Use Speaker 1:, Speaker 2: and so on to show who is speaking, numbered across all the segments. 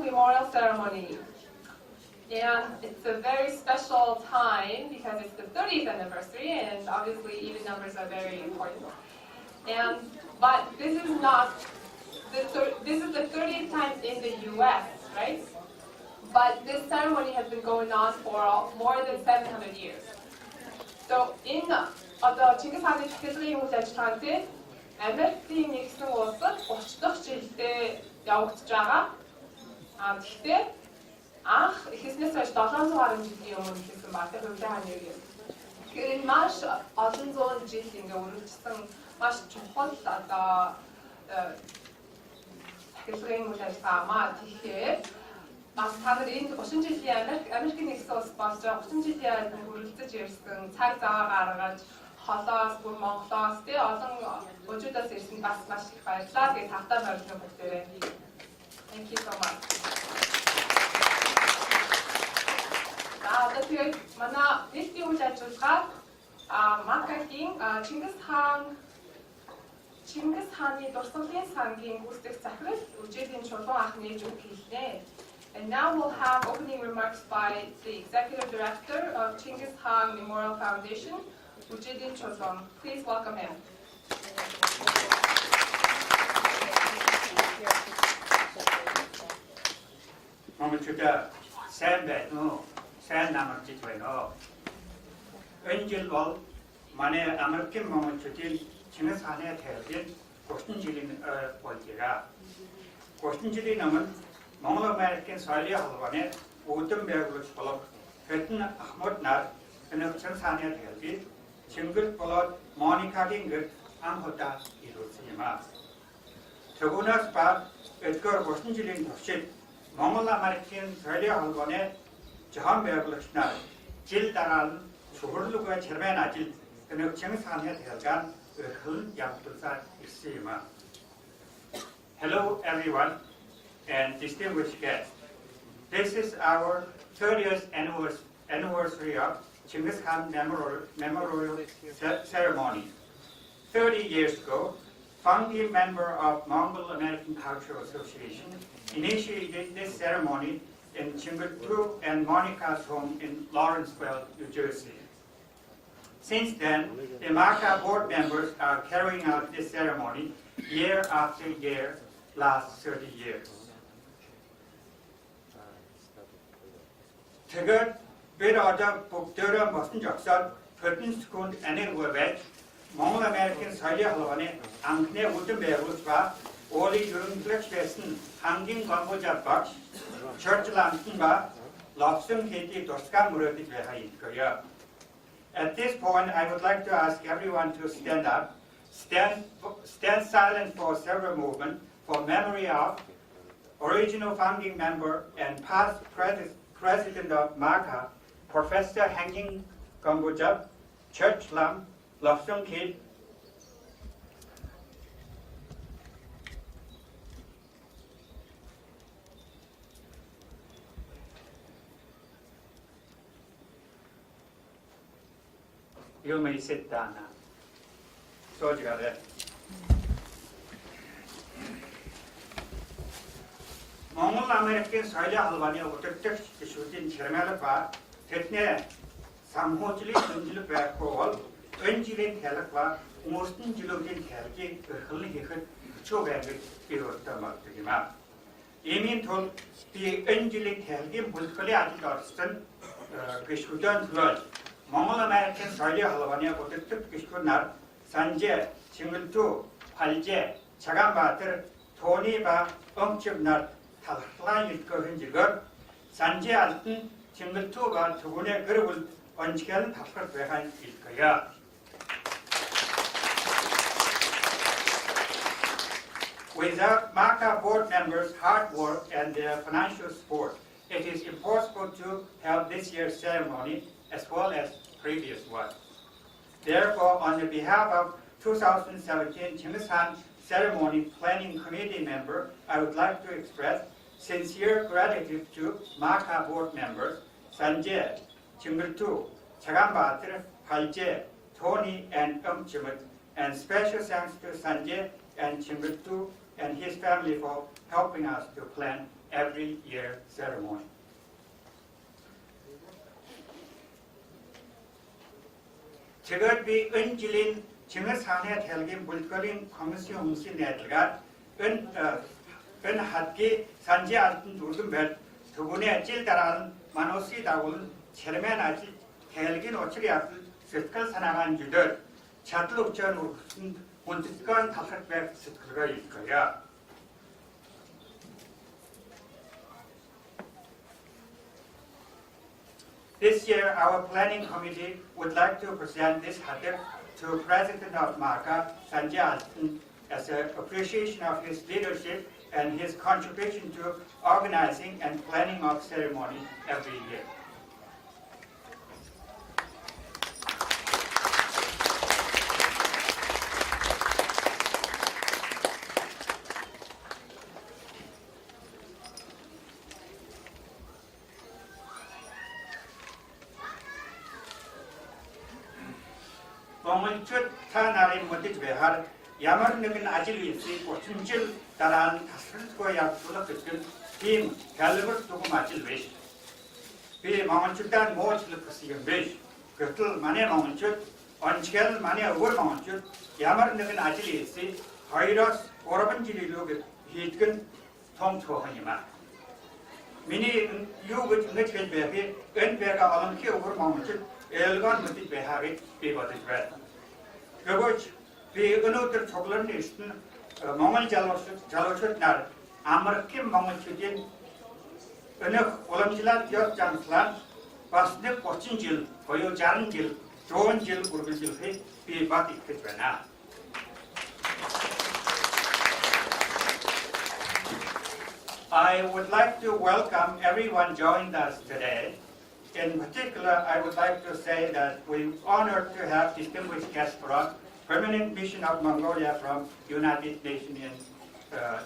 Speaker 1: Memorial Ceremony. And it's a very special time because it's the 30th anniversary, and obviously even numbers are very important. But this is not this is the 30th time in the U.S., right? But this ceremony has been going on for more than 700 years. So in Chinggis Khaan'ы захилагын үйл ажиллагаанд Америкийн нэгдсэн улсад 30 дахь жилдээ явагдаж байгаа. Гэхдээ анх эхлснээс хойш 700 гаруй жилийн өмнө хийсэн багтай хөвлөө хааны үеэр. Тэгэхээр энэ маш олон зуун жил ингээ үргэлжсэн маш чухал захилагын үйл ажиллагаа маа. Тэгэхээр бас та нар энэ 30 жилийн Америкийн нэгдсэн улс болж байгаа 30 жилийн үргэлжлэж ирсэн цаг зав гаргаж холоос, бүр Монголоос олон өжүүдээс ирсэн бас маш их баярлалаа. Тэгээд тавтаа морилно бүгдээрээ. Thank you so much. Тэгээд манай нийтийн үйл ажиллагаа Макагийн Chinggis Khaan'ы дурсгалын сангийн гүйцэтгэх захирал үжээлийн чулуун анхны үг хэлнэ. And now we'll have opening remarks by the Executive Director of Chinggis Khaan Memorial Foundation, Ujidin Chosong. Please welcome him.
Speaker 2: Mongol сайн байна уу? Сайн намарч байна уу? Энэ жил бол манай Америкийн монголчуудын Chinggis Khaаны тайлбар 30 жилийн болж байгаа. 30 жилийн өмнө Монгол Америкийн соёлын холбооны үүдэн байгуулагч болох хэдэн ахмад нар Chinggis Khaаны тайлбар Чингис болоод Моникагийн гэр анхудаа ирүүлсэн юм аа. Тэгүнээс баг эдгээр 30 жилийн туршид Монгол Америкийн соёлын холбооны жахан байгуулагч нар жил дараа нь шугарлугай чармайн ажил Chinggis Khaаны тайлбар эрхлэн явуулсан ирсэн юм аа. Hello everyone and distinguished guests. This is our 30th anniversary of Chinggis Khaan Memorial Ceremony. 30 years ago, founding member of Mongol American Cultural Association initiated this ceremony in Chinggis and Monica's home in Lawrenceville, New Jersey. Since then, the MACA board members are carrying out this ceremony year after year, last 30 years. Бид одоо бүгдөө босон жогсоод Princeton school аниргүй байж Монгол Америкийн соёлын холбооны анхны үүдэн байгуулж ба өөрийн ерөнхийлөгч байсан хамгийн гомбож багш Churchland ба Lobson Katie дурсгай мөрөөдөж байгаа юм. At this point, I would like to ask everyone to stand up, stand silent for several movements for memory of original founding member and past president of MACA, Professor Hanging Gomboja, Church Lam, Lobson Kid, you may sit down now. So you got it. Mongol American soil halvani uttertek shooting Chermala ba Tetne Samhojli Dunjil Bakol, Unjilin Telakwa, Mustin Jilogin Telki, Hurley Hicket, Chobag, Pirotama. Emin told the Unjilin Telki, Bulkali Adiston, Kishudan Blood. Mongol American soil halvani uttertek Kishunar, Sanje, Chinggil Palje, Chagambater, Tony ba, Chibnar. 탈락한 일거는 지금 산지 알튼 Chinggil 두 분의 그룹을 언제까지 탈락한 일거야. With the MACA board members' hard work and their financial support, it is impossible to have this year's ceremony as well as previous ones. Therefore, on the behalf of 2017 Chinggis Khaan Ceremony Planning Committee member, I would like to express sincere gratitude to MACA board members Sanje, Chinggil, Chagambater, Palje, Tony, and Chimut, and special thanks to Sanje and Chinggil and his family for helping us to plan every year ceremony. 지금 비 은질인 칭기스칸의 텔긴 불거린 komisyon umsin edilgar 은 hatki 산지 altın durdum ver tugune acil daran manosi davulun çermen acil 텔긴 oçur yaptı sıtkal sanagan cüdür çatlı uçan urkusun untiskan takırt ver sıtkılga yıtkaya. This year, our planning committee would like to present this hadith to President of MACA, Sanjay Alton, as an appreciation of his leadership and his contribution to organizing and planning of ceremony every year. Mongol 타나린 못지 behar yamar nagin ajil isi kochunjil daran tasril ko yak tulak tutun tim galibur tukum ajil besh. Bi Mongol mo chil kusigan besh. Ketul mane Mongol onchkel mane over Mongol yamar nagin ajil isi hairos oraban jililu hitkin tong chohanima. Mini yugut ngechkel behi en bega alam ki over Mongol elgan mutit behari bibatit ver. Göböç bir önütür çokların üstün Mongol çalışırlar. Amerikan Mongol çödün önü olamcılar yok cansılar basını koçun yıl, koyu carın yıl, çoğun yıl kurgun yıl bir bat ikket vena. I would like to welcome everyone joined us today. In particular, I would like to say that we're honored to have distinguished guests from Permanent Mission of Mongolia from United Nations in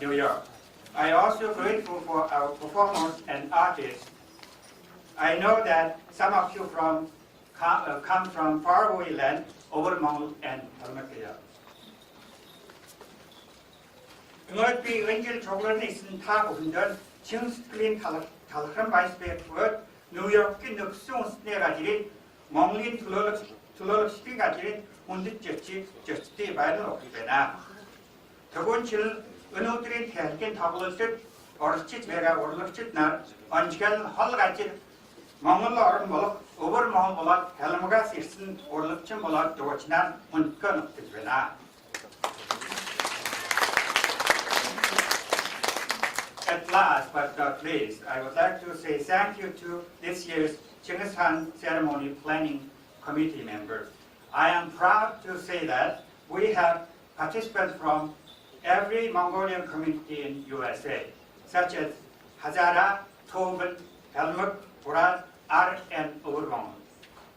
Speaker 2: New York. I also grateful for our performers and artists. I know that some of you come from faraway land over Mongol and Kalmykia. 응어비 은질 조건에 있는 타 운전 칭스클린 탈크람 바이스베트 뉴욕의 늑송 스네가지리 몽린 tulolok 스피가지리 운드 저치 바이를 놓게 되나 더군 질 은우들이 대학견 타블릿을 어르칫 배가 어르칫 날 언지간 헐가지 몽골로 얼음 몰록 오버 몽골 몰록 헬무가 시슨 어르침 몰록 도치난 운권 놓게 되나 At last but not least, I would like to say thank you to this year's Chinggis Khaan Ceremony Planning Committee members. I am proud to say that we have participants from every Mongolian community in USA, such as Hazara, Toben, Kalmyk, Burat, Ar, and Urmong.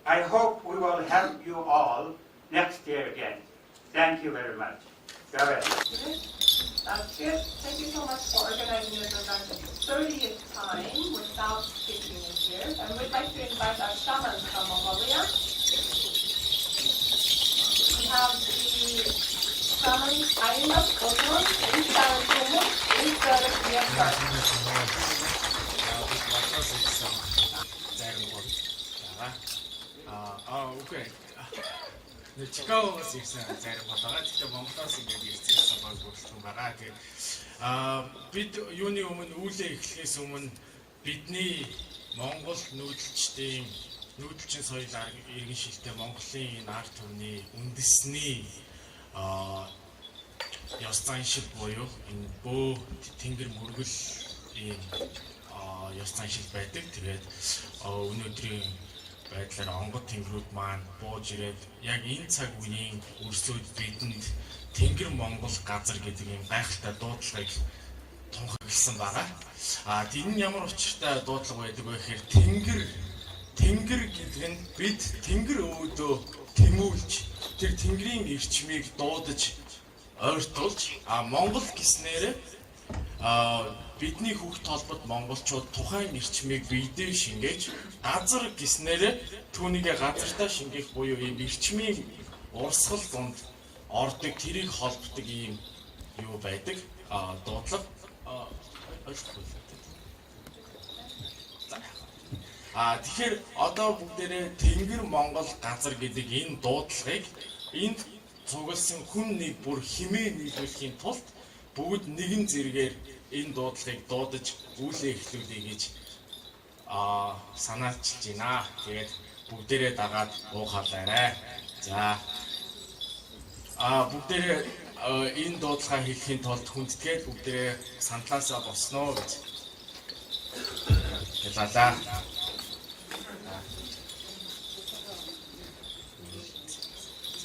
Speaker 2: I hope we will have you all next year again. Thank you very much. Go ahead.
Speaker 1: That's good. Thank you so much for organizing this event at the 30th time without speaking this year. And we'd like to invite our shamans from Mongolia. We have the shaman Ayla Kotor, Insta Kumu, Insta Yasar.
Speaker 3: Okay. Чикагоос ирсэн зарим болоо. Тэгтээ Монголоос ингээд ирсэн баг бүрэлдэхүүн байгаа. Тэгээд бид юуны өмнө үүлээ эхлэхээс өмнө бидний Монгол нүүдэлчин соёл иргэн шилтэй Монголын энэ арт түмний үндэсний ёс заншил буюу энэ бөө тэнгэр мөргөл ийм ёс заншил байдаг. Тэгээд өнөөдрийн байдлаар онгод тэнгэрүүд маань бууж ирээд яг энэ цаг үеийн өрсөлд бидэнд Тэнгэр Монгол газар гэдэг юм гайхалтай дуудлагыг тунхагласан байгаа. Тэр нь ямар учиртай дуудлага байдаг вэ гэхээр тэнгэр гэдэг нь бид тэнгэр өвдөө тэмүүлж тэр тэнгэрийн эрчмийг дуудаж ойртуулж Монгол гэснээр бидний хүүхд толбод монголчууд тухайн эрчмийг биедээ шингээж газар гэснээр түүнийгээ газартаа шингээх буюу ийм эрчмийн урсгал донд ордог тэрийг холбдог ийм юу байдаг дуудлага ойлгохгүй. Тэгэхээр одоо бүгдээрээ Тэнгэр Монгол газар гэдэг энэ дуудлагыг энд цугласан хүн нэг бүр химээ нийлүүлэхийн тулд бүгд нэгэн зэргээр энэ дуудлагыг дуудаж үүлээ эхлүүлэе гэж санаачилж байна. Тэгээд бүгдээрээ дагаад уухалаарай. За бүгдээрээ энэ дуудлагаа хэлэхийн тулд хүндэтгээд бүгдээрээ сандлаасаа босноо гэж ялалаа.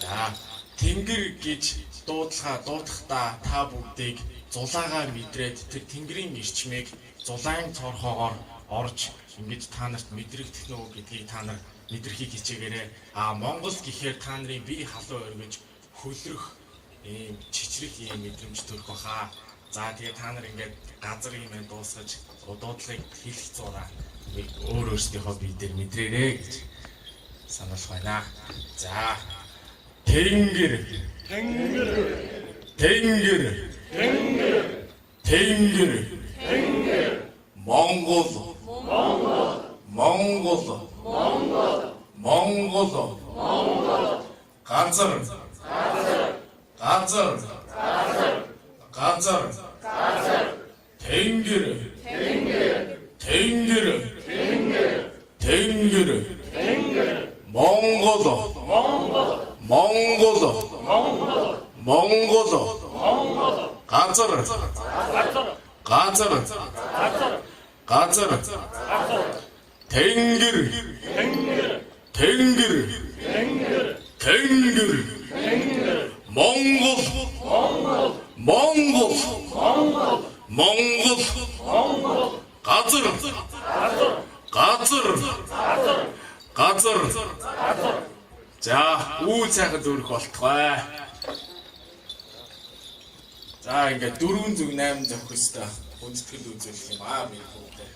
Speaker 3: За Тэнгэр гэж дуудлага дуудахдаа та бүгдийг зулаагаа мэдрээд тэр Тэнгэрийн ирчмийг зулаан цорхоогоор орж ингэж та нарт мэдрэгдэх нөө гэдгийг та нар мэдрэхийг хичээгээрэй. Монгол гэхээр та нарын бие халуун өргөж хөлрөх ийм чичрэх ийм мэдрэмж төрөх баха. За тэгээ та нар ингээд газар юм дуусгаж дуудлагыг хэлэх зураа өөр өөрсдийнхөө бие дээр мэдрээрэй гэж сануулж байна. За Тэнгэр Тэнгэр Тэнгэр Тэнгэр Тэнгэр Тэнгэр Монгол Монгол Монгол Монгол Монгол Монгол газар газар газар газар Тэнгэр Тэнгэр Тэнгэр Тэнгэр Тэнгэр Тэнгэр Монгол Монгол Монгол Монгол Монгол газар газар газар Тэнгэр Тэнгэр Тэнгэр Монгол Монгол Монгол газар газар газар за үйл сайхан дүүрэх болтугай. За ингээд 4 зүг 8 зохих өстой хүндэтгэл үзүүлэх юм би бүгдээ.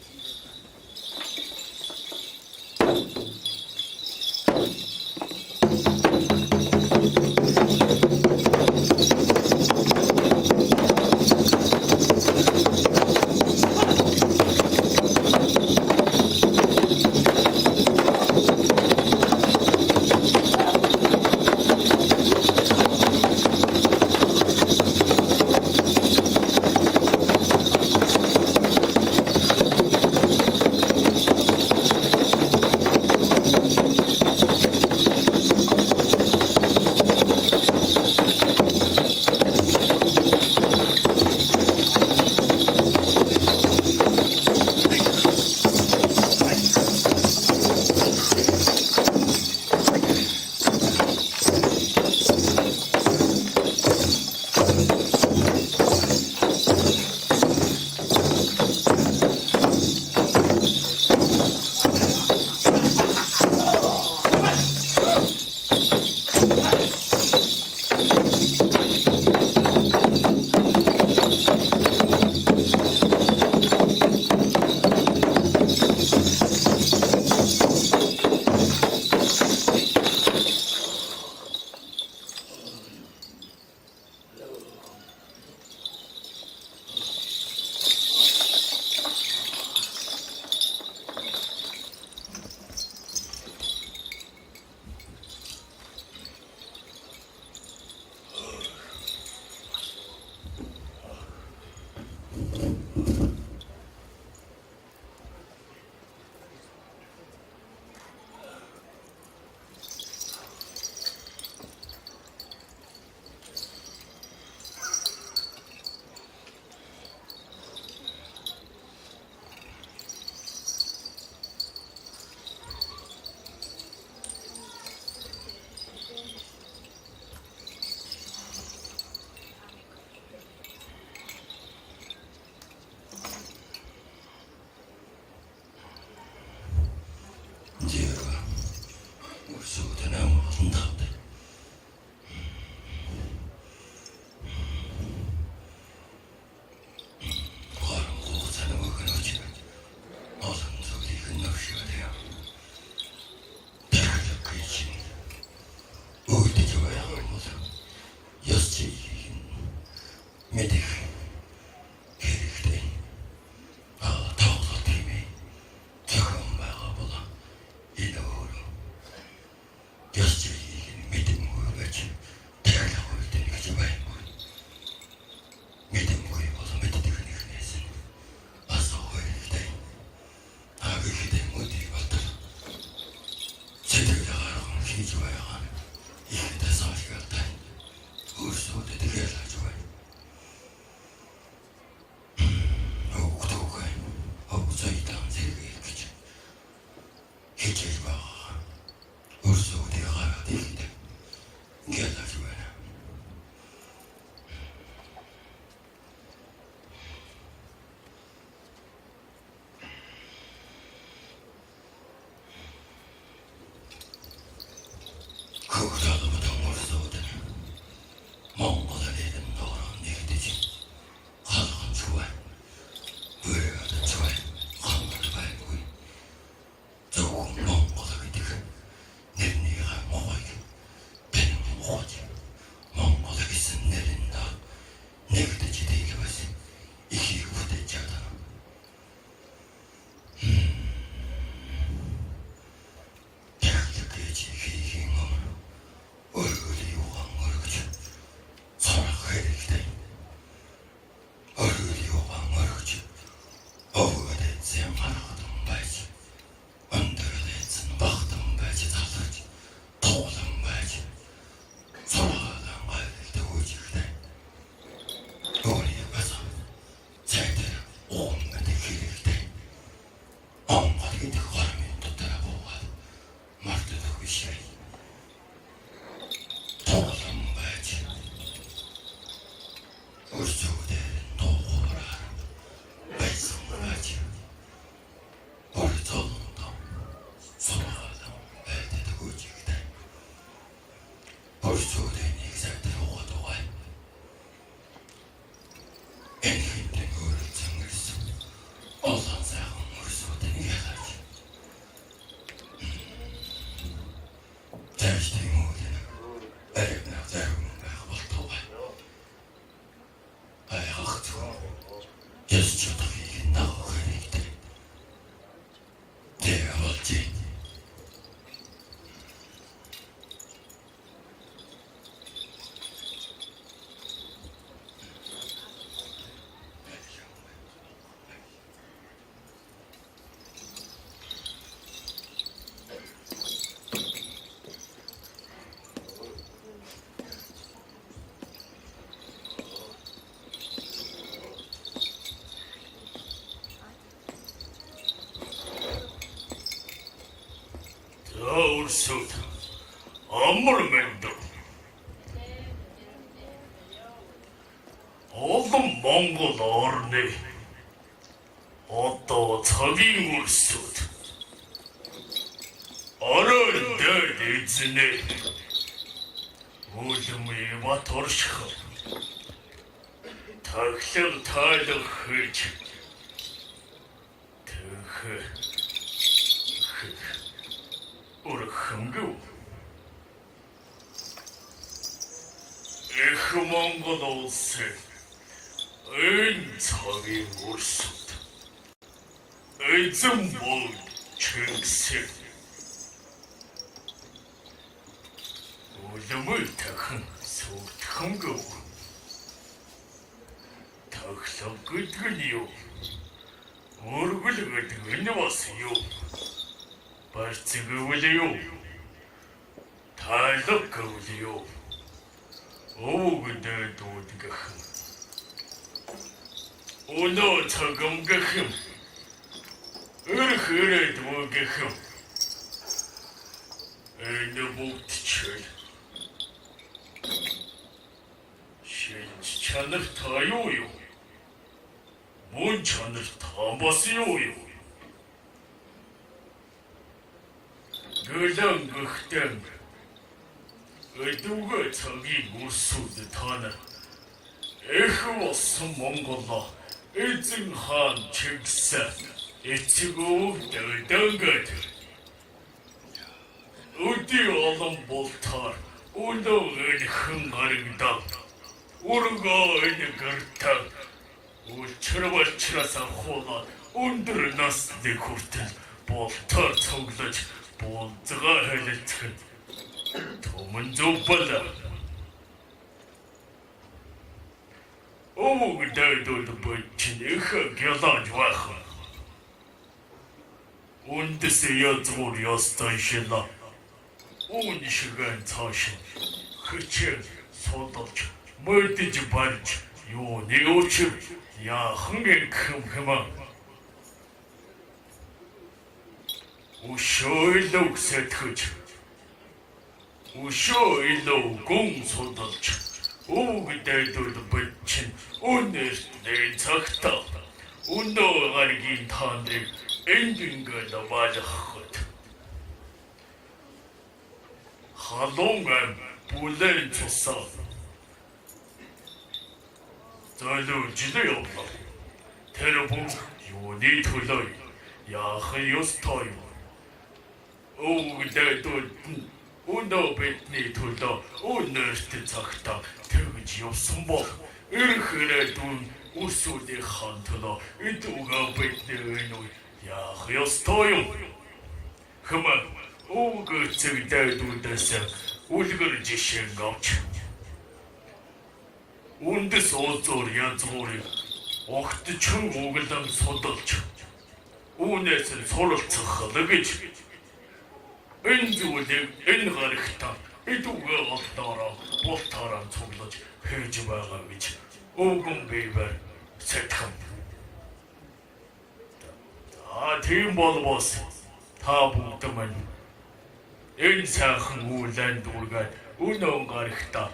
Speaker 4: мэдэх таалал тиймээ зөвхөн байгаа бол Ursude doğurar. Beyzunacı. Ortalımda. Sonradan elde de ucukta. Ursude nigzade oğuduğay. Enhinde görürsünüz. Olan sağın ursude nigzade. Derste muğdene. Erebne dervun behvaltağay. Ayakta. Yazıcılığı nağırıydı. Devletçi.
Speaker 3: Ursude. Amurmendo. Oğlum Mongol orne. Hatta tabii Ursude. Arar der izine. Oğlumu eva torşkı. Taklık talık hıç. Tıhı. Urhımgı. Mongol olsun. En tabii Ursude. Özüm bol Chinggis. Oğlumu takın soğutkumgı. Taklık gıdgınıyor. Urgul gıdgını basıyor. Başçı oluyor. Talık oluyor. O kadar doğdugahım. Onu takımgahım. Irhıra doğgahım. Aynı bultu çöl. Şimdi çanır tayıyor. Mun çanır tambasıyor. Gıdan gıhtan. Ödüğü tabi Ursude tanı. Olsun Mongol'a. NJHA Chinggis Khaan. Etigo dağdan gıdı. Ödü alım boltar. Onu ırhın arıgdan. Urga önü gırtan. Uçırbaçırasa hola. Undur nasıl kurtun. Boltar çoğlaç. Boltığa heletkın. Tomun zopala. O kadar dolu bıçın ıhı yalan vakı. Onda seyahat zor yastan şela. On şıgan taşın. Hıçın, sodaç, mırtıcı barıç. Yo ne uçur. Ya hıngen kım hıma. O şöyle ukset hıç. O şöyle gong sodaç. O kadar dolu bıçın. Onun üstüne takta. Onda argin tanrı. En düngada valahıt. Halongan bulen çosa. Zalu cidiyorlar. Telefon yoni tulay. Yahı yostayo. O kadar dolu. Onda betni tulda. Onun üstüne takta. Tevci yosun bol. Irhıra dun. Ursude Khan'la. Ituga betni önoy. Yahı yostayo. Hıma. O gıçık derdudası. Ulgur cişin gavç. Undu soğutur yantıları. Oktı çın oğuldan sodalç. O nesil soluk tıkhalı güç. En züldük, en garıktan. Ituga altara, boltaran soğulaç. Hıcı bağa güç. Oğun beyber, setkam. Atayım bol bos. Tabu tıman. En sahın uğuldan durgan. Unun garıktan.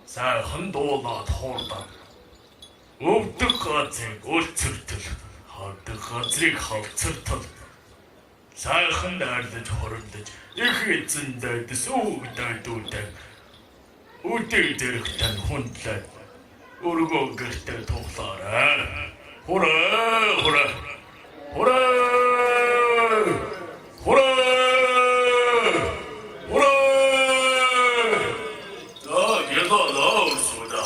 Speaker 3: Sahın dola tordan. өвдөх газрыг үлцэртэл, хавдаг газрыг хавцартал. Сайхан найрлаж хорлож, их эзэн дайдас дайдуудаг. Үдэг дэрэгтэн хүндлээд, өргөө гэртээ тоглоорой. Хураа, хураа, хураа, хураа, хураа. Яда, сюда.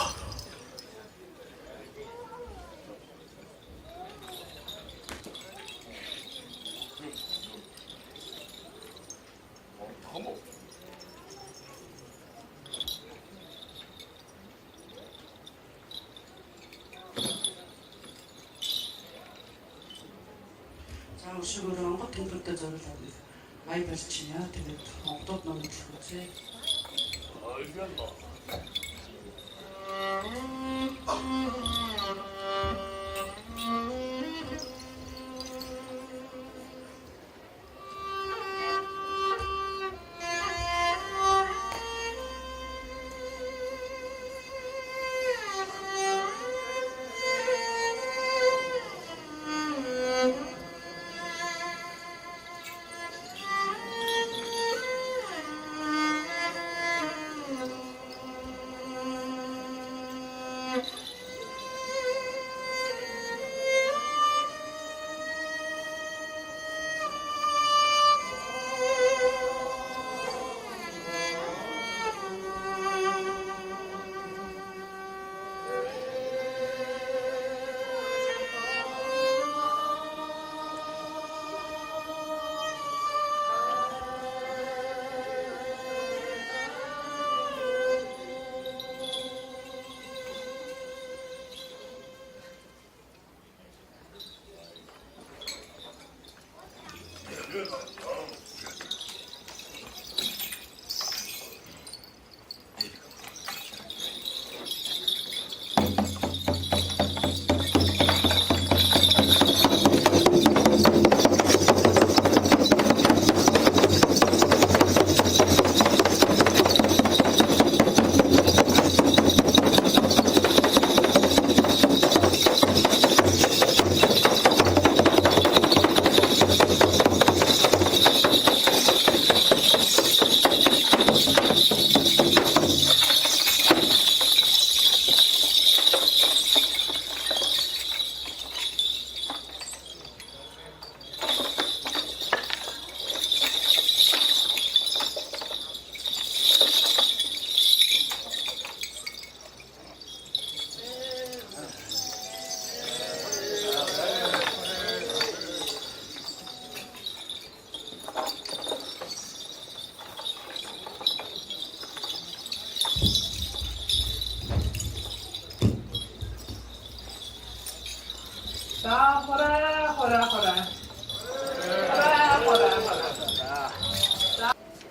Speaker 5: За өшөөр Монгол тэмдэгтээ зориулаад ая барьчихъя. Тэгээд Монголд номлох үзье.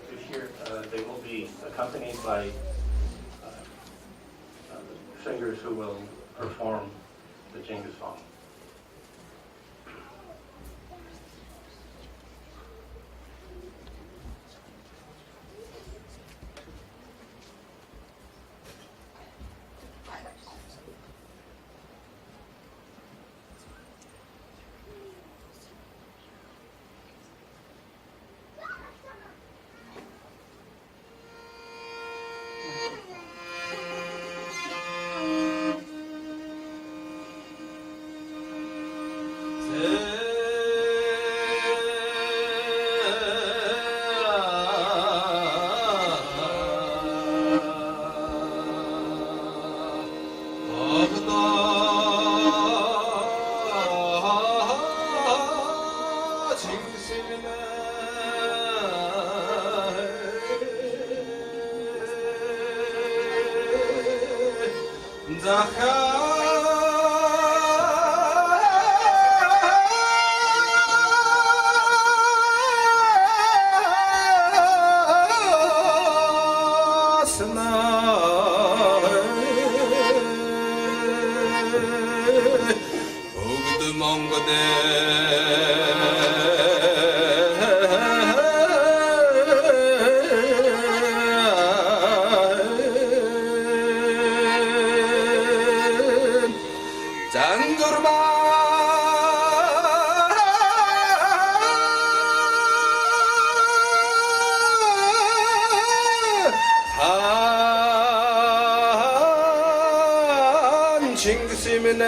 Speaker 6: This year, they will be accompanied by singers who will perform the Chinggis song.
Speaker 7: 한 징기스미네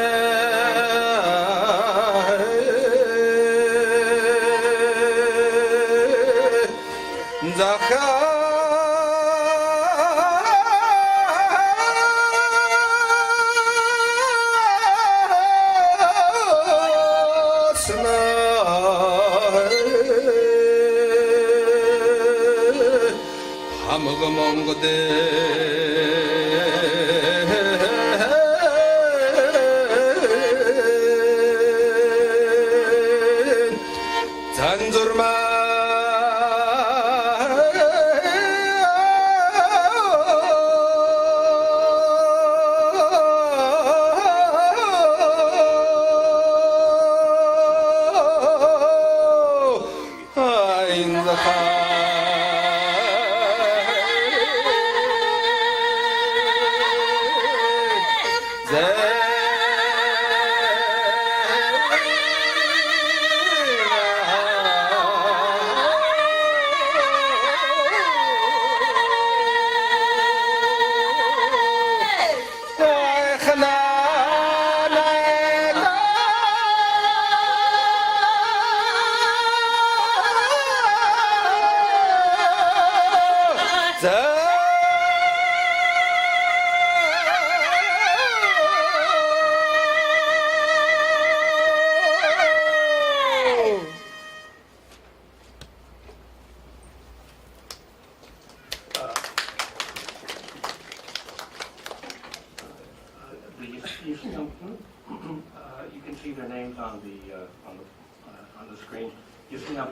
Speaker 6: You can see their names on the screen. You see net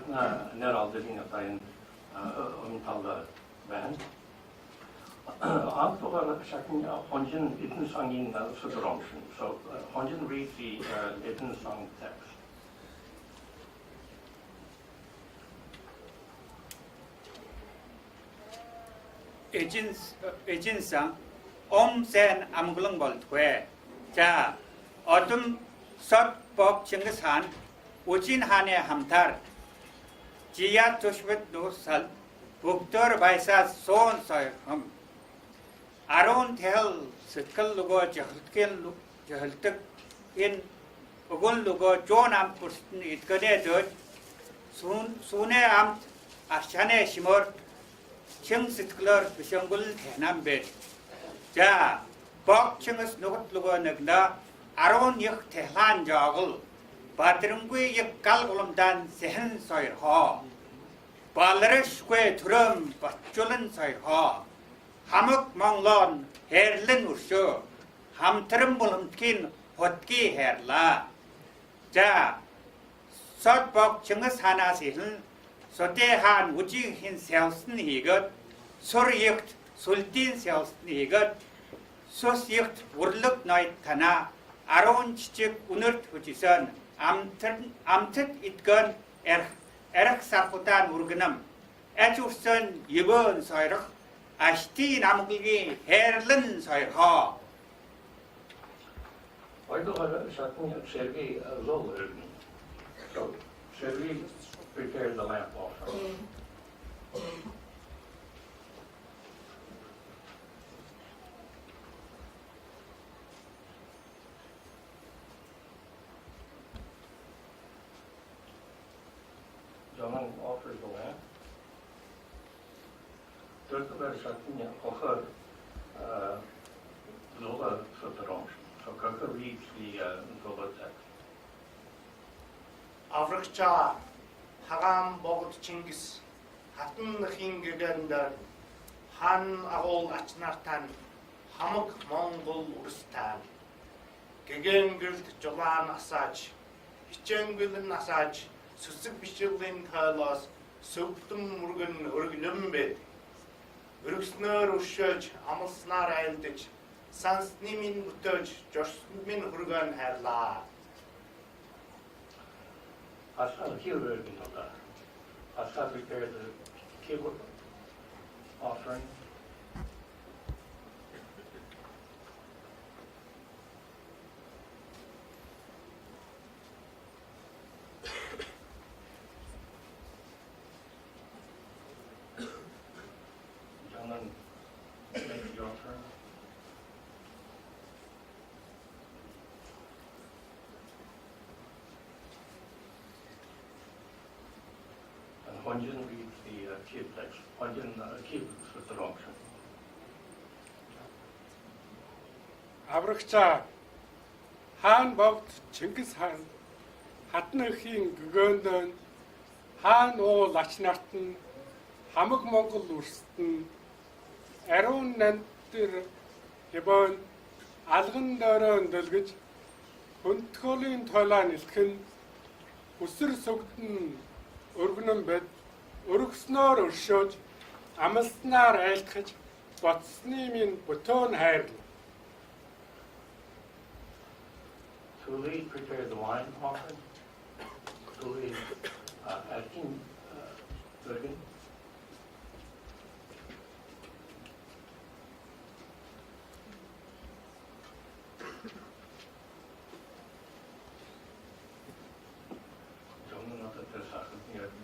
Speaker 6: al living up in Umtal band. After checking Honjin Itten Song in Sudaromshin. So Honjin reads the Itten Song text.
Speaker 2: 에진상 옴센 암글릉 볼트회 자 어둠 섭법 칭기스한 우진한의 함탈 지야 조시벳 노살 북더 바이사 소온서흠 아론 텔 스클루고 저헐득 인 우글루고 존암 부스는 이트거네 더 순의 암 아샤네 시몰 칭스클러 비숑글 대남베 자 복칭스 노트루고 늑나 아론 역 대란 저글 바트릉구의 역갈골음단 세한 소이호 발레르스괴 드럼 바줄은 소이호 함흑 몽론 헤르른 우쇼 함트름 볼음킨 헛기 헤르라 자 솥복 칭스 하나시는 소대한 우지힌 셀슨 이것 소리역 솔딘 셀슨 이것 소시역 우르륵 나이 타나 아론 지직 우늘 투지선 암특 it건 에럭 사포탄 우르그남 에주선 이번 소이럭 아시티 나무기 헤르른 소이호
Speaker 6: Oigo Shakun Sergei Zol. So Sergei prepared the lamp offering. John offers the lamp. Dörtler Shakun offer Zola Sotaronsh. So Kaka reads the Zola text.
Speaker 8: Аврагчаа хагаан богд Чингис хатан хингэгэндөр хан агуул ачнартан хамаг Монгол урстан гэгэнгэрд жулаан асааж хичээнгүлэн асааж сүсэг бишилийн тойлоос сөвдөн мөргөн өргөлөм бэд өргөснөр өшөөж амлснаар айлдаж сансны минь бүтөөж жорсны минь хүргэн хайрлаа
Speaker 6: Asa prepared the kibbutz offering. Onjin reads the key text. Onjin key 수트롱션.
Speaker 7: аврагчаа хаан богд Чингис хаан хатныхийн гөгөөндөө хаан уул ач нарт нь хамаг Монгол үрсэд нь ариун нандир хэвэн алган дөрөө дэлгэж хүндхөлийн тойлоо нэлхэн өсөр сүгдэн өргөнөн бед өргөснөөр өршөөж амлснаар айлтгаж боцсны минь бүтөөн хайрлаа.
Speaker 6: Tuli prepared the wine offering. Tuli acting Bergen. Jongen had het dus eigenlijk niet.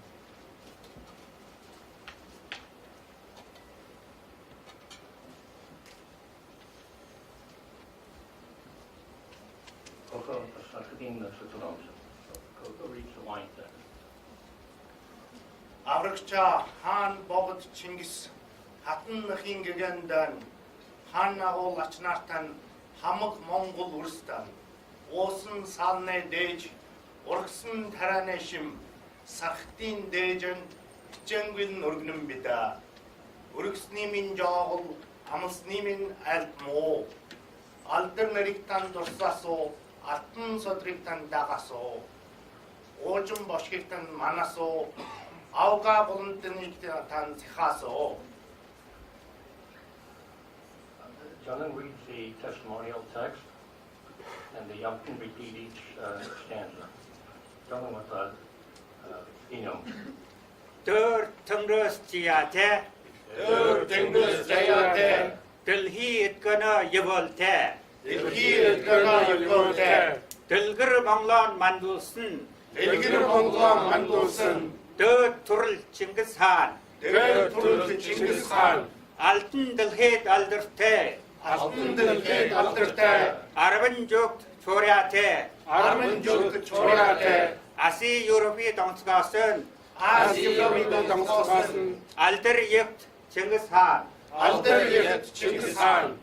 Speaker 6: Go reach the wine then.
Speaker 8: аврагчаа хаан богд Чингис хатныхийн гэгэндан хаан агуул ач нартан хамаг Монгол үрстэн уусан салны дээж ургсан тарааны шим сархтын дээжэн хичээнгүн өргөнөн бидаа өргөсний минь жоогол амсны минь альт муу алдар наригтан дурсаасуу алтан содригтан дагасуу 오줌 버시겠던 만나서 아우가 보는 때는 단 세하서
Speaker 6: Jonathan reads the testimonial text, and the young can repeat each stanza. Jonathan with Inyo.
Speaker 2: 더 텅러스지야테
Speaker 8: 더 댕그스자야테
Speaker 2: 들히 it거나 여벌테
Speaker 8: 일기 거나 일거테
Speaker 2: 들그르 몽론 만두슨
Speaker 8: 일기를 몽골 만도선
Speaker 2: 더 투를 칭기스한
Speaker 8: 더 투르 칭기스칸
Speaker 2: altın dılhet aldırte
Speaker 8: 아픈들 알들테
Speaker 2: arabınjuk çoryate
Speaker 8: 아르멘족 초라테
Speaker 2: asi Europi 동스가슨
Speaker 8: 아시아미도 동서가슨
Speaker 2: aldır yıkt Chinggis
Speaker 8: 알데르예 칭기스칸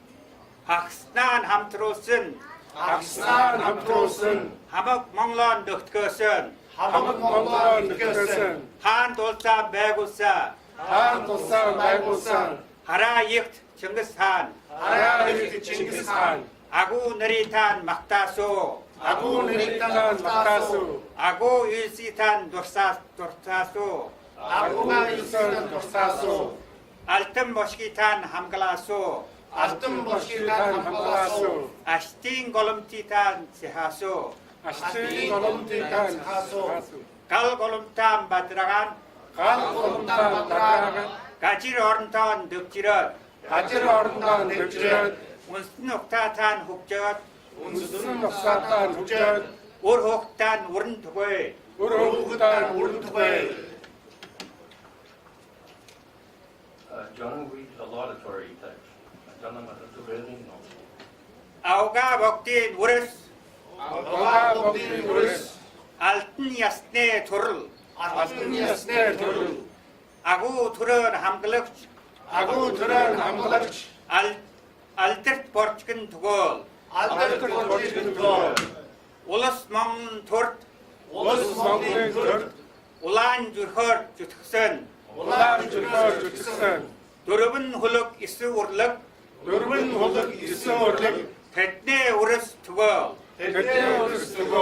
Speaker 2: Haksnan hamtrosın
Speaker 8: 악산 함트로슨
Speaker 2: Hamık Mongol nöktkösün
Speaker 8: 하막 몽골 느꼈은
Speaker 2: Han dolsa begusa
Speaker 7: 한 도산 말고산
Speaker 2: Hara yıkt Chinggis Khaan
Speaker 8: 아라르 칭기스칸
Speaker 2: Agu neritan maktaso
Speaker 8: 아군 일단
Speaker 7: 막다수
Speaker 2: Agu yüsitan dursaso
Speaker 8: 아구가 있으면 독사소
Speaker 2: Altın moşkitan hamgalaso
Speaker 8: 알뜸 버시단 함바라소
Speaker 2: Ashtin golumtitan sihaso
Speaker 7: 아시티 걸음티탄 하수
Speaker 2: Kal golumtam badragan
Speaker 8: 간고름단 바드라간
Speaker 2: Gajir orntan dökçiröt
Speaker 7: 가지를 어른단 늙지는
Speaker 2: Unsın oktatan hukjöt
Speaker 7: 운수는 역사단 흑전
Speaker 2: Ur huktan urun tugoy
Speaker 7: 우르후단
Speaker 8: 오른투에
Speaker 6: Jonathan reads a laudatory text. Jonathan with the building.
Speaker 2: Auga boktin urus
Speaker 8: 너가 먹디 우르스
Speaker 2: Altın yasne turul
Speaker 8: 아스니스네 도르
Speaker 2: Agu turun hamgılık
Speaker 8: 아구 드란 함바라치
Speaker 2: Altırt borçkın tugol
Speaker 8: 알들 버시든 거
Speaker 2: Ulus mong turt
Speaker 8: 오스 먹디 dur
Speaker 2: Ulan jürhör jütüksün
Speaker 8: 올라
Speaker 7: 주거 주특선
Speaker 2: Durubun huluk isi urluk
Speaker 8: 여러분 호덕 있어 올릭
Speaker 2: Tetne urus tugol
Speaker 8: 대대 우르스 두고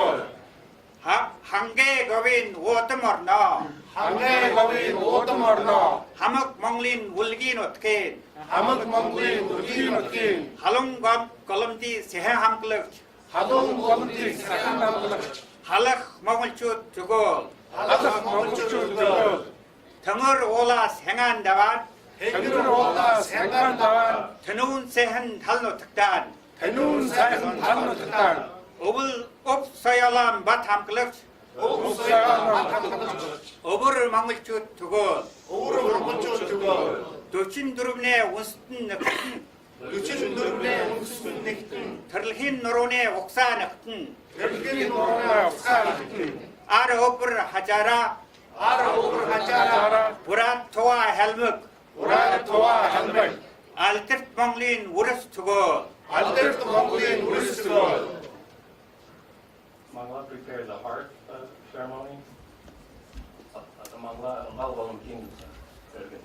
Speaker 2: Hange govin otum orno
Speaker 8: 한개 거기 오토머너
Speaker 2: Hamık monglin ulgin otken
Speaker 8: 하먹 몽골이 우기 먹기
Speaker 2: Halung gom kolumdi sehe hamgılık
Speaker 8: 하동 거기 사간 남들
Speaker 2: Halık mongulchut tugol
Speaker 8: 하덕 몽골 두고
Speaker 2: Tangır olas hengan davan
Speaker 8: 해기를 올라 생각나와
Speaker 2: Tınun sehen halnotıktan
Speaker 8: 대누운 사연 담는 듯한
Speaker 2: Obul op soyalan bat hamgılık
Speaker 8: 오구서야 마타마타
Speaker 2: Obur mongulchut tugol
Speaker 8: 오르 몽골 두고
Speaker 2: Döçün durumne unstin nıktın
Speaker 8: 유친 누르네 무슨 넥튼
Speaker 2: Tırlhin nurune oksa nıktın
Speaker 8: 별게 노나 사는
Speaker 2: Ar obur hajara
Speaker 8: Ar olur hacara.
Speaker 2: Burat Toa Helmut.
Speaker 7: Urat Toa Helmut.
Speaker 2: Altert Monglin Urus Tugo.
Speaker 8: Aldert Mongolin Urusgol.
Speaker 6: Mangla prepare the heart ceremony. The Mangla Volunteer. Very good.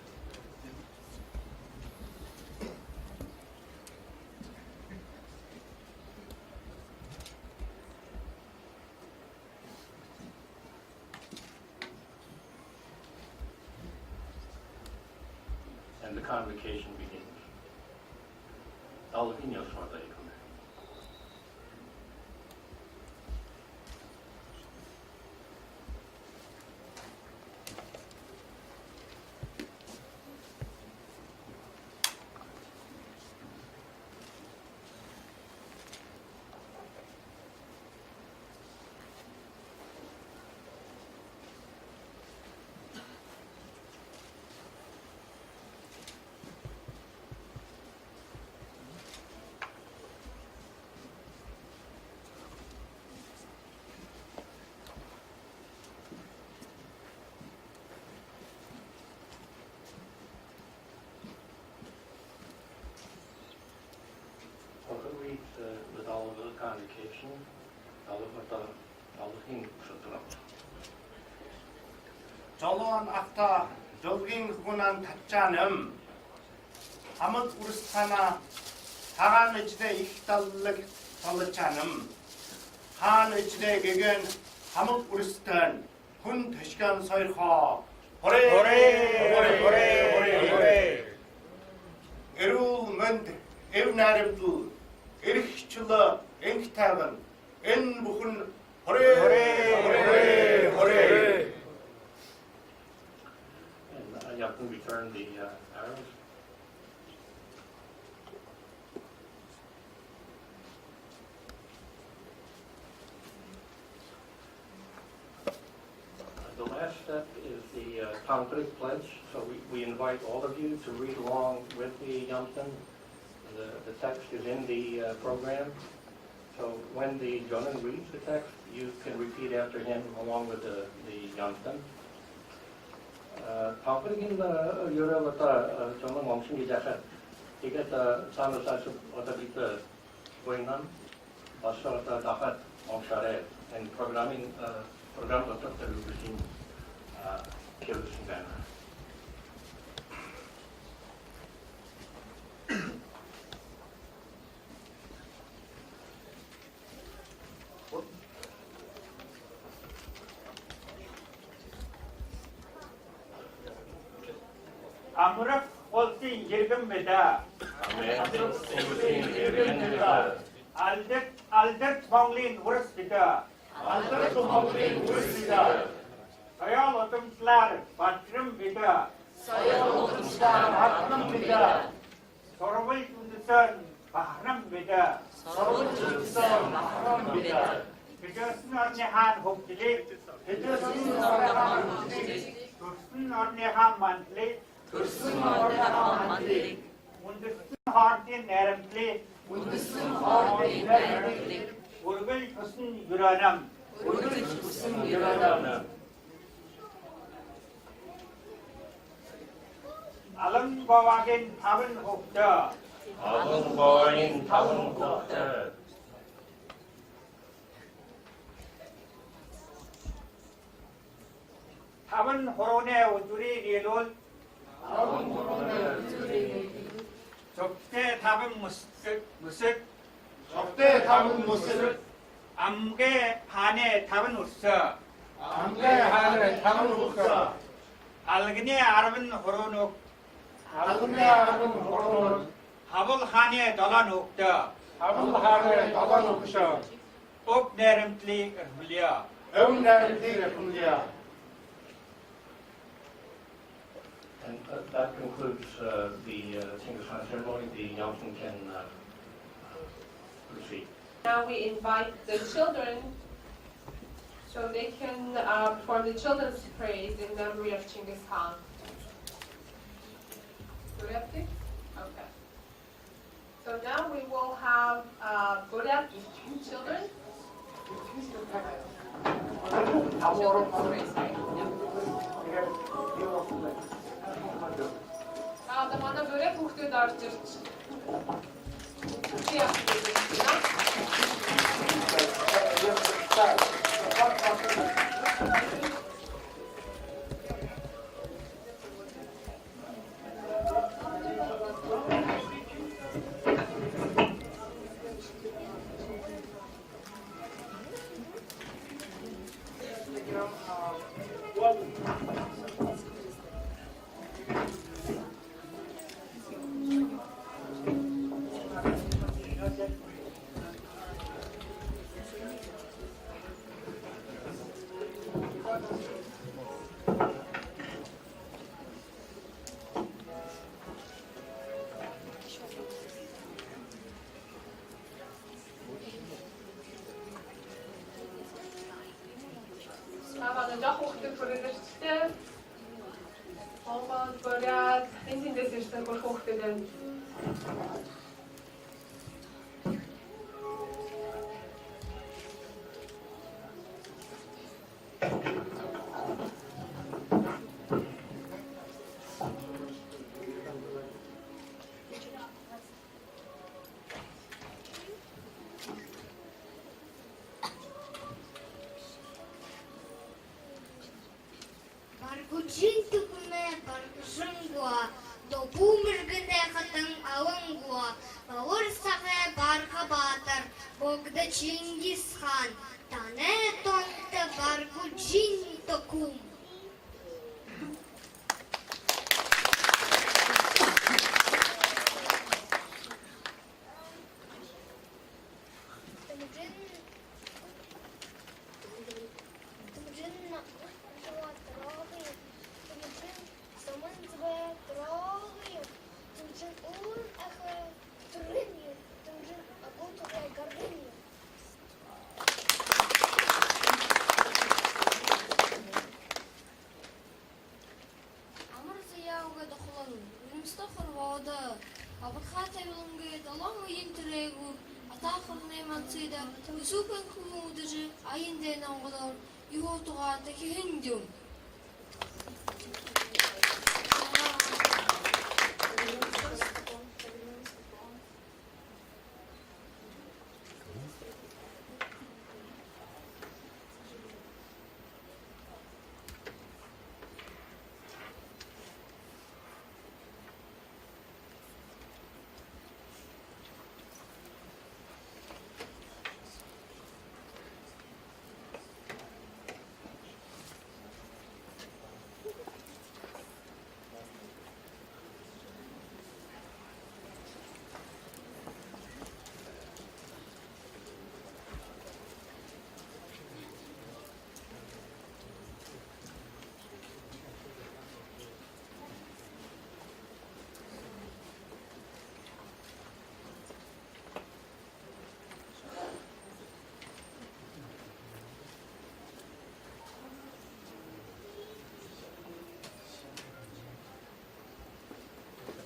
Speaker 6: And the convocation begins. All of you know shortly. Well, who reads with all of the convocation? All of him should know.
Speaker 8: Жолоон ахта жолгийн хүнан татчаанам хамт урстана хагаан ичдэ их таллаг талчаанам хаан ичдэ гэгэн хамт урстан хүн төшгөн сойрхоо хоре эрүүл мэнд эв наримтл эрхчлө энх тайван эн бүхэн хоре
Speaker 6: And you have to return the arrows. The last step is the conflict pledge. So we invite all of you to read along with the Yamten. The text is in the program. So when the Jonan reads the text, you can repeat after him along with the Yamten. Conflict Europe Jonan Wamshin Jachat. You get the Samusas of the Boinam, Basarata Dahat, Omshare, and programming program of the Lubusin Killusin.
Speaker 2: Amurak olsun yergin beda. Aldert Monglin Urus beda.
Speaker 8: Aldert Mongolin Urusgol.
Speaker 2: Sayal otumslar Batrim beda.
Speaker 8: Hatnam bida.
Speaker 2: Sorvul Tundusan Bahram beda.
Speaker 8: Mahram bida.
Speaker 2: Bijasin Ornehan Hopkili.
Speaker 8: Hedesinin orahan hukuk.
Speaker 2: Tursun Ornehan Mantli.
Speaker 8: Hırsın orahan mandlik.
Speaker 2: Undusun Hortin Neremtli.
Speaker 8: Undusın hortin vermeklik.
Speaker 2: Urgul Kusun Yuranam.
Speaker 8: Urgul kusun yıradam.
Speaker 2: Alın Bavagin Tavın Hokta.
Speaker 6: Alın boyun tavın koktu.
Speaker 2: Tavın Horone Uduri Nilul. Sokte Tavın Musik.
Speaker 8: Sokte tavın mısır.
Speaker 2: Amge Hane Tavın Ursa.
Speaker 8: Amge hane tavın huksa.
Speaker 2: Algine Arvin Horonok.
Speaker 8: Algine arvın horon.
Speaker 2: Havul Hane Dolan Hokta.
Speaker 7: Abul hane talan okuşa.
Speaker 2: Ok Neremtli Hülya.
Speaker 8: Övnerdi yapılya.
Speaker 6: And that concludes the Chinggis Khaan ceremony. The Yamten can proceed.
Speaker 1: Now we invite the children so they can perform the children's praise in memory of Chinggis Khan. Buryatnik? Okay. So now we will have Buryatnik children. Children's praise, right? Yeah. За одоо манай бүрээ хүүхдүүд орж ирж жоох хүүхдүүд бүрэлдэхтэй Монгол бүрээд эндээс ирсэн хүүхдүүд байна.
Speaker 9: Barguchintukume bargushungwa do boomergene khatang awangwa bawursakhe barka batar bogda Chinggis Khaan tane tonte barguchintukum.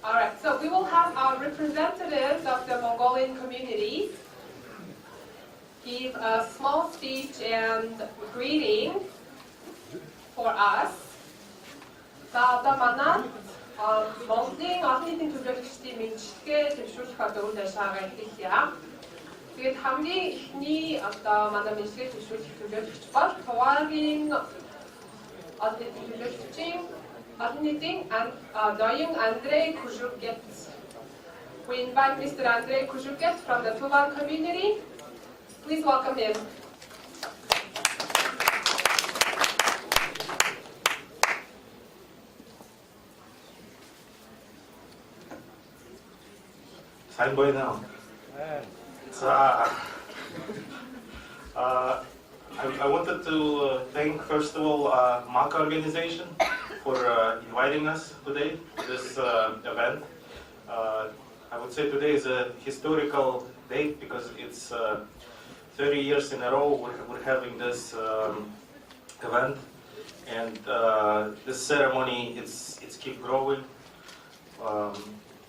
Speaker 9: All right, so we will have our representatives of the Mongolian community give a small speech and greeting for us. За одоо манай Монголын олон нийтийн төлөөлөгчдийн мэдлэгээ дэвшүүлэх одоо үйл ажиллагаагаа эхлэе. Тэгээд хамгийн ихний одоо манай мэдлэгээ дэвшүүлэх төлөөлөгч бол Хуваагийн олон нийтийн төлөөлөгчийн Doyung Andrei Kuzhuget. We invite Mr. Andrei Kuzhuget from the Tuvan community. Please welcome him.
Speaker 10: Fine boy now. So, I wanted to thank first of all MACA organization for inviting us today to this event. I would say today is a historical date because it's 30 years in a row we're having this event, and this ceremony it's keep growing.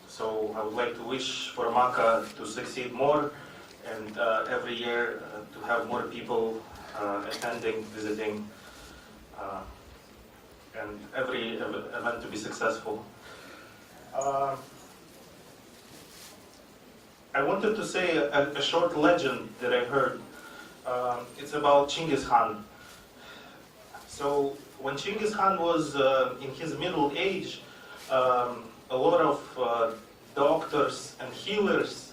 Speaker 10: So I would like to wish for MACA to succeed more, and every year to have more people attending, visiting, and every event to be successful. I wanted to say a short legend that I heard. It's about Chinggis Khan. So when Chinggis Khan was in his middle age, a lot of doctors and healers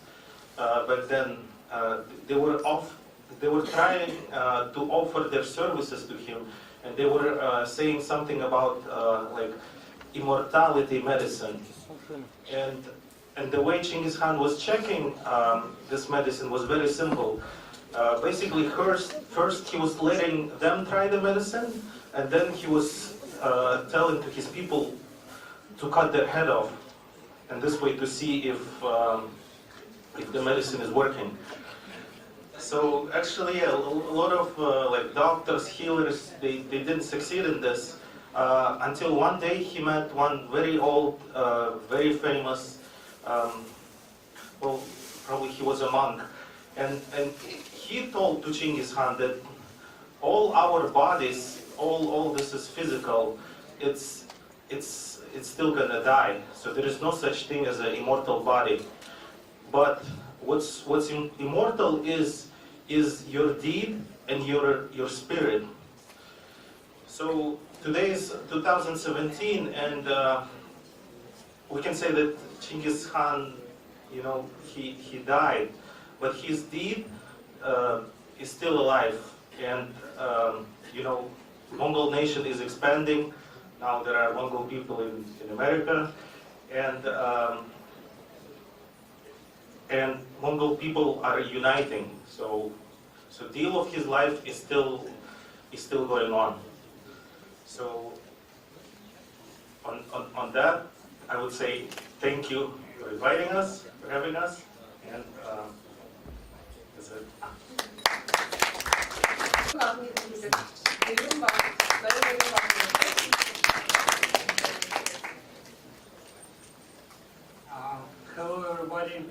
Speaker 10: back then they were trying to offer their services to him, and they were saying something about like immortality medicine. And the way Chinggis Khan was checking this medicine was very simple. Basically, first he was letting them try the medicine, and then he was telling to his people to cut their head off, and this way to see if the medicine is working. So actually, a lot of like doctors, healers, they didn't succeed in this until one day he met one very old, very famous. Well, probably he was a monk, and he told to Chinggis Khan that all our bodies, all this is physical. It's still gonna die. So there is no such thing as an immortal body. But what's immortal is your deed and your spirit. So today is 2017, and we can say that Chinggis Khan, you know, he died, but his deed is still alive. And you know, Mongol nation is expanding. Now there are Mongol people in America, and Mongol people are uniting. So deal of his life is still going on. So on that, I would say thank you for inviting us, for having us, and that's it.
Speaker 2: Hello everybody.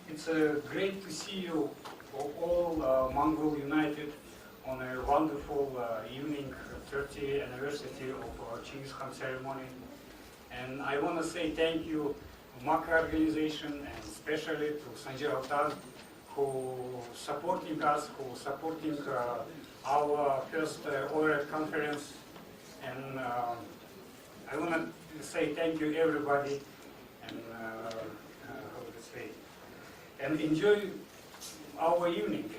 Speaker 2: It's great to see you all Mongol united on a wonderful evening, 30th anniversary of Chinggis Khan ceremony. And I want to say thank you to MACA organization, and especially to NJHA, who supporting us, who supporting our first oral conference. And I want to say thank you everybody, and how to say, and enjoy our evening.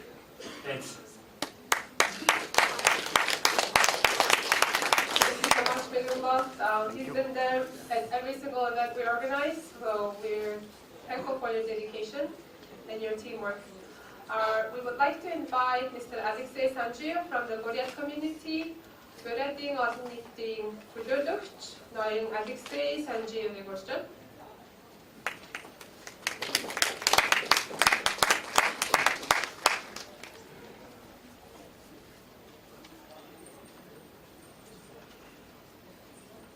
Speaker 2: Thanks.
Speaker 1: He's been there at every single event we organize, so we're thankful for your dedication and your teamwork. We would like to invite Mr. Alexei Sanjiev from the Goryat community. Beretting az meeting product, knowing Alexei Sanjiev Negostan.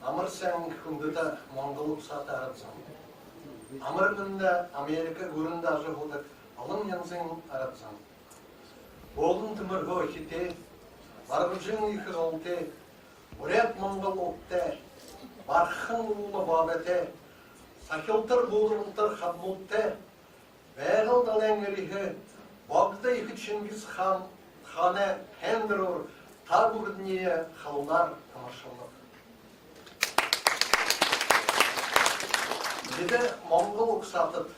Speaker 11: Amırsang kundada Mongol sata arabsan. Amırgında Amerika gurunda aşıhodak alın yansın arabsan. Bolun tımırgo hite, bargıcın yıkıgılte, Goryat Mongol okte, barxın ulu babete, sakıltır buluntur xabmulte, Bəğıl dalengerihe, Bagda yıkı Chinggis Khan, Khane hendrur, tabugdniye xallar tamaşallar. Bize Mongol oksatıp,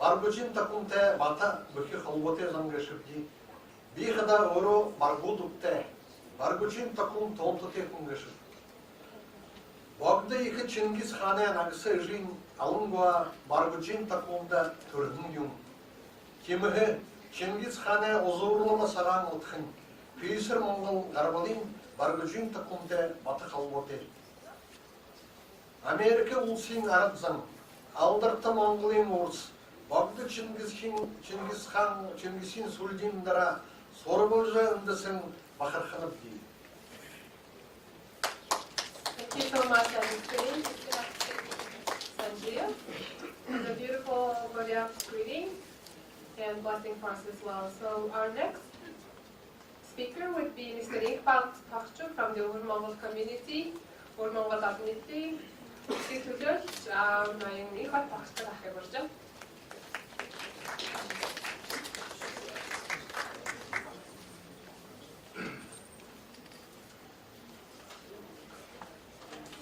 Speaker 11: Bargıcın takımte bata bıkı xalbote zangışıpdi, bir kadar oru bargudukte, Bargıcın takım tontute kungışıp. Bagda yıkı Chinggis Khan'a nagısı jin alıngoa Bargıcın takımda türdün yum. Kimihi Chinggis Khan'a ozurlama saran otkhın, Püysür Mongol garbalin Bargıcın takımda bata xalbote. Amerika ulsin arabzan, aldırtı Mongolin urs, Bagda Chinggis Khan, Suldindara, Sorbolca ındısın bakırxanıp değil.
Speaker 1: Thank you so much, Alexei Sanjiev, for the beautiful Goryat greeting and blessing for us as well. So our next speaker would be Mr. Iqbal Takchuk from the Ur Mongol community, Ur Mongol community. Эцгийг төлөөлж ноён их хот багштай авахыг урьж байна.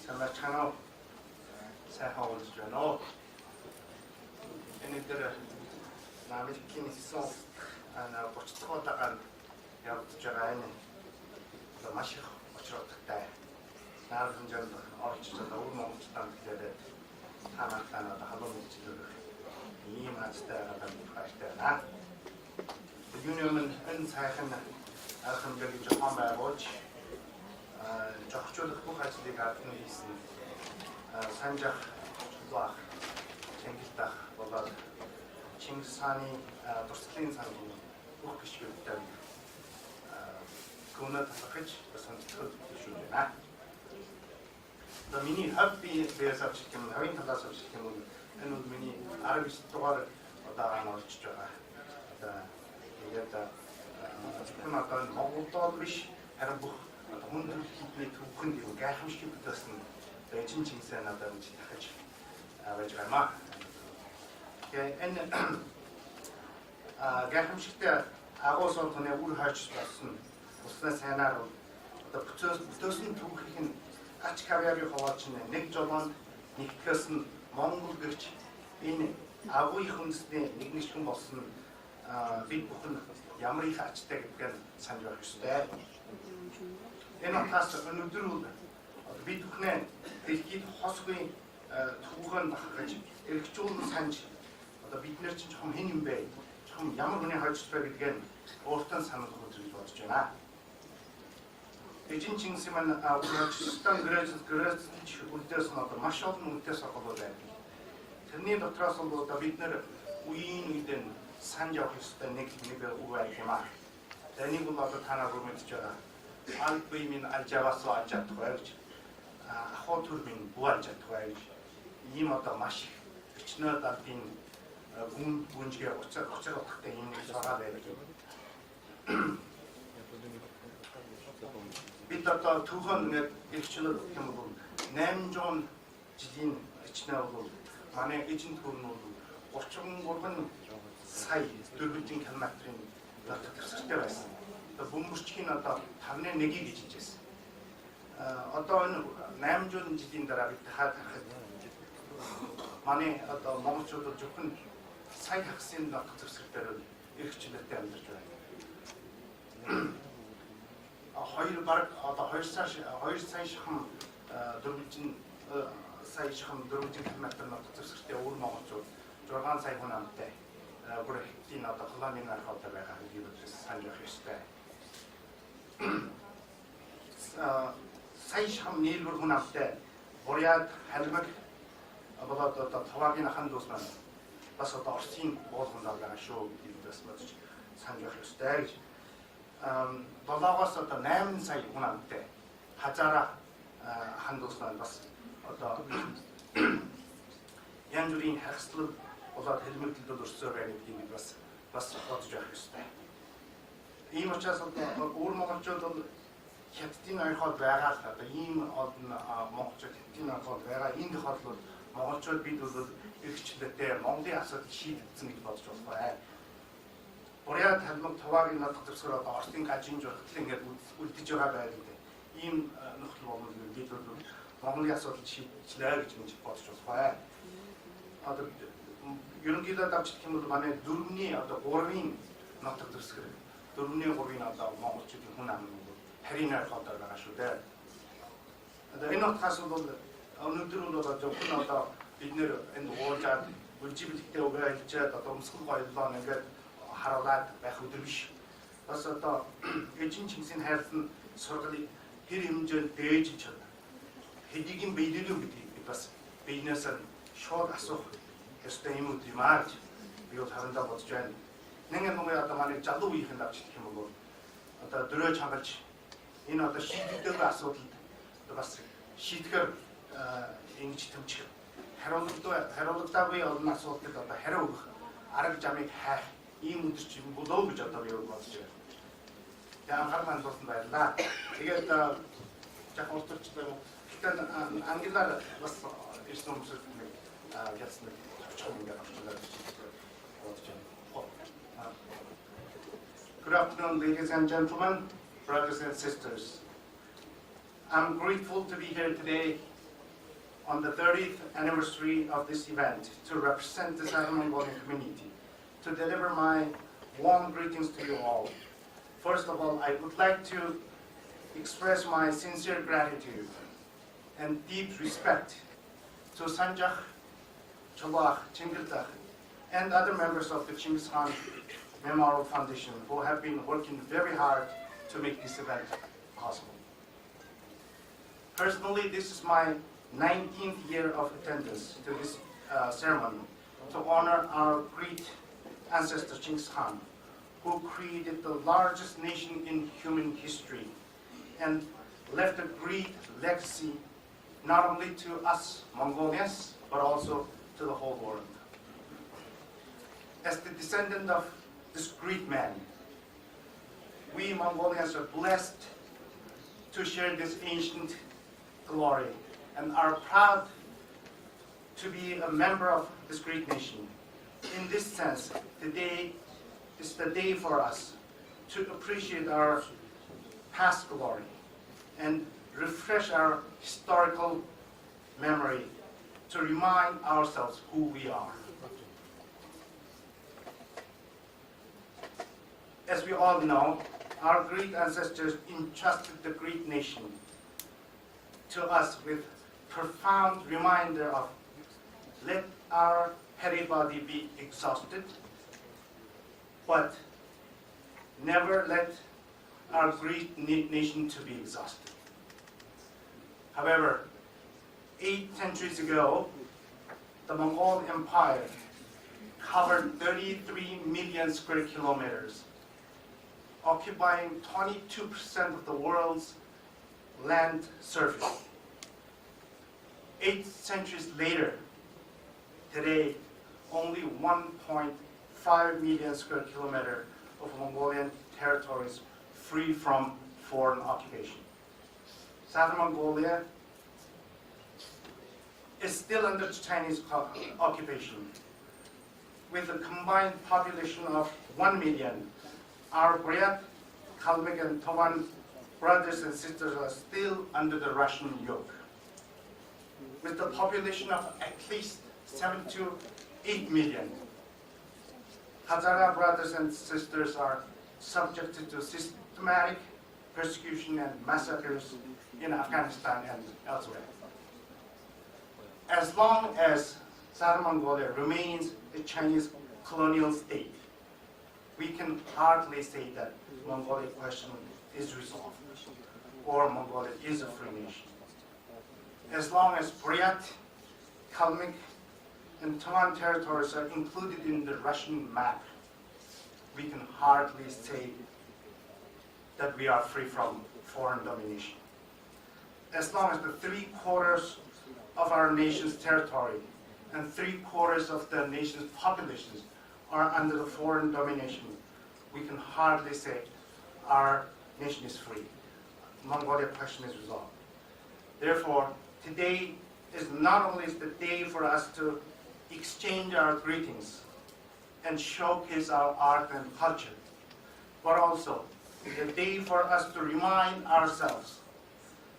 Speaker 8: Санаа сайхан уулзж байна уу. Энэгээр Америкийн хэлсэн 30 дахь удагаар явагдаж байгаа энэ маш их очролттой. Наад хэмжээнд орж ирж байгаа өвөр монголчууд тэгээд танаа халуун мэдээлэл ийм хацтай байгаа байхтай байна. Юуны өмнө энэ сайхан архан дээр жоохон байгуулж жохчулах бүх ажлыг ард нь хийсэн. Санжах бах Чингис Кhaan болоод Chinggis Khaan-ы дурслын сангийн бүх гишүүдтэй гүнэт хахаж сонцлог шүү дээ. Одоо миний хобби байсан ч юм хавийн талаас авч гэх юм бол энэ бол миний 19 дугаар удаан орж байгаа. Одоо тэгээд зөвхөн одоо Монголд биш харин бүх хүнд хэлний төвхөнд юм гайхамшиг бүтээсэн Чин Чингис Хаан одоо гэж дахиж байж байгаа. Тэгээ энэ гайхамшигтай агуу сургууны үр хойч болсон уснаа сайнаар одоо бүтээсэн түүхийг нь ач карьерийн хаваач нэг жолоонд нэгтгэсэн Монгол гэрч энэ агуу их үндэсний нэгнэгчхэн болсон бид бүхэн ямар их ачтай гэдгээр санаж байх ёстой. Энэ утгаас өнөөдөр бид бүхэн дэлхийд хосгүй түүхэн багаж эргчүүлэн санаж одоо бид нэр чинь жоохон хэн юм бэ? Жоохон ямар хүний хойч бэ гэдгээр өөртөө санал хүлээж бодож байна. Чин Чингис Хаан Пrinceton грэжуэйт үлдээсэн одоо маш олон үлдээс авах байна. Тэрний дотроос бол одоо бид нэр үеийн үедээ санаж явах ёстой нэг үг байх юм аа. Тэнийг бол одоо танаа мэдж байгаа. Аль бие минь аль жаваас аль чадахгүй гэж ахуу төр минь буалж чадахгүй гэж ийм одоо маш их өчнөө далдын гүнжгээ уцаар утгатай юм сараа байдаг. Бид одоо түүхэн нэг ирчлэл гэх юм бол 800 жилийн өчнөө бол манай эзэн төрн бол 33 сая дөрвөлжин километрийн дотор байсан. Одоо бөмбөрчгийн одоо 5-1 гэж хэлжсэн. Одоо энэ 800 жилийн дараа бид харахад манай одоо монголчууд зөвхөн сая хагсын дотор зэвсгэр дээр эрхчлөлтэй амьдарч байна. Хоёр баг одоо 2 сая шахам дөрвөлжин сая шахам дөрвөлжин километр дотор зэвсгэртэй өвөр монголчууд 6 сая хүн амтай бүр хэдийн одоо колонийн архатай байгаа гэдгийг санаж явах ёстой. Сая шахам нийлбэр хүн амтай буряд халимаг болоод одоо таваагийн хан дус маань бас одоо Оросын буулганд байгаа шүү гэдгийг бас бодож санаж явах ёстой гэж. Болоогоос одоо 8 сая хүн амтай хазаараа хан дус маань бас одоо янз бүрийн хагслал болоод хэлмэгдэлд өрсөөр байна гэдгийг бас бодож явах ёстой. Ийм учраас өвөр монголчууд бол хятадын ойрхоод байгаа л одоо ийм олон монголчууд хятадын ойрхоод байгаа. Энэ тохиолдолд монголчууд бид бол эрхчлөлтэй Монголын асуудал шийдэгдсэн гэж бодож байна. Буряд халимаг таваагийн надад зэвсгэр одоо Оросын гажин журхтал ингээд үлдэж байгаа байдаг. Ийм нөхцөл болон бид бол Монголын асуудал шийдчихлээ гэж бодож байна. Одоо ерөнхийдөө давчдах юм бол манай 4-ний одоо 3-ын нотог зэвсгэр 4-ний 3-ын одоо монголчуудын хүн ам харийн ойрхоод байгаа шүү дээ. Одоо энэ утгаас бол өнөөдөр бол зөвхөн одоо бид нэр энэ уулзаад үлжибэлтэй өгөөлжээд одоо өмсгөл гоёлоо ингээд харуулад байх өдөр биш. Бас одоо Чин Чингисийн хайрлан сургалыг хэр хэмжээнд дээж чадна. Хэдийгээр биелүүлэн гэдгийг бас биенээс шууд асуух ёстой юм уу юм аа гэж би бол харандаа бодож байна. Нэг юм одоо манай залуу үеийнхэн давчдах юм бол одоо дөрөө чангалж энэ одоо шийдэгдэх асуудалд бас шийдэхээр ингэж төвчих хариулагдаагүй олон асуудалд одоо хариу өгөх арга замыг хайх ийм өдөрч юм болоо гэж одоо би бодож байна. Тэгээ анхаарал хандуулсан байлаа. Тэгээд яг урдчилсан 일단 안길라를 왔어. 일성수 겠습니다. Good afternoon, ladies and gentlemen, brothers and sisters. I'm grateful to be here today on the 30th anniversary of this event to represent the Southern Mongolian community, to deliver my warm greetings to you all. First of all, I would like to express my sincere gratitude and deep respect to Sanjak, Cholak, Chinggis Khaan, and other members of the Chinggis Khaan Memorial Foundation who have been working very hard to make this event possible. Personally, this is my 19th year of attendance to this ceremony to honor our great ancestor Chinggis Khaan, who created the largest nation in human history and left a great legacy not only to us Mongolians, but also to the whole world. As the descendant of this great man, we Mongolians are blessed to share this ancient glory and are proud to be a member of this great nation. In this sense, today is the day for us to appreciate our past glory and refresh our historical memory to remind ourselves who we are. As we all know, our great ancestors entrusted the great nation to us with profound reminder of let our hairy body be exhausted, but never let our great nation to be exhausted. However, 8 centuries ago, the Mongol Empire covered 33 million square kilometers, occupying 22% of the world's land surface. 8 centuries later, today, only 1.5 million square kilometers of Mongolian territories free from foreign occupation. Southern Mongolia is still under Chinese occupation. With a combined population of 1 million, our Buryat, Kalmyk, and Tovan brothers and sisters are still under the Russian yoke. With the population of at least 7 to 8 million, Hazara brothers and sisters are subjected to systematic persecution and massacres in Afghanistan and elsewhere. As long as Southern Mongolia remains a Chinese colonial state, we can hardly say that Mongolia question is resolved or Mongolia is a free nation. As long as Buryat, Kalmyk, and Tovan territories are included in the Russian map, we can hardly say that we are free from foreign domination. As long as the 3/4 of our nation's territory and 3/4 of the nation's populations are under the foreign domination, we can hardly say our nation is free. Mongolia question is resolved. Therefore, today is not only the day for us to exchange our greetings and showcase our art and culture, but also the day for us to remind ourselves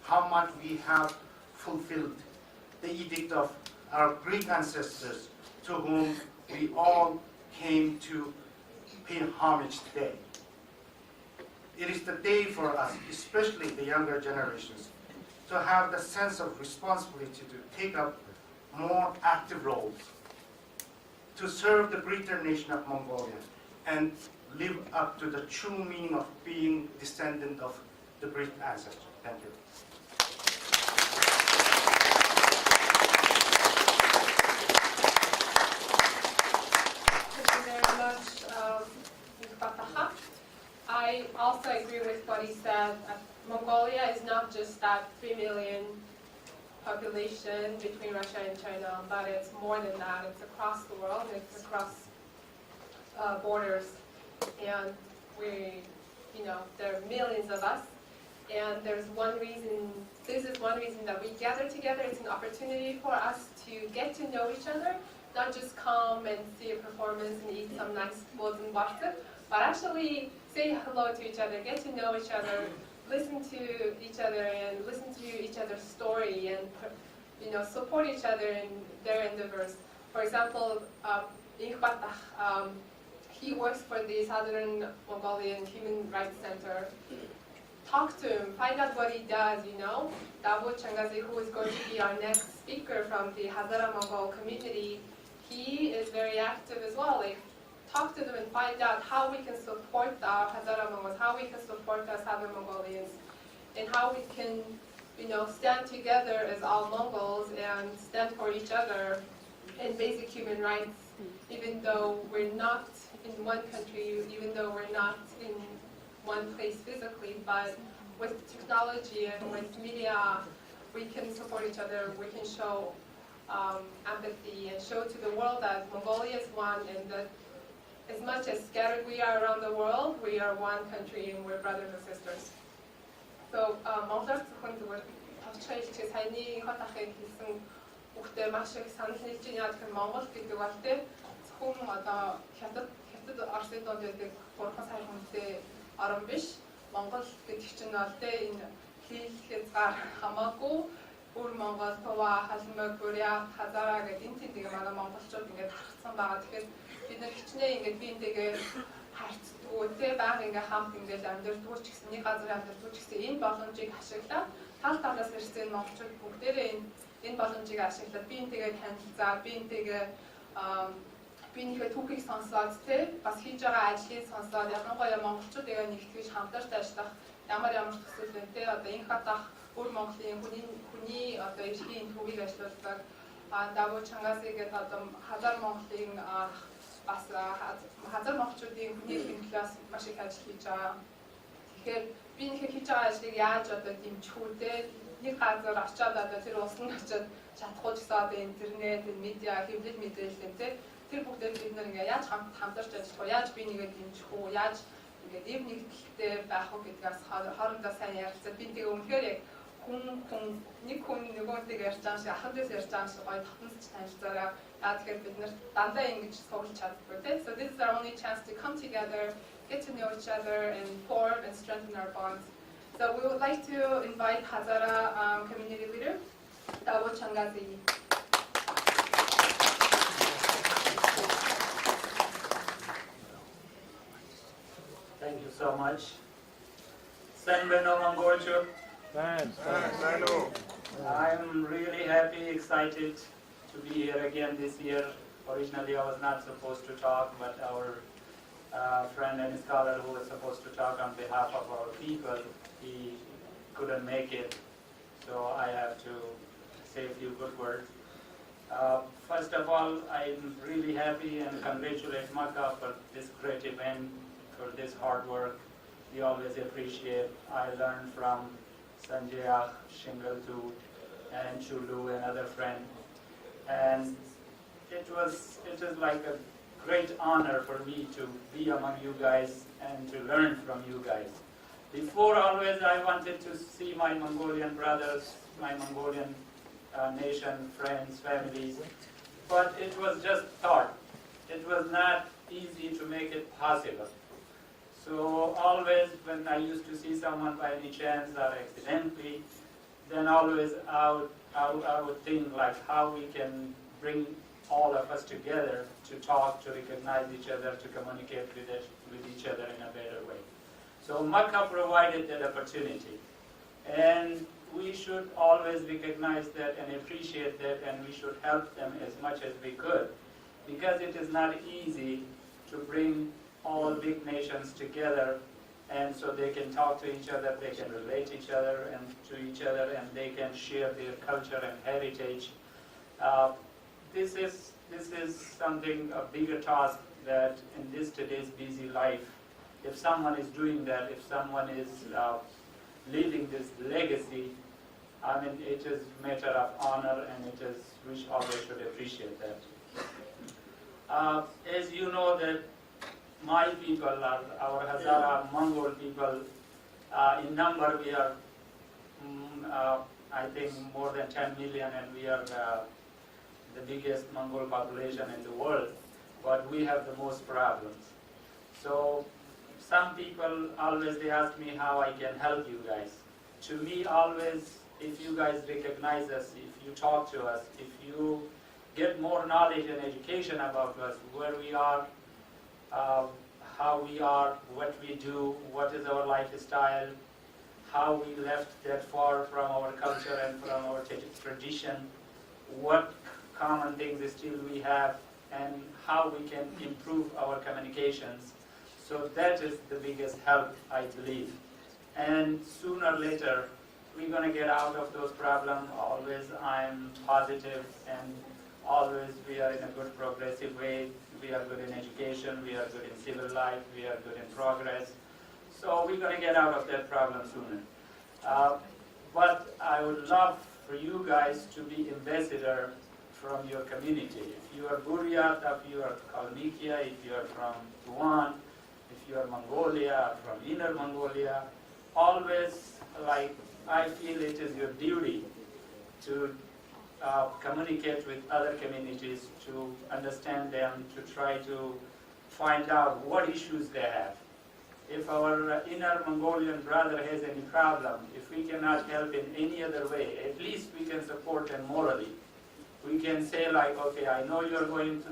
Speaker 8: how much we have fulfilled the edict of our great ancestors to whom we all came to pay homage today. It is the day for us, especially the younger generations, to have the sense of responsibility to take up more active roles, to serve the greater nation of Mongolia, and live up to the true meaning of being descendant of the great ancestor. Thank you.
Speaker 1: Thank you very much, Fataha. I also agree with what he said. Mongolia is not just that 3 million population between Russia and China, but it's more than that. It's across the world. It's across borders, and there are millions of us. And there's one reason, this is one reason that we gather together. It's an opportunity for us to get to know each other, not just come and see a performance and eat some nice food and watch it, but actually say hello to each other, get to know each other, listen to each other and listen to each other's story and support each other in their endeavors. For example, he works for the Southern Mongolian Human Rights Center. Talk to him, find out what he does, Davo Changazi, who is going to be our next speaker from the Hazara Mongol community, he is very active as well. Like, talk to them and find out how we can support our Hazara Mongols, how we can support our Southern Mongolians, and how we can, stand together as all Mongols and stand for each other in basic human rights, even though we're not in one country, even though we're not in one place physically, but with technology and with media, we can support each other, we can show empathy and show to the world that Mongolia is one, and that as much as scattered we are around the world, we are one country and we're brothers and sisters. So, Монголоор зөвхөн зүгээр товчхон хэлчих саяны хотахыг хэлсэн хүүхдээ маш их санал нийлж байна. Тэгэхээр Монгол гэдэг бол зөвхөн одоо хятад Орсын донд байдаг бурхан сайн хүнтэй орон биш. Монгол гэдэг чинь бол энэ хийлэхэд хамаагүй бүр Монгол, Тува, Халмаг, Бурят, Хазара гэдэг энэ тийм манай монголчууд ингээд харцсан байгаа. Тэгэхээр бид нар хичнээн ингээд биентэйгээ харьцдаггүй, баг ингээд хамт ингээд амьдэрдгүй ч гэсэн нэг газар амьдэрдгүй ч гэсэн энэ боломжийг ашиглаад тал талаас ирсэн монголчууд бүгдээрээ энэ боломжийг ашиглаад биентэйгээ танилцаад, биенийхээ түүхийг сонсоод бас хийж байгаа ажлыг сонсоод ялангуяа монголчуудыг нэгтгэж хамтарч ажиллах ямар төсөөлөнтэй одоо энэ хатах бүр Монголын хүний одоо эрхийн түүхийг ажиллуулдаг Дavo Changazi гэдэг одоо Хазар Монголын бас Хазар монголчуудын хүний эрхийн талаас маш их ажил хийж байгаа. Тэгэхээр биенийхээ хийж байгаа ажлыг яаж одоо дэмжих үү? Нэг газар очиод одоо тэр улсанд очиод чадахгүй ч гэсэн одоо интернет, медиа, хэвлэл мэдээлэл тэр бүгдээр бид нар ингээ яаж хамтарч ажиллах вэ? Яаж бинийгээ дэмжих үү? Яаж ингээ нэв нэгдэлтэй байх вэ гэдгээс хоорондоо сайн ярилцаад бинтэйгээ өмнөхөр яг нэг хүн нөгөөтэйгээ ярьж байгаа шиг ахындээс ярьж байгаа шиг гоё татнасч танилцаараа тэгэхээр бид нар дандаа ингэж суулж чаддаггүй тийм. So this is our only chance to come together, get to know each other and form and strengthen our bonds. So we would like to invite Hazara community leader, Davo Changazi.
Speaker 2: Thank you so much. Sanbeno Mongolcho. I'm really happy, excited to be here again this year. Originally I was not supposed to talk, but our friend and scholar who was supposed to talk on behalf of our people, he couldn't make it. So I have to say a few good words. First of all, I'm really happy and congratulate Maka for this great event, for this hard work. We always appreciate. I learned from NJHA, Shingaltu, and Chulu, another friend. And it is like a great honor for me to be among you guys and to learn from you guys. Before, always I wanted to see my Mongolian brothers, my Mongolian nation, friends, families, but it was just thought. It was not easy to make it possible. So always when I used to see someone by any chance or accidentally, then always I would think like how we can bring all of us together to talk, to recognize each other, to communicate with each other in a better way. So Maka provided that opportunity. And we should always recognize that and appreciate that, and we should help them as much as we could. Because it is not easy to bring all big nations together, and so they can talk to each other, they can relate to each other, and they can share their culture and heritage. This is something, a bigger task that in this today's busy life, if someone is doing that, if someone is leaving this legacy, I mean, it is a matter of honor, and we always should appreciate that. As you know that my people, our Hazara Mongol people, In number, we are, I think, more than 10 million, and we are the biggest Mongol population in the world, but we have the most problems. So some people always, they ask me how I can help you guys. To me, always, if you guys recognize us, if you talk to us, if you get more knowledge and education about us, where we are, how we are, what we do, what is our lifestyle, how we left that far from our culture and from our tradition, what common things still we have, and how we can improve our communications. So that is the biggest help, I believe. And sooner or later, we're going to get out of those problems. Always I'm positive, and always we are in a good progressive way. We are good in education, we are good in civil life, we are good in progress. So we're going to get out of that problem sooner. But I would love for you guys to be ambassador from your community. If you are Buryat, if you are Kalmykia, if you are from Tuvan, if you are Mongolia, from Inner Mongolia, always, like, I feel it is your duty to communicate with other communities, to understand them, to try to find out what issues they have. If our Inner Mongolian brother has any problem, if we cannot help in any other way, at least we can support them morally. We can say, like, okay, I know you're going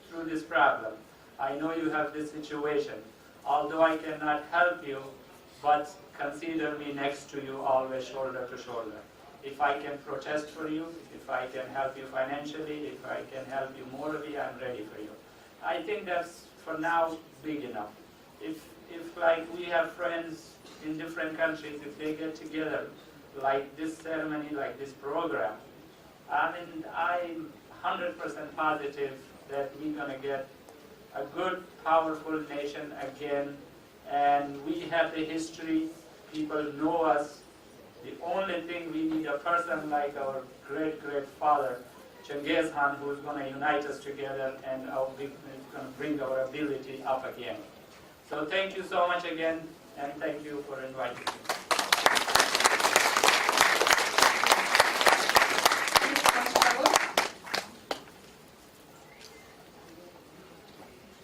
Speaker 2: through this problem. I know you have this situation. Although I cannot help you, but consider me next to you, always shoulder to shoulder. If I can protest for you, if I can help you financially, if I can help you morally, I'm ready for you. I think that's, for now, big enough. If like we have friends in different countries, if they get together, like this ceremony, like this program, I mean, I'm 100% positive that we're going to get a good, powerful nation again, and we have the history, people know us. The only thing, we need a person like our great-great-father, Chinggis Khaan, who's going to unite us together and going to bring our ability up again. So thank you so much again, and thank you for inviting me.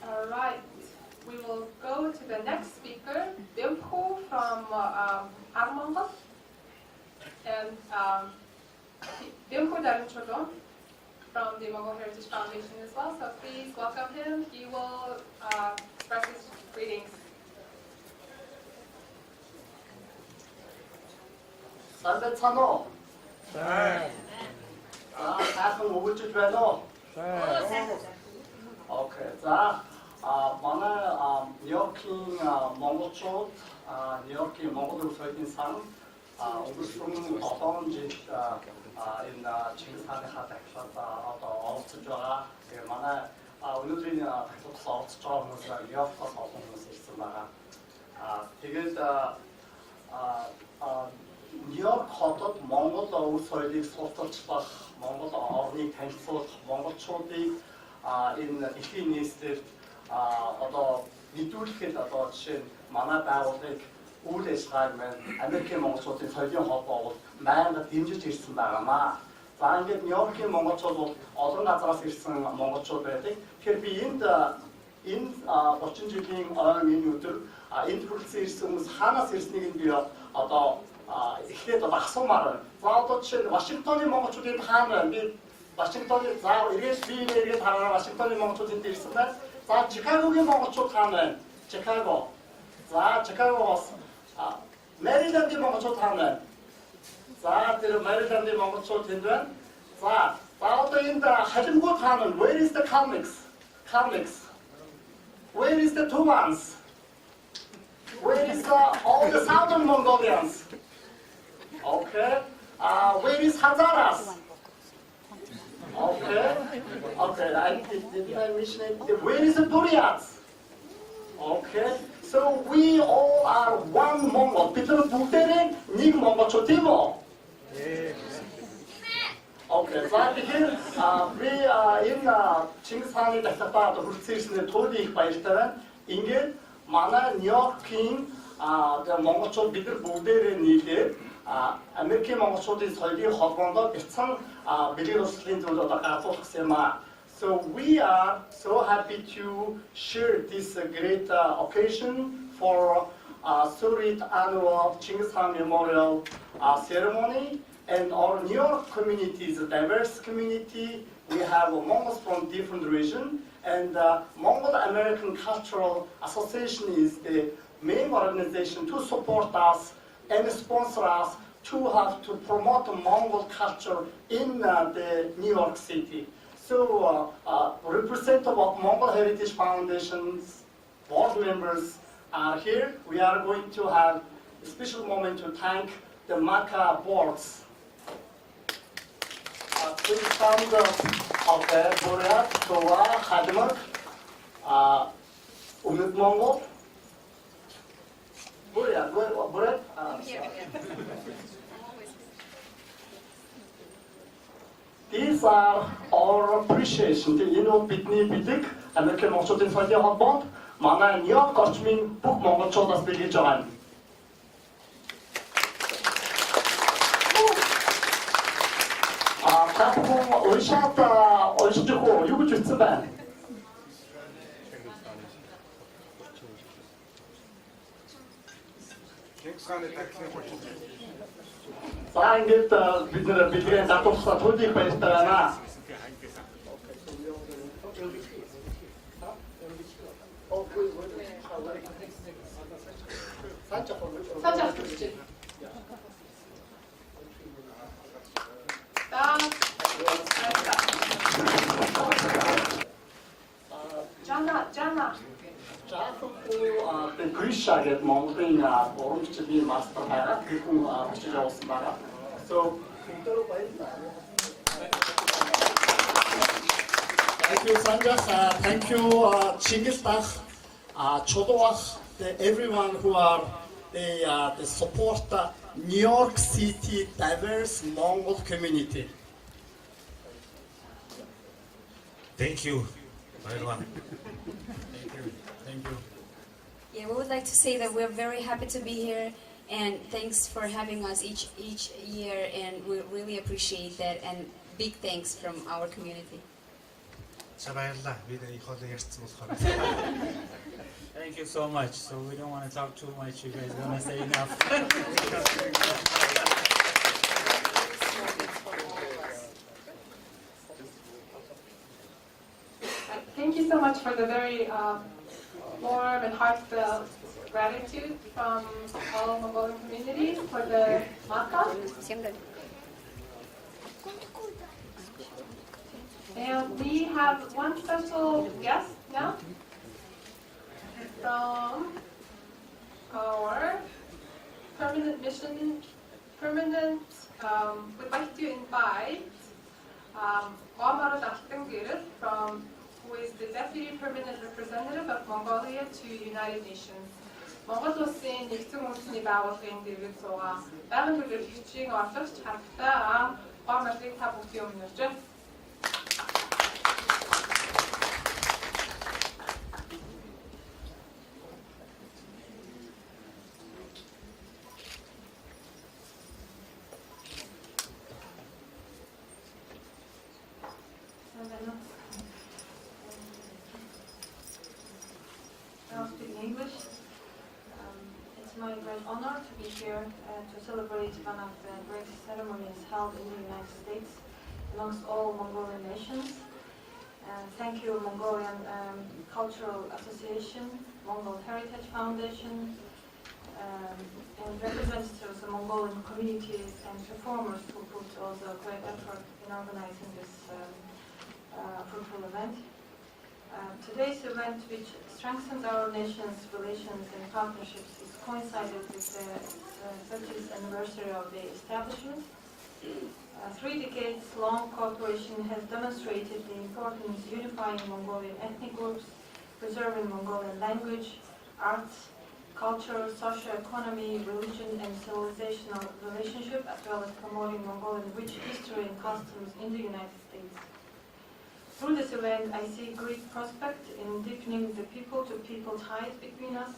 Speaker 1: All right, we will go to the next speaker, Bimpo from Mongol, and Bimpo Darunchodon from the Mongol Heritage Foundation as well. So please welcome him. He will express his greetings.
Speaker 11: 산대찬호. 가슴 오글지 되노. 오케이. 자, манай Нью-Йоркийн монголчууд, Нью-Йоркийн монголын соёлын сан өнгөрсөн 7 жил энэ Чингис хааны дахиад одоо оролцож байгаа. Тэгээ манай өнөөдрийн дахиад оролцож байгаа хүмүүс Нью-Йоркоос олон хүмүүс ирсэн байгаа. Тэгээд Нью-Йорк хотод Монгол өв соёлыг сурталчлах, Монгол орныг танилцуулах, монголчуудыг энэ дэлхийн нийслэлд одоо мэдүүлэхэд одоо жишээ нь манай байгууллагыг үйл ажиллагааг маань Америкийн монголчуудын соёлын холбоо бол байнга дэмжиж ирсэн байгаамаа. За ингээд Нью-Йоркийн монголчууд бол олон газраас ирсэн монголчууд байдаг. Тэгэхээр би энэ 30 жилийн ойн энэ өдөр энд хүрсэн ирсэн хүмүүс хаанаас ирснийг нь би одоо эхлээд одоо асуумаар байна. За одоо жишээ нь Вашингтоны монголчуудын хаана байна? Би Вашингтоны эргээд хараа Вашингтоны монголчууд энд ирсэн байна. За Чикагогийн монголчууд хаана байна? Чикаго. За Чикагоос Мэрилендийн монголчууд хаана байна? За тэр Мэрилендийн монголчууд энд байна. За одоо энд халимгууд хаана байна? Where is the Kalmyks? Where is the Tuvans? Where is all the southern Mongolians? Okay. Where is Hazaras? Okay. Did I mention it? Where is the Buryats? Okay. So we all are one Mongol. бид нар бүгдээрээ нэг монголчууд тийм үү? Okay. За тэгэхээр би энэ Чингис хааны дахиад хүрсэн ирсэнээр туйлын их баяртай байна. Ингээд манай Нью-Йоркийн
Speaker 12: монголчууд бид нар бүгдээрээ нийлээд Америкийн монголчуудын соёлын холбоонд бяцхан бэлэг урсгалын зүйл одоо газуулах гэсэн юм аа. So we are so happy to share this great occasion for third annual Chinggis Khaan Memorial ceremony. And our New York community is a diverse community. We have Mongols from different regions. And Mongol American Cultural Association is the main organization to support us and sponsor us to have to promote Mongol culture in the New York City. So representative of Mongol Heritage Foundation's board members are here. We are going to have a special moment to thank the MACA boards. Please stand of the Boreat, Toa, Hadmak, Umit Mongol. Boreat, Boreat? These are our appreciation. Энэ бидний бэлэг Америкийн монголчуудын соёлын холбоонд манай Нью-Йорк орчмын бүх монголчуудаас бэлгэж байгаа юм. Та бүхэн уншиж юу гэж ütсэн байна?
Speaker 7: Чингис хааны тагсны хүчин.
Speaker 12: За ингээд бид нэр бэлгийн татварсан төлөвийг баярлалаа байна.
Speaker 1: Жанна.
Speaker 12: The Grisha get Mongolia orange master хараад хүн очиж явуулсан байгаа. So thank you Sanjas, thank you Chinggis Khaan, Chodowach, everyone who are the support New York City diverse Mongol community.
Speaker 3: Thank you, everyone. Thank you.
Speaker 13: Yeah, we would like to say that we're very happy to be here, and thanks for having us each year, and we really appreciate that, and big thanks from our community.
Speaker 14: Thank you so much. So we don't want to talk too much. You guys want to say enough.
Speaker 1: Thank you so much for the very warm and heartfelt gratitude from all Mongolian communities for the Maka. And we have one special guest now from our we'd like to invite who is the Deputy Permanent Representative of Mongolia to United Nations. Монгол улсын нэгдсэн үндэсний байгууллагын дэргэд суугаа байгаль төлөөлөгчийн орлогч харагтай гол мэдлэг та бүхний өмнө өрж байна. I'll speak in English. It's my great honor to be here to celebrate one of the greatest ceremonies held in the United States amongst all Mongolian nations. Thank you, Mongolian Cultural Association, Mongol Heritage Foundation, and representatives of Mongolian communities and performers who put also great effort in organizing this fruitful event. Today's event, which strengthens our nation's relations and partnerships, is coincided with the 30th anniversary of the establishment. 3 decades-long cooperation has demonstrated the importance of unifying Mongolian ethnic groups, preserving Mongolian language, arts, culture, socio-economy, religion, and civilizational relationship, as well as promoting Mongolian rich history and customs in the United States. Through this event, I see great prospect in deepening the people-to-people ties between us.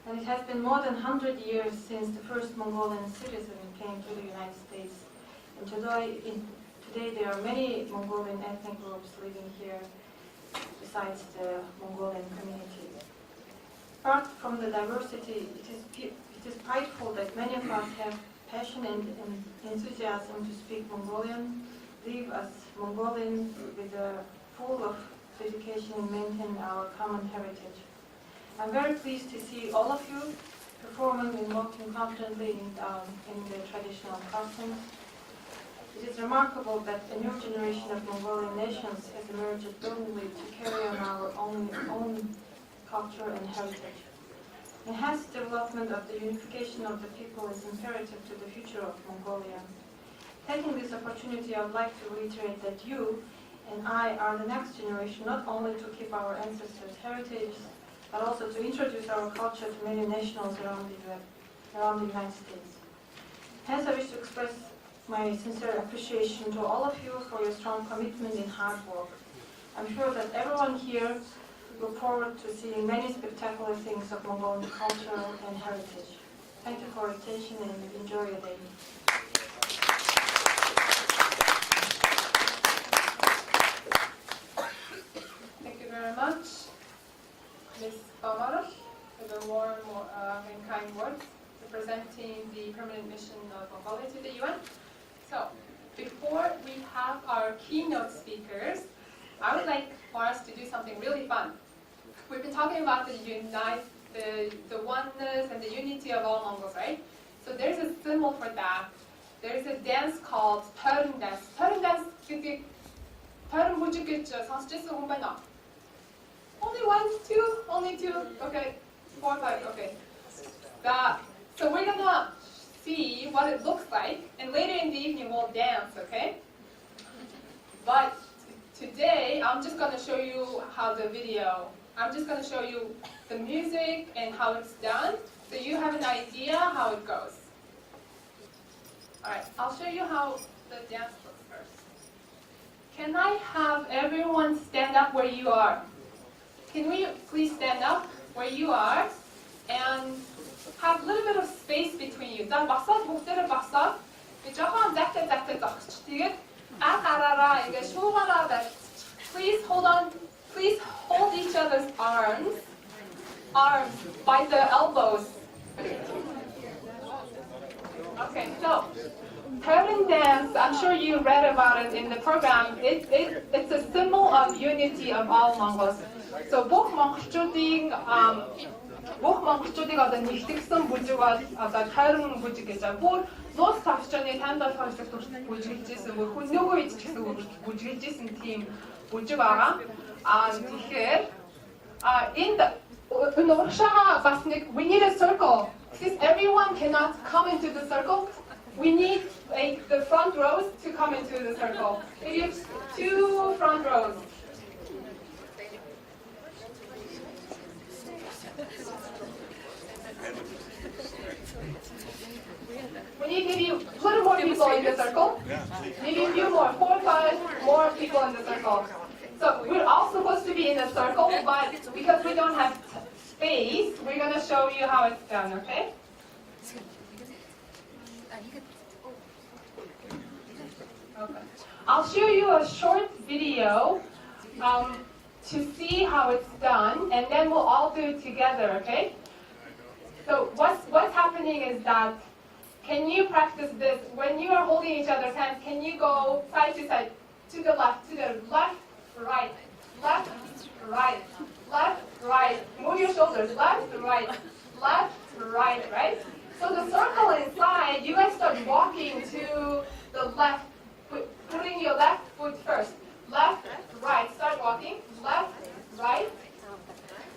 Speaker 15: And it has been more than 100 years since the first Mongolian citizen came to the United States. And today there are many Mongolian ethnic groups living here besides the Mongolian community. Apart from the diversity, it is prideful that many of us have passion and enthusiasm to speak Mongolian, live as Mongolians with a full of dedication in maintaining our common heritage. I'm very pleased to see all of you performing and walking confidently in the traditional costumes. It is remarkable that a new generation of Mongolian nations has emerged brilliantly to carry on our own culture and heritage. Enhanced development of the unification of the people is imperative to the future of Mongolia. Taking this opportunity, I would like to reiterate that you and I are the next generation not only to keep our ancestors' heritage, but also to introduce our culture to many nationals around the United States. Hence, I wish to express my sincere appreciation to all of you for your strong commitment and hard work. I'm sure that everyone here look forward to seeing many spectacular things of Mongolian culture and heritage. Thank you for your attention and enjoy your day.
Speaker 1: Thank you very much, Ms. Bamaros, for the warm and kind words representing the permanent mission of Mongolia to the UN. So, before we have our keynote speakers, I would like for us to do something really fun. We've been talking about the oneness and the unity of all Mongols, right? So there's a symbol for that. There's a dance called Purun dance. Purun dance, Purun only one, two, only two, okay, 4, 5, okay. So we're gonna see what it looks like, and later in the evening we'll dance, okay? But today I'm just gonna show you I'm just gonna show you the music and how it's done, so you have an idea how it goes. Alright, I'll show you how the dance looks first. Can I have everyone stand up where you are? Can we please stand up where you are and have a little bit of space between you. Please hold on. Please hold each other's arms by the elbows. Okay, so Purun dance, I'm sure you read about it in the program. It's a symbol of unity of all Mongols. So бүх монголчуудыг одоо нэгтгэсэн бүжиг бол одоо тойрон бүжиг гэж байна. Бүр нууц тавчааны 57 хоног бүжиглэжсэн, бүр нөгөө үед ч гэсэн бүжиглэжсэн тийм бүжиг байгаа. Тэгэхээр we need a circle. Since everyone cannot come into the circle, we need the front rows to come into the circle. Maybe 2 front rows. We need maybe a little more people in the circle. Maybe a few more, 4 or 5 more people in the circle. So we're all supposed to be in a circle, but because we don't have space, we're going to show you how it's done, okay? Okay. I'll show you a short video to see how it's done, and then we'll all do it together, okay? So what's happening is that, can you practice this? When you are holding each other's hands, can you go side to side, to the left, right, left, right, left, right. Move your shoulders, left, right, right? So the circle inside, you guys start walking to the left, putting your left foot first. Left, right, start walking, left, right.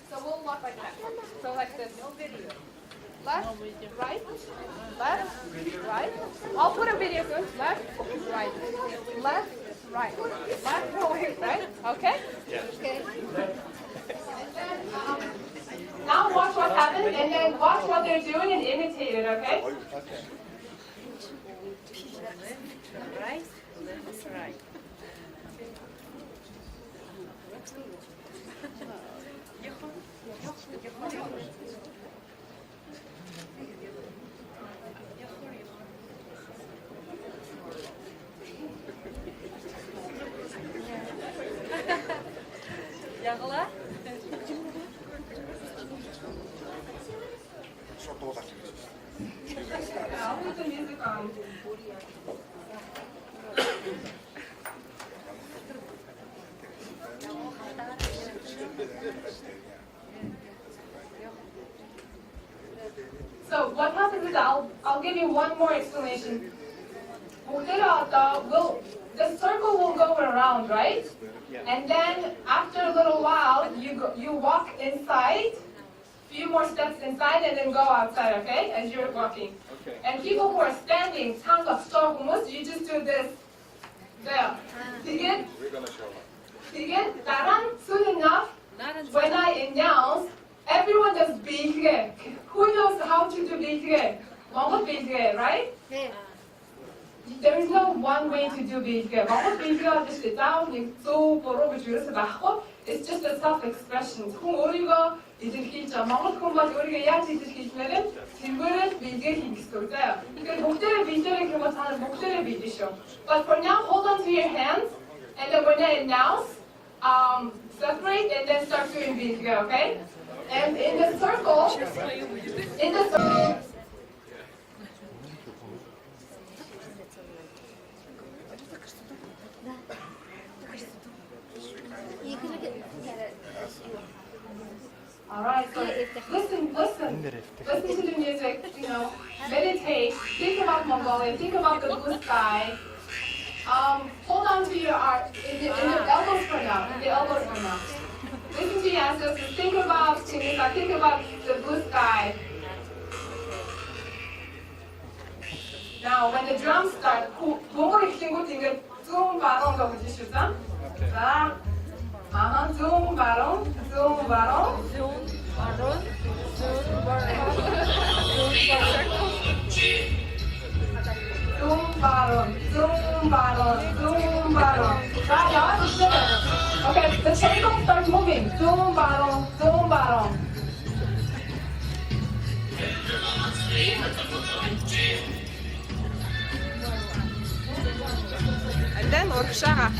Speaker 1: So we'll walk like that. So like this. Left, right, left, right. I'll put a video first. Left, right, left, right, left, right. Okay?
Speaker 10: Yeah.
Speaker 1: Okay. Now watch what happens, and then watch what they're doing and imitate it. Okay?
Speaker 16: Right, that's right.
Speaker 1: put the music on. So what happens is I'll give you one more explanation. The circle will go around, right? And then after a little while, you walk inside, few more steps inside, and then go outside, okay? As you're walking.
Speaker 6: Okay.
Speaker 1: And people who are standing, you just do this. There. Begin.
Speaker 10: We're gonna show up.
Speaker 1: Begin. Soon enough, when I announce, everyone does bilge. Who knows how to do bilge? Mongol bilge, right? There is no one way to do bilge. Mongol bilge is just down, it's just a self-expression. Хүн өөрийгөө илэрхийлж байгаа. Монгол хүн бол өөрийгөө яаж илэрхийлмээр тэргээрээ билгээ хийх гэсэн үг заяа. Тэгэхээр бүгдээрээ билгээрээ гэх юм бол та бүгдээрээ билгэн шүү. But for now, hold on to your hands, and then when I announce, separate and then start doing bilge, okay? And in the circle, all right, so listen to the music, meditate, think about Mongolia, think about the blue sky. Hold on to your in the elbows for now, Listen to your ancestors, think about Chinggis Khaan, think about the blue sky. Now, when the drums start, Mongol 이렇게 zoom 바론 거 보시죠? 자, zoom 바론. Zoom baron. Okay, the table starts moving. Zoom baron.
Speaker 16: And then workshop.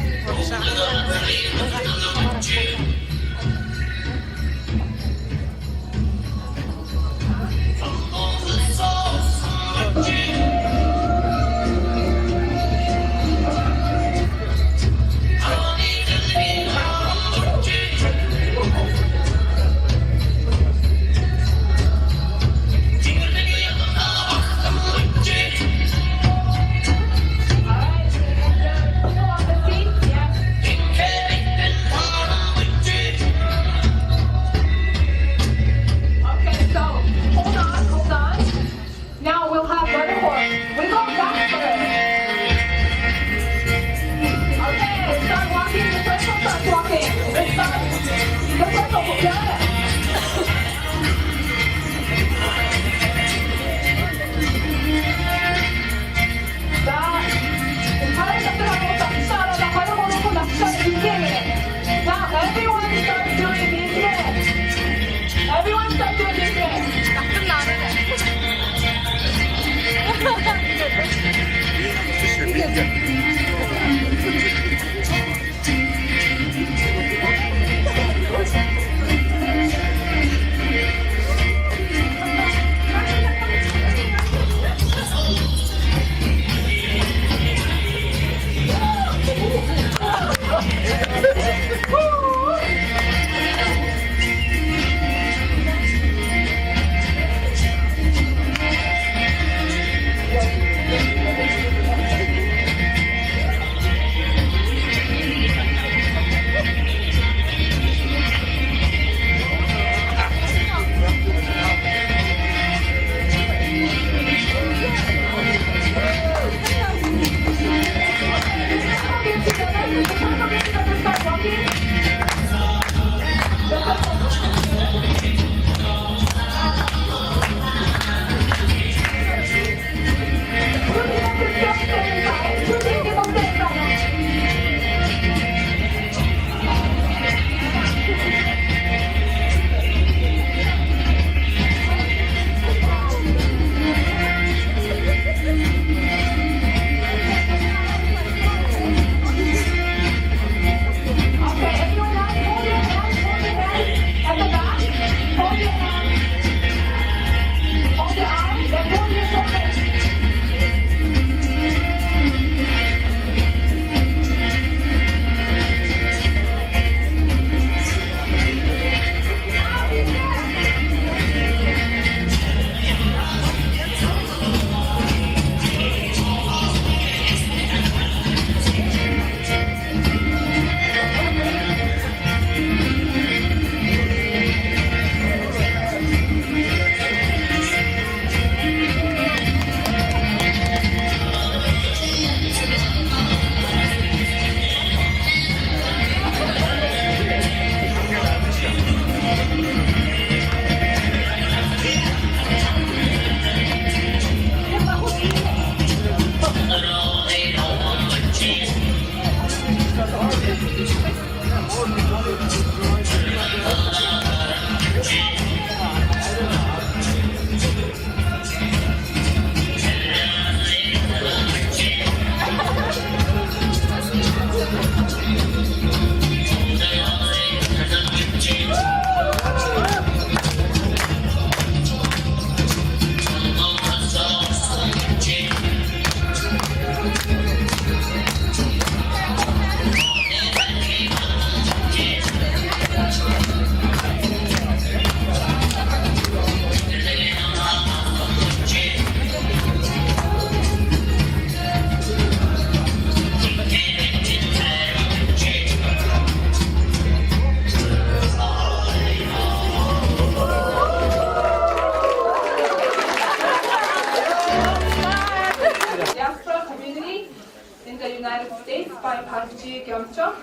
Speaker 1: United States by Park-ji Kyung-cho.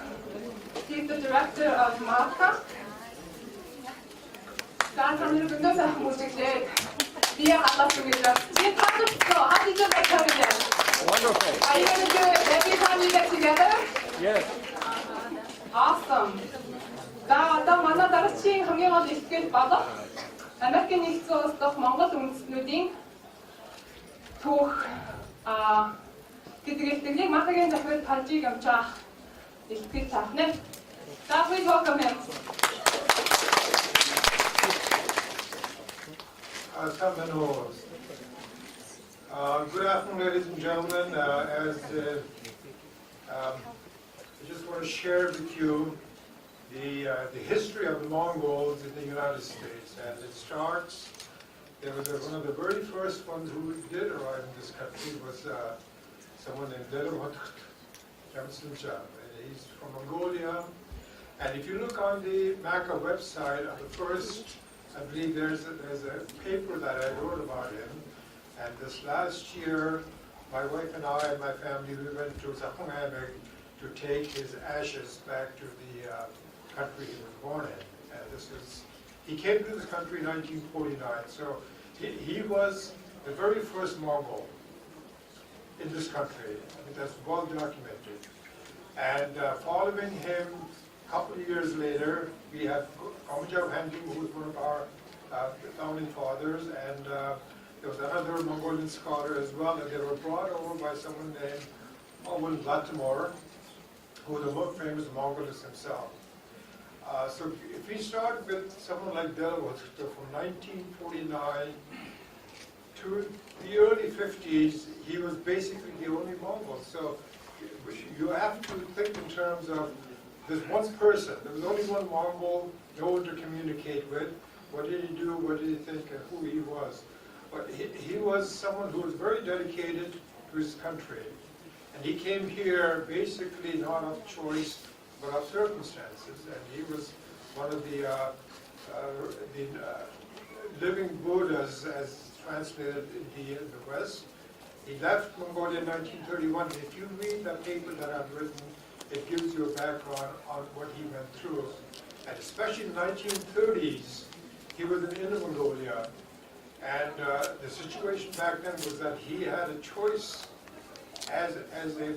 Speaker 1: He's the director of MACA. За таныг өнөө сайхан бүжиглээд бие халаасан гэж байна. Би таахгүй how did you like having them?
Speaker 17: Wonderful.
Speaker 1: Are you going to do it every time you get together?
Speaker 17: Yes.
Speaker 1: Awesome. За одоо манай дараагийн хамгийн гол ихтгэл болох Америкийн нэгдсэн улс дахь Монгол үндэстнүүдийн түүх гэдэг ихтгэлийг Макагийн захирал Парк-ji Kyung-cho ихтгэл тавьна. За please welcome him.
Speaker 18: Good afternoon, ladies and gentlemen. I just want to share with you the history of the Mongols in the United States. And it starts, there was one of the very first ones who did arrive in this country was someone named Delawat Jamsunja. He's from Mongolia. And if you look on the MACA website, on the first, I believe there's a paper that I wrote about him. And this last year, my wife and I and my family, we went to Zakhongameg to take his ashes back to the country he was born in. And he came to this country in 1949. So he was the very first Mongol in this country. I mean, that's well documented. And following him, a couple of years later, we had Kamjab Hanjum, who was one of our founding fathers, and there was another Mongolian scholar as well, and they were brought over by someone named Owen Latimore, who was a most famous Mongolist himself. So if we start with someone like Delawat from 1949 to the early 50s, he was basically the only Mongol. So you have to think in terms of this one person. There was only one Mongol, no one to communicate with. What did he do? What did he think? And who he was? But he was someone who was very dedicated to his country. And he came here basically not of choice, but of circumstances. And he was one of the living Buddhas, as translated in the West. He left Mongolia in 1931. If you read the paper that I've written, it gives you a background on what he went through. And especially in the 1930s, he was in Inner Mongolia. And the situation back then was that he had a choice as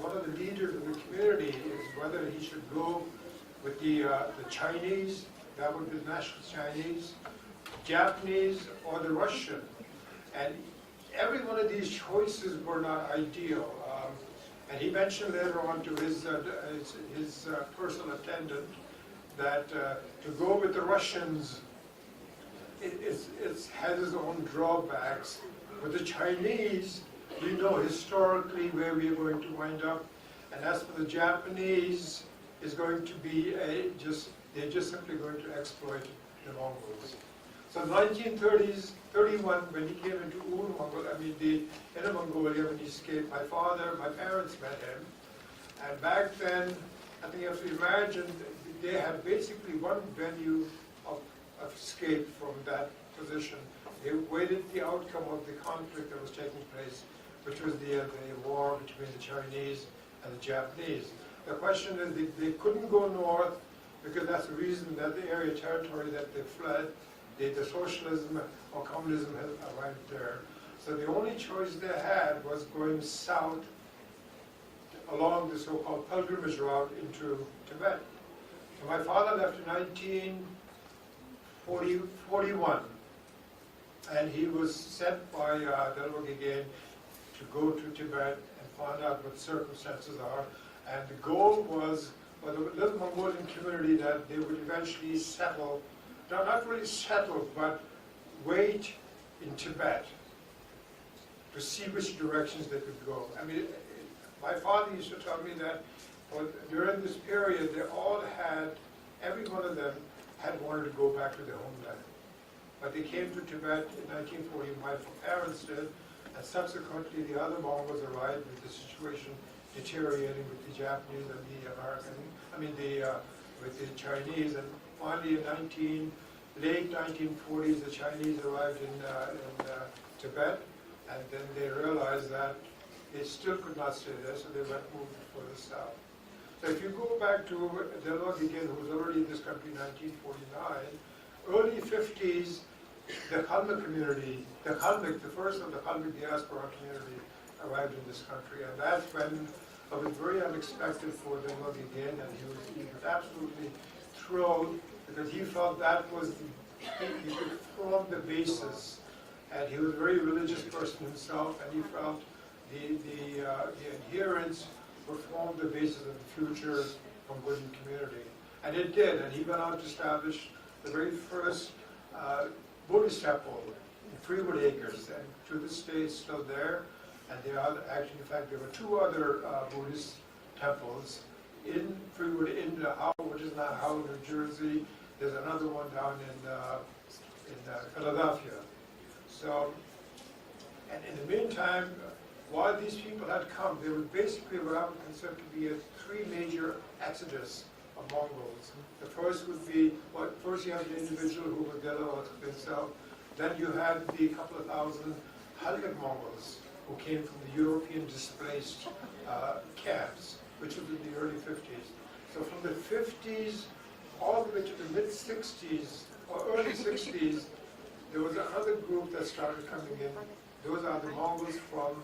Speaker 18: one of the leaders of the community is whether he should go with the Chinese, that would be the national Chinese, Japanese, or the Russian. And every one of these choices were not ideal. And he mentioned later on to his personal attendant that to go with the Russians, it has its own drawbacks. With the Chinese, we know historically where we are going to wind up. And as for the Japanese, is going to be they're just simply going to exploit the Mongols. So in the 1930s, 31, when he came into the Inner Mongolia, when he escaped, my parents met him. And back then, I think you have to imagine, they had basically one venue of escape from that position. They waited the outcome of the conflict that was taking place, which was the war between the Chinese and the Japanese. The question is, they couldn't go north because that's the reason that the area territory that they fled, the socialism or communism had arrived there. So the only choice they had was going south along the so-called pilgrimage route into Tibet. So my father left in 1941, and he was sent by Delawat again to go to Tibet and find out what circumstances are. And the goal was for the little Mongolian community that they would eventually settle, not really settle, but wait in Tibet to see which directions they could go. I mean, my father used to tell me that during this period, every one of them had wanted to go back to their homeland. But they came to Tibet in 1940, my parents did, and subsequently the other Mongols arrived with the situation deteriorating with the Japanese and the with the Chinese. And finally in late 1940s, the Chinese arrived in Tibet, and then they realized that they still could not stay there, so they went moved further south. So if you go back to Delaware Begin, who was already in this country in 1949, early 50s, the Kalmyk community, the first of the Kalmyk diaspora community arrived in this country, and that's when it was very unexpected for Delaware Begin, and he was absolutely thrilled because he felt that was he could form the basis, and he was a very religious person himself, and he felt the adherents would form the basis of the future Mongolian community. And it did, and he went on to establish the very first Buddhist temple in Freewood Acres, and to this day it's still there. And there are actually, in fact, there were two other Buddhist temples in Freewood, in Howell, which is now Howell, New Jersey. There's another one down in Philadelphia. So, and in the meantime, while these people had come, there was basically what I would consider to be three major exodus of Mongols. The first would be, first you had the individual who was Delaware himself, then you had the couple of thousand Halkid Mongols who came from the European displaced camps, which was in the early 50s. So from the 50s all the way to the mid-60s, or early 60s, there was another group that started coming in. Those are the Mongols from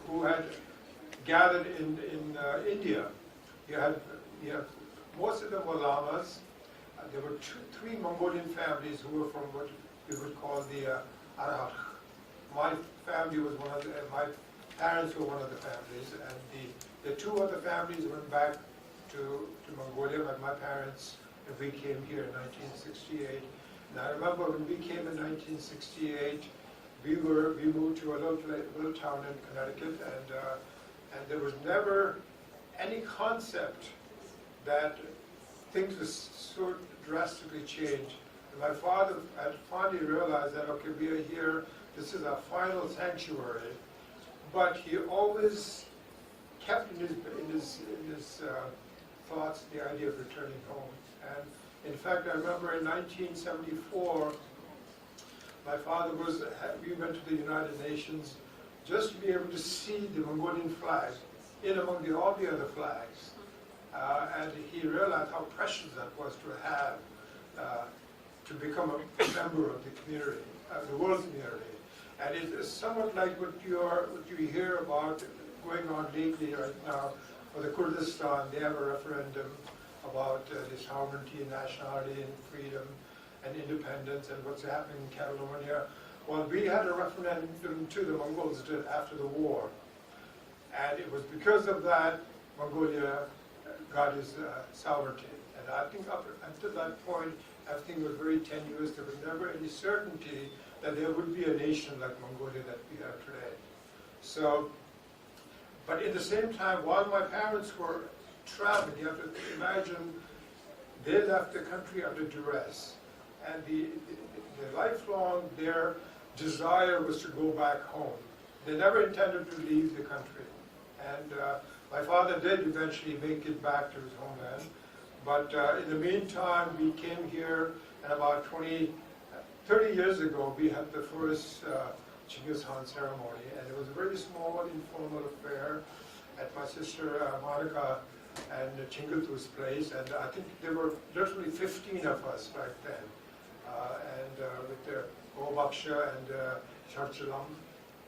Speaker 18: who had gathered in India. You had most of them were lamas. There were three Mongolian families who were from what we would call the Arhak. My family was one of my parents were one of the families, and the two other families went back to Mongolia, but my parents, we came here in 1968. And I remember when we came in 1968, we moved to a little town in Connecticut, and there was never any concept that things would so drastically change. And my father had finally realized that, okay, we are here, this is our final sanctuary, but he always kept in his thoughts the idea of returning home. And in fact, I remember in 1974, my father we went to the United Nations just to be able to see the Mongolian flag in among all the other flags. And he realized how precious that was to have, to become a member of the community, the world community. And it is somewhat like what you hear about going on lately right now for the Kurdistan. They have a referendum about the sovereignty and nationality and freedom and independence and what's happening in Catalonia. Well, we had a referendum too, the Mongols did after the war. And it was because of that Mongolia got its sovereignty. And I think up until that point, everything was very tenuous. There was never any certainty that there would be a nation like Mongolia that we have today. So, but at the same time, while my parents were traveling, you have to imagine, they left the country under duress. And the lifelong, their desire was to go back home. They never intended to leave the country. And my father did eventually make it back to his homeland. But in the meantime, we came here, and about 30 years ago, we had the first Chinggis Khaan ceremony. And it was a very small, informal affair at my sister Monica and Chingiltu's place. And I think there were literally 15 of us back then. With the Gobaksha and Charchalam.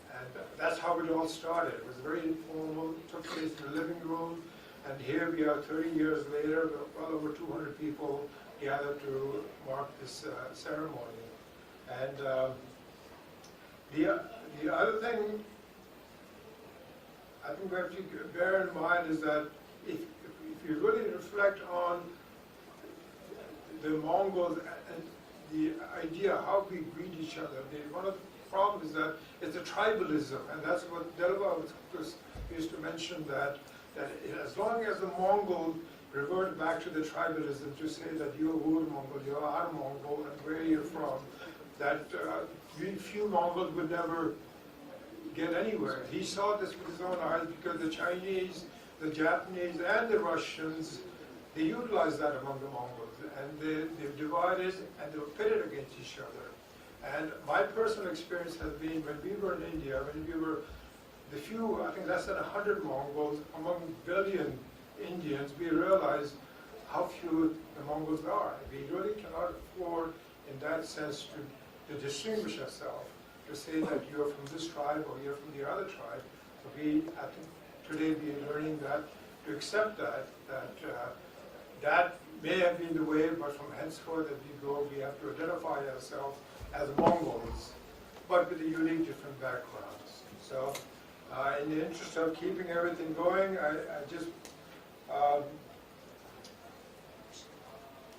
Speaker 18: And that's how it all started. It was very informal, it took place in the living room, and here we are 30 years later, well over 200 people gathered to mark this ceremony. And the other thing I think we have to bear in mind is that if you really reflect on the Mongols and the idea how we greet each other, one of the problems is that it's a tribalism, and that's what Delva used to mention, that as long as the Mongol revert back to the tribalism, to say that you're Ur Mongol, you are Mongol, and where you're from, that few Mongols would never get anywhere. He saw this with his own eyes because the Chinese, the Japanese, and the Russians, they utilized that among the Mongols, and they divided and they were pitted against each other. And my personal experience has been when we were in India, when we were the few, I think less than 100 Mongols among billion Indians, we realize how few the Mongols are. We really cannot afford, in that sense, to distinguish ourselves, to say that you're from this tribe or you're from the other tribe. So I think today we are learning that, to accept that may have been the way, but from henceforth as we go, we have to identify ourselves as Mongols, but with a unique different backgrounds. So in the interest of keeping everything going, I just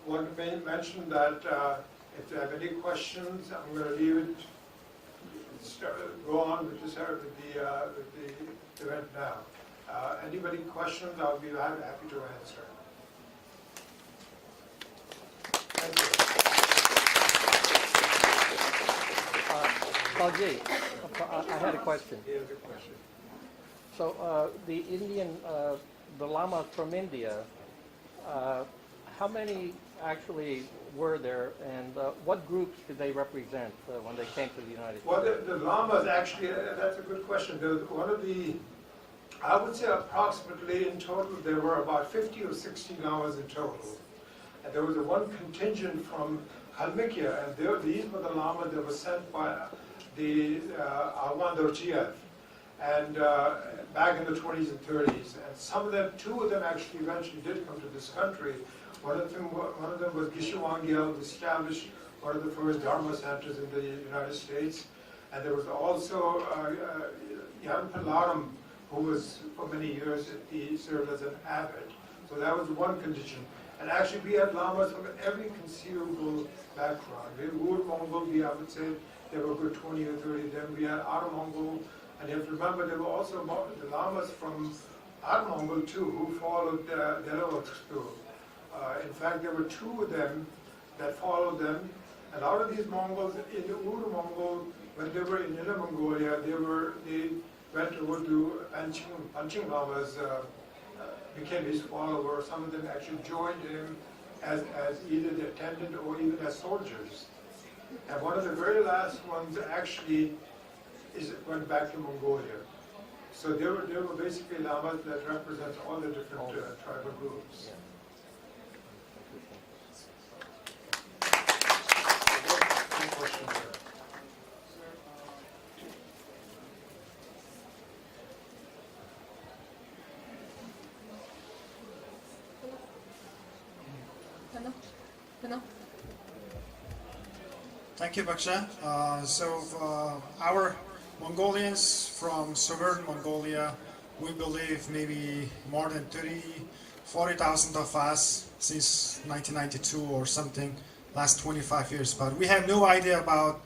Speaker 18: want to mention that if you have any questions, I'm going to leave it, go on with the event now. Anybody questions, I'll be happy to answer. Thank you.
Speaker 6: Balji, I had a question.
Speaker 18: He has a question.
Speaker 6: So the Indian, the lamas from India, how many actually were there, and what groups did they represent when they came to the United States?
Speaker 18: Well, the lamas actually, that's a good question. One of the, I would say approximately in total, there were about 50 or 60 lamas in total. And there was one contingent from Kalmykia, and these were the lamas that were sent by the Alwan Dorjiev, and back in the 20s and 30s. And some of them, two of them actually eventually did come to this country. One of them was Geshe Wangyal, who established one of the first Dharma centers in the United States. And there was also Jan Palaram, who was for many years, he served as an abbot. So that was one condition. And actually we had lamas from every conceivable background. We had Ur-Mongol, I would say there were a good 20 or 30 of them. We had Ar-Mongol, and you have to remember there were also the lamas from Ar-Mongol too, who followed Delaware. In fact, there were two of them that followed them. A lot of these Mongols in the Ur-Mongol, when they were in Inner Mongolia, they went over to Panching Lamas, became his follower. Some of them actually joined him as either the attendant or even as soldiers. And one of the very last ones actually went back to Mongolia. So they were basically lamas that represent all the different tribal groups. Good question there.
Speaker 17: Thank you, Baksha. Our Mongolians from southern Mongolia, we believe maybe more than 40,000 of us since 1992 or something, last 25 years. But we have no idea about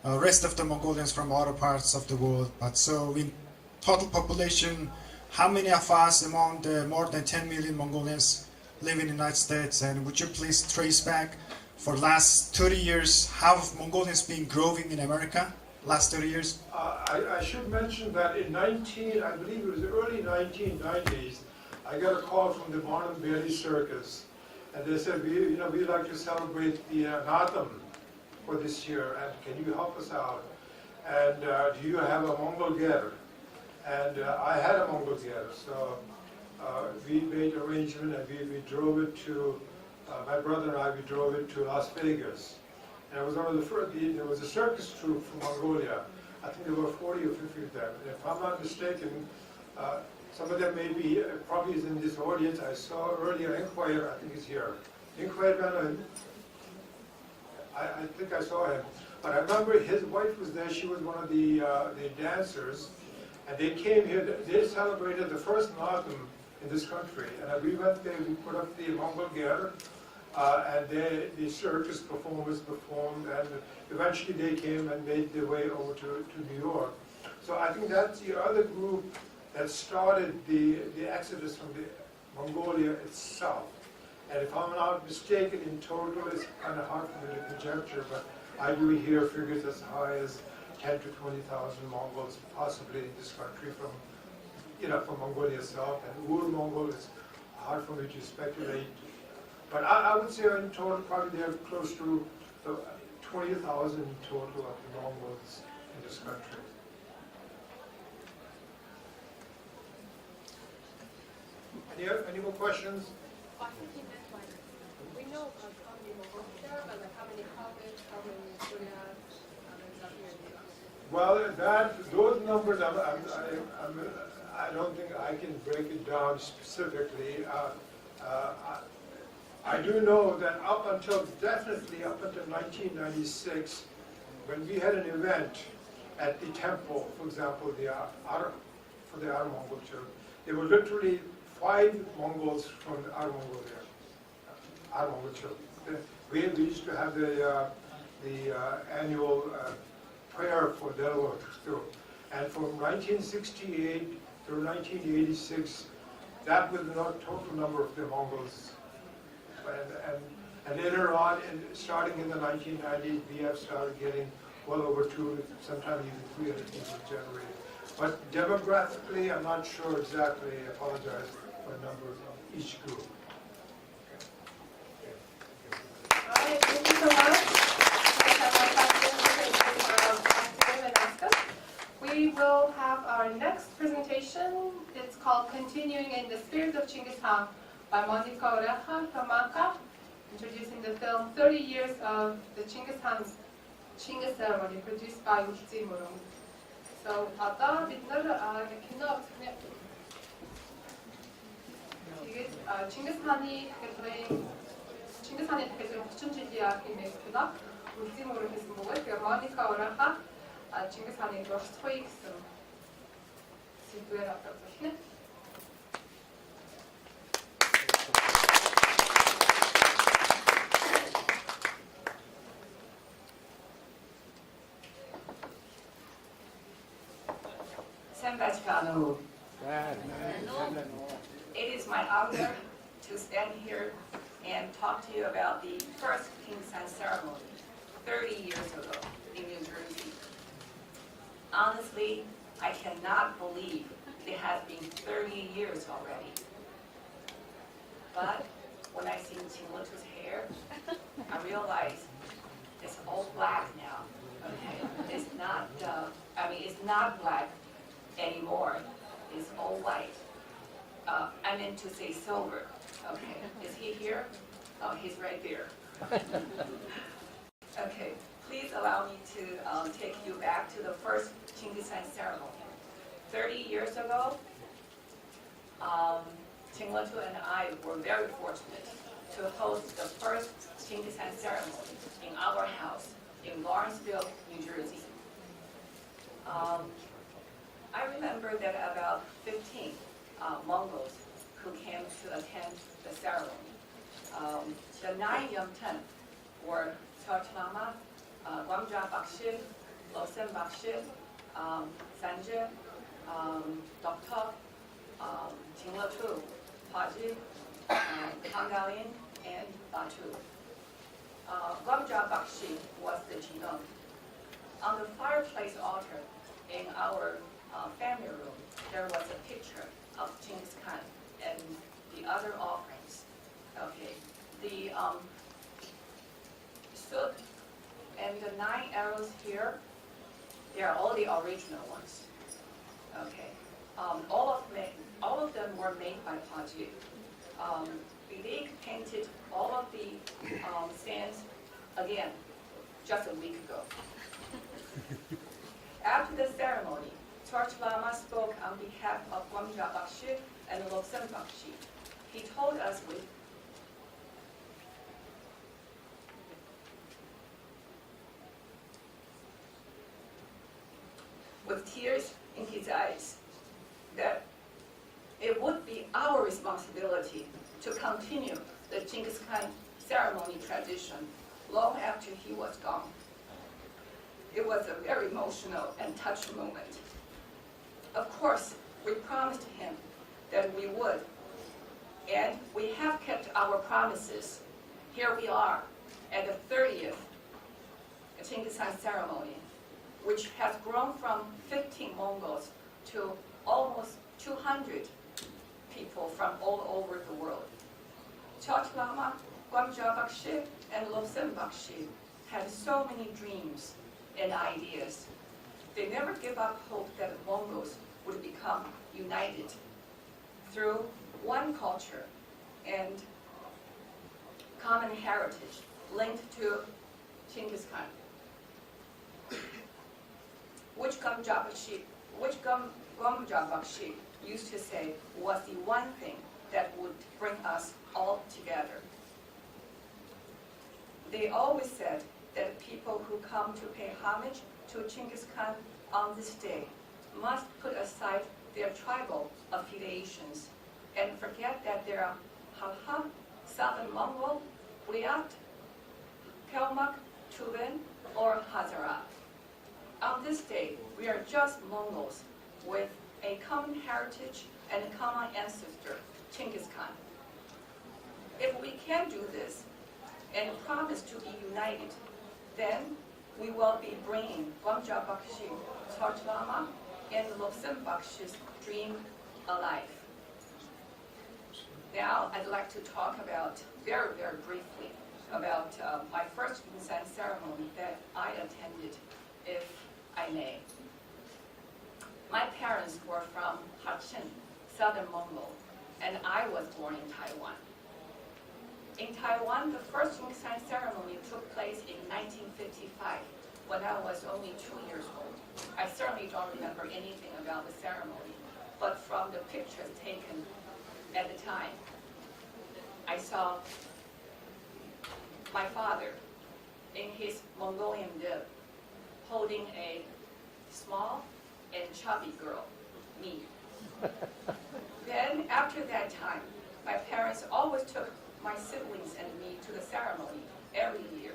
Speaker 17: rest of the Mongolians from other parts of the world. But so in total population, how many of us among the more than 10 million Mongolians live in the United States? And would you please trace back for last 30 years, how have Mongolians been growing in America last 30 years?
Speaker 18: I should mention that in I believe it was the early 1990s, I got a call from the Barnum Bailey Circus, and they said, we'd like to celebrate the Natham for this year, and can you help us out? And do you have a Mongol ger? And I had a Mongol ger, so we made arrangement, and we drove it to, my brother and I, we drove it to Las Vegas. And it was one of the first, there was a circus troupe from Mongolia. I think there were 40 or 50 of them. And if I'm not mistaken, some of them probably is in this audience. I saw earlier Inquire, I think he's here. Inquire, I think I saw him. But I remember his wife was there. She was one of the dancers. And they came here, they celebrated the first Natham in this country. And we went there, we put up the Mongol ger, and the circus performers performed, and eventually they came and made their way over to New York. So I think that's the other group that started the exodus from the Mongolia itself. And if I'm not mistaken, in total, it's kind of hard for me to conjecture, but I do hear figures as high as 10 to 20,000 Mongols possibly in this country from Mongolia itself. And Ur-Mongol is hard for me to speculate. But I would say in total, probably there are close to 20,000 in total of the Mongols in this country. Any more questions?
Speaker 1: We know how many Mongols there, but like how many Kazakhs, how many Koreans,
Speaker 18: Well, those numbers, I don't think I can break it down specifically. I do know that definitely up until 1996, when we had an event at the temple, for example, for the Mongol children, there were literally 5 Mongols from the Mongol there, Mongol children. We used to have the annual prayer for their Lord. And from 1968 through 1986, that was the total number of the Mongols. And later on, starting in the 1990s, we have started getting well over 200, sometimes even 300 people generated. But demographically, I'm not sure exactly. I apologize for the numbers of each group.
Speaker 1: All right, thank you so much. We will have our next presentation. It's called Continuing in the Spirit of Chinggis Khan by Monica Oreja Tomaka, introducing the film 30 Years of the Chinggis Khan's Chinggis Ceremony, produced by Ulti Murung. So, одоо бид нар кино тэгээд Chinggis Khan-ы тэгэхээр 30 жилийн архимыг кино Ulti Murung гэсэн бөгөөд тэгээд Monica Oreja Chinggis Khan-ыг дурсахгүй гэсэн сэдвээр одоо зөвлөнө.
Speaker 19: It is my honor to stand here and talk to you about the first Chinggis Khan ceremony 30 years ago in New Jersey. Honestly, I cannot believe it has been 30 years already. But when I see Chinglatu's hair, I realize it's all black now. Okay, it's not. It's not black anymore. It's all white. I meant to say silver. Okay, is he here? Oh, he's right there. Okay, please allow me to take you back to the first Chinggis Khan ceremony. 30 years ago, Chinglatu and I were very fortunate to host the first Chinggis Khan ceremony in our house in Lawrenceville, New Jersey. I remember that about 15 Mongols who came to attend the ceremony. The 9 Yomten were Church Lama, Gwamja Bakshil, Losem Bakshil, Sanje, Doktok, Chinglatu, Paji, Kangalin, and Batu. Gwamja Bakshil was the Jinong. On the fireplace altar in our family room, there was a picture of Chinggis Khan and the other offerings. Okay, the soot and the 9 arrows here, they are all the original ones. Okay, all of them were made by Paji. They painted all of the stands again just a week ago. After the ceremony, Church Lama spoke on behalf of Gwamja Bakshi and Losem Bakshi. He told us with tears in his eyes that it would be our responsibility to continue the Chinggis Khan ceremony tradition long after he was gone. It was a very emotional and touching moment. Of course, we promised him that we would, and we have kept our promises. Here we are at the 30th Chinggis Khan ceremony, which has grown from 15 Mongols to almost 200 people from all over the world. Church Lama, Gwamja Bakshi, and Losem Bakshi had so many dreams and ideas. They never give up hope that the Mongols would become united through one culture and common heritage linked to Chinggis Khan, which Gomja Bakshi used to say was the one thing that would bring us all together. They always said that people who come to pay homage to Chinggis Khan on this day must put aside their tribal affiliations and forget that they are Halha, Southern Mongol, Buyat, Kalmak, Tuvan, or Hazara. On this day, we are just Mongols with a common heritage and a common ancestor, Chinggis Khan. If we can do this and promise to be united, then we will be bringing Gomja Bakshi, Tortlama, and Lobsang Bakshi's dream alive. Now, I'd like to talk about, very, very briefly, about my first incense ceremony that I attended, if I may. My parents were from Hachin, Southern Mongol, and I was born in Taiwan. In Taiwan, the first incense ceremony took place in 1955, when I was only 2 years old. I certainly don't remember anything about the ceremony, but from the pictures taken at the time, I saw my father in his Mongolian bib holding a small and chubby girl, me. Then after that time, my parents always took my siblings and me to the ceremony every year.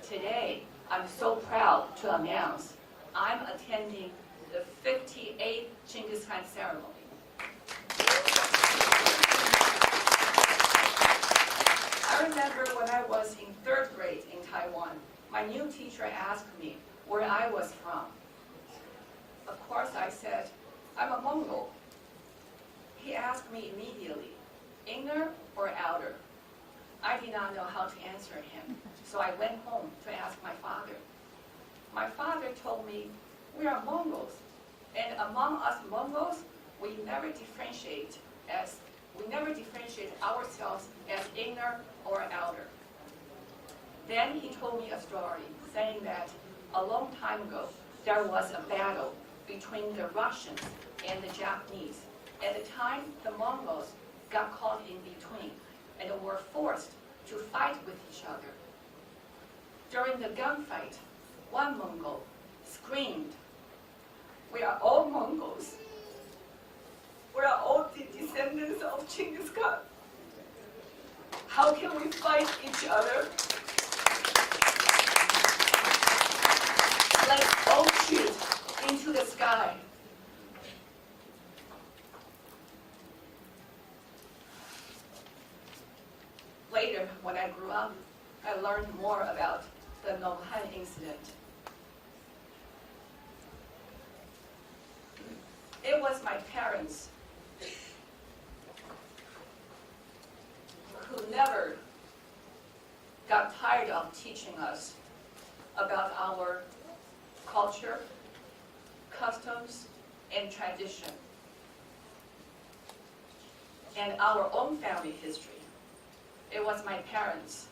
Speaker 19: Today, I'm so proud to announce I'm attending the 58th Chinggis Khan ceremony. I remember when I was in 3rd grade in Taiwan, my new teacher asked me where I was from. Of course, I said, I'm a Mongol. He asked me immediately, inner or outer? I did not know how to answer him, so I went home to ask my father. My father told me, we are Mongols, and among us Mongols, we never differentiate ourselves as inner or outer. Then he told me a story saying that a long time ago, there was a battle between the Russians and the Japanese. At the time, the Mongols got caught in between and were forced to fight with each other. During the gunfight, one Mongol screamed, we are all Mongols. We are all the descendants of Chinggis Khan. How can we fight each other? Let's all shoot into the sky. Later, when I grew up, I learned more about the Nonghan incident. It was my parents who never got tired of teaching us about our culture, customs, and tradition, and our own family history. It was my parents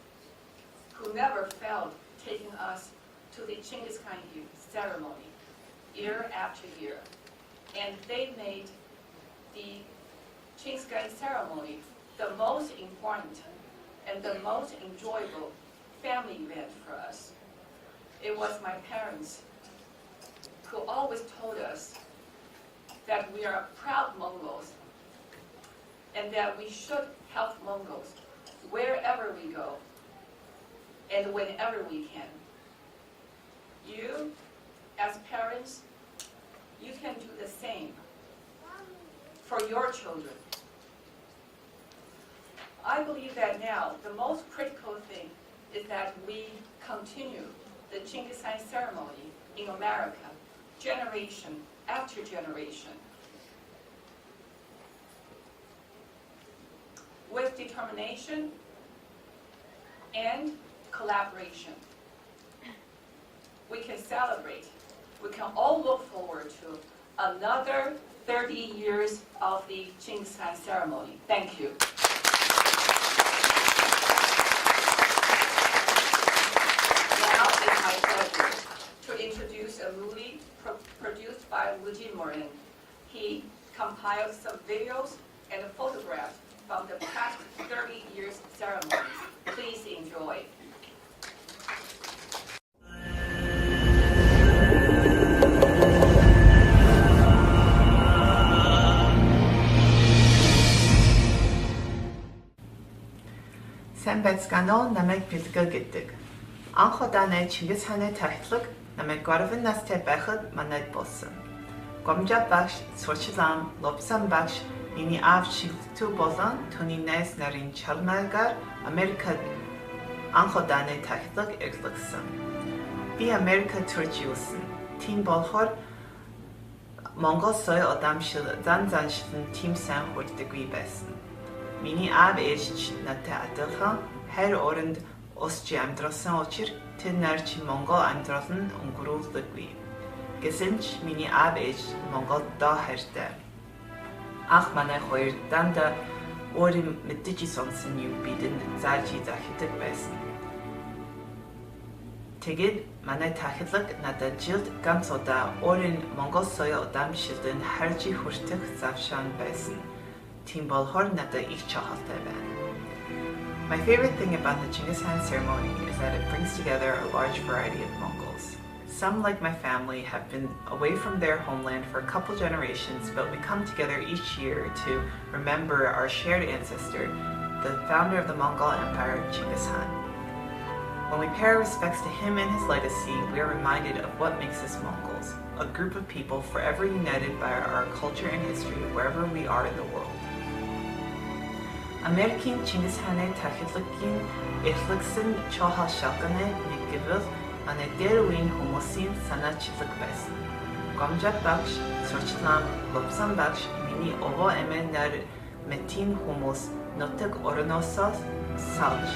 Speaker 19: who never failed taking us to the Chinggis Khan ceremony year after year. And they made the Chinggis Khan ceremony the most important and the most enjoyable family event for us. It was my parents who always told us that we are proud Mongols and that we should help Mongols wherever we go and whenever we can. You, as parents, you can do the same for your children. I believe that now the most critical thing is that we continue the Chinggis Khan ceremony in America, generation after generation, with determination and collaboration. We can celebrate. We can all look forward to another 30 years of the Chinggis Khaan ceremony. Thank you. Now it's my pleasure to introduce a movie produced by Luigi Morin. He compiled some videos and photographs from the past 30 years ceremonies. Please enjoy.
Speaker 20: Сайн байцгаана уу? Намайг Бэлгэ гэдэг. Анх удаа Чингис хааны тахилга намайг 3 настай байхад манайд болсон. Гомжа багш, сурчлан, лобсан багш миний аав шилтүү болон түүний найз нарын чармаагаар Америкад анх удаа тахилга эглэсэн. Би Америкад төрж юусэн. Тийм болохоор Монгол соёл удаамшил заншилн тийм сайн хүрдэггүй байсан. Миний аав ээж надтай адилхан хайр оронд усч амьдрасан учраас тэр нар чи Монгол амьдрал нь өнгөрүүлдэггүй. Гэсэн ч миний аав ээж Монголд доо хайртай. Ах манай хоёр дандаа өөрийн мэддэж сонсон юм бидэнд зааж захидаг байсан. Тэгээд манай тахилга надад жилд ганц удаа өөрийн Монгол соёл удаамшилтын харж хүртэх завшаан байсан. Тийм болохоор надад их чухалтай байна. My favorite thing about the Chinggis Khaan ceremony is that it brings together a large variety of Mongols. Some, like my family, have been away from their homeland for a couple generations, but we come together each year to remember our shared ancestor, the founder of the Mongol Empire, Chinggis Khaan. When we pay our respects to him and his legacy, we are reminded of what makes us Mongols, a group of people forever united by our culture and history wherever we are in the world. American Chinggis Khaan의 тахилгагийн эхлэгсэн чухал шалтгааны нэг гэвэл манай дээр үеийн хүмүүсийн санаачлаг байсан. Гомжа багш, сурчлан, лобсан багш миний овоо эмээ нар мэтийн хүмүүс нутаг орноосоо салж.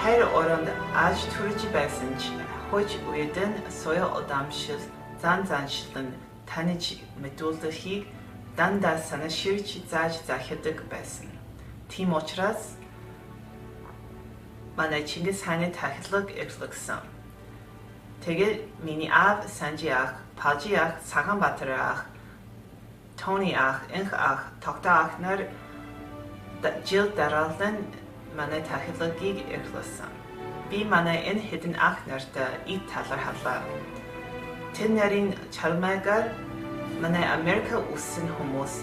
Speaker 20: Хайр оронд аж төрж байсан ч хойч үедэн соёл удаамшил заншилн таниж мэдүүлэхийг дандаа санаширч зааж захидаг байсан. Тийм учраас манай Чингис хааны тахилга эглэсэн. Тэгээд миний аав, Санжи ах, Пажи ах, Саганбаатар ах, Тони ах, Инх ах, Тогтоо ах нар жил дараалан манай тахилгагийг эглэсэн. Би манай энэ хэдэн ах нартай ий талархлаа. Тэр нарын чармаагаар манай Америка үсэн хүмүүс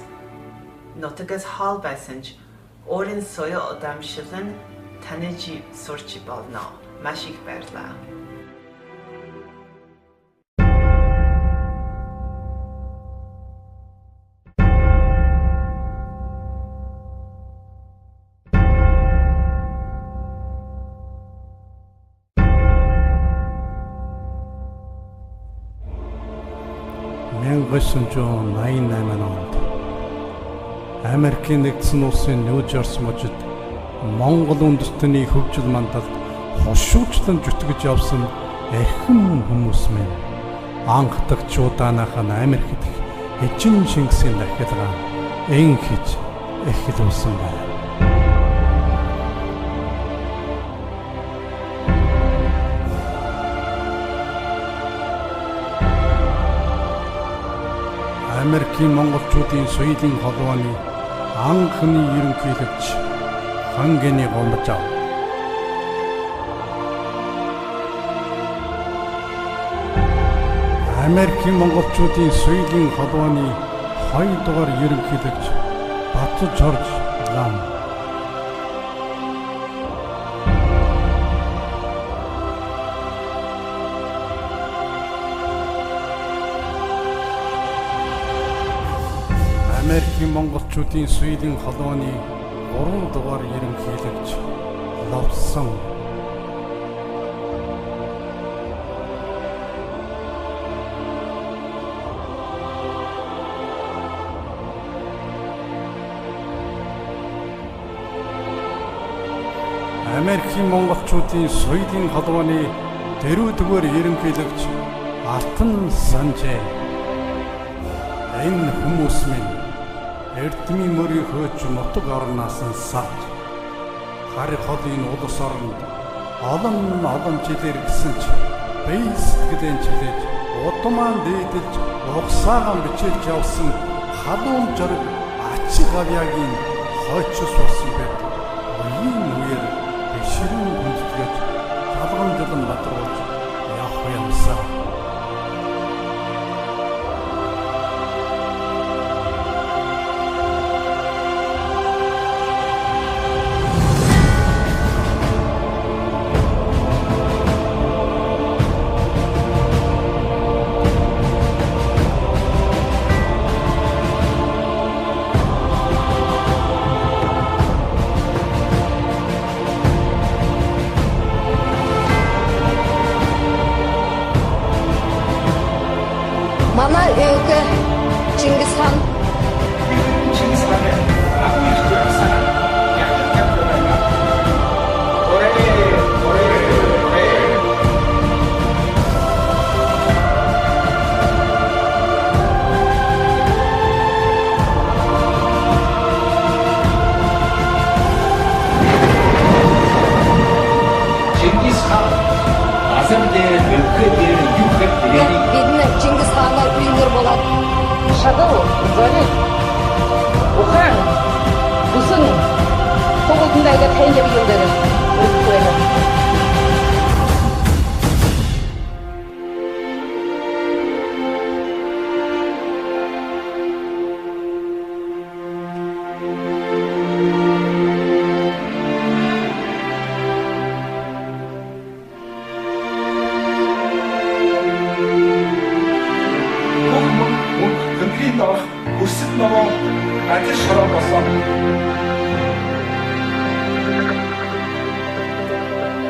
Speaker 20: нутагаас хол байсан ч өөрийн соёл удаамшилн таниж сурч болно. Маш их баярлалаа.
Speaker 21: онд Америкийн нэгдсэн улсын Нью-Жерси мужид Монгол үндэстний хөгжил мандалд хошуучлан зүтгэж явсан эрхэм хүмүүс минь анх дахь удаанахан Америкт эжин Чингисийн дахилгаа энхэж эхлүүлсэн байна. Америкийн монголчуудын соёлын холбооны анхны ерөнхийлөгч Ханганы гомжоо. Америкийн монголчуудын соёлын холбооны 2 дугаар ерөнхийлөгч Бат Жорж Лам. Америкийн монголчуудын соёлын холбооны 3 дугаар ерөнхийлөгч Ловсон. Америкийн монголчуудын соёлын холбооны 4 дугаар ерөнхийлөгч Алтан Санжээ. энэ хүмүүс минь эрдмийн мөрийг хөөж нутаг орноос нь савж харь холын улс оронд олон жилээр гисэн ч бие сэтгэлэн чилээж удмаан дээдэлж угсаагаан бичиж явсан халуун жориг ачиг авьяагийн хойчос болсон байд. Үеийн үеэр бишрэн хүндэтгэж талгамжлан бадруулж явах юмсаа.
Speaker 4: Манай өвгө Chinggis Khaan бидний Chinggis Khaan-аар үйнэр болоод шагал зориг ухаан бүсэн тоглолтондаа тань яг юм дээр үлдэх байна.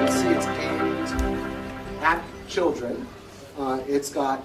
Speaker 22: See, it's aimed at children. It's got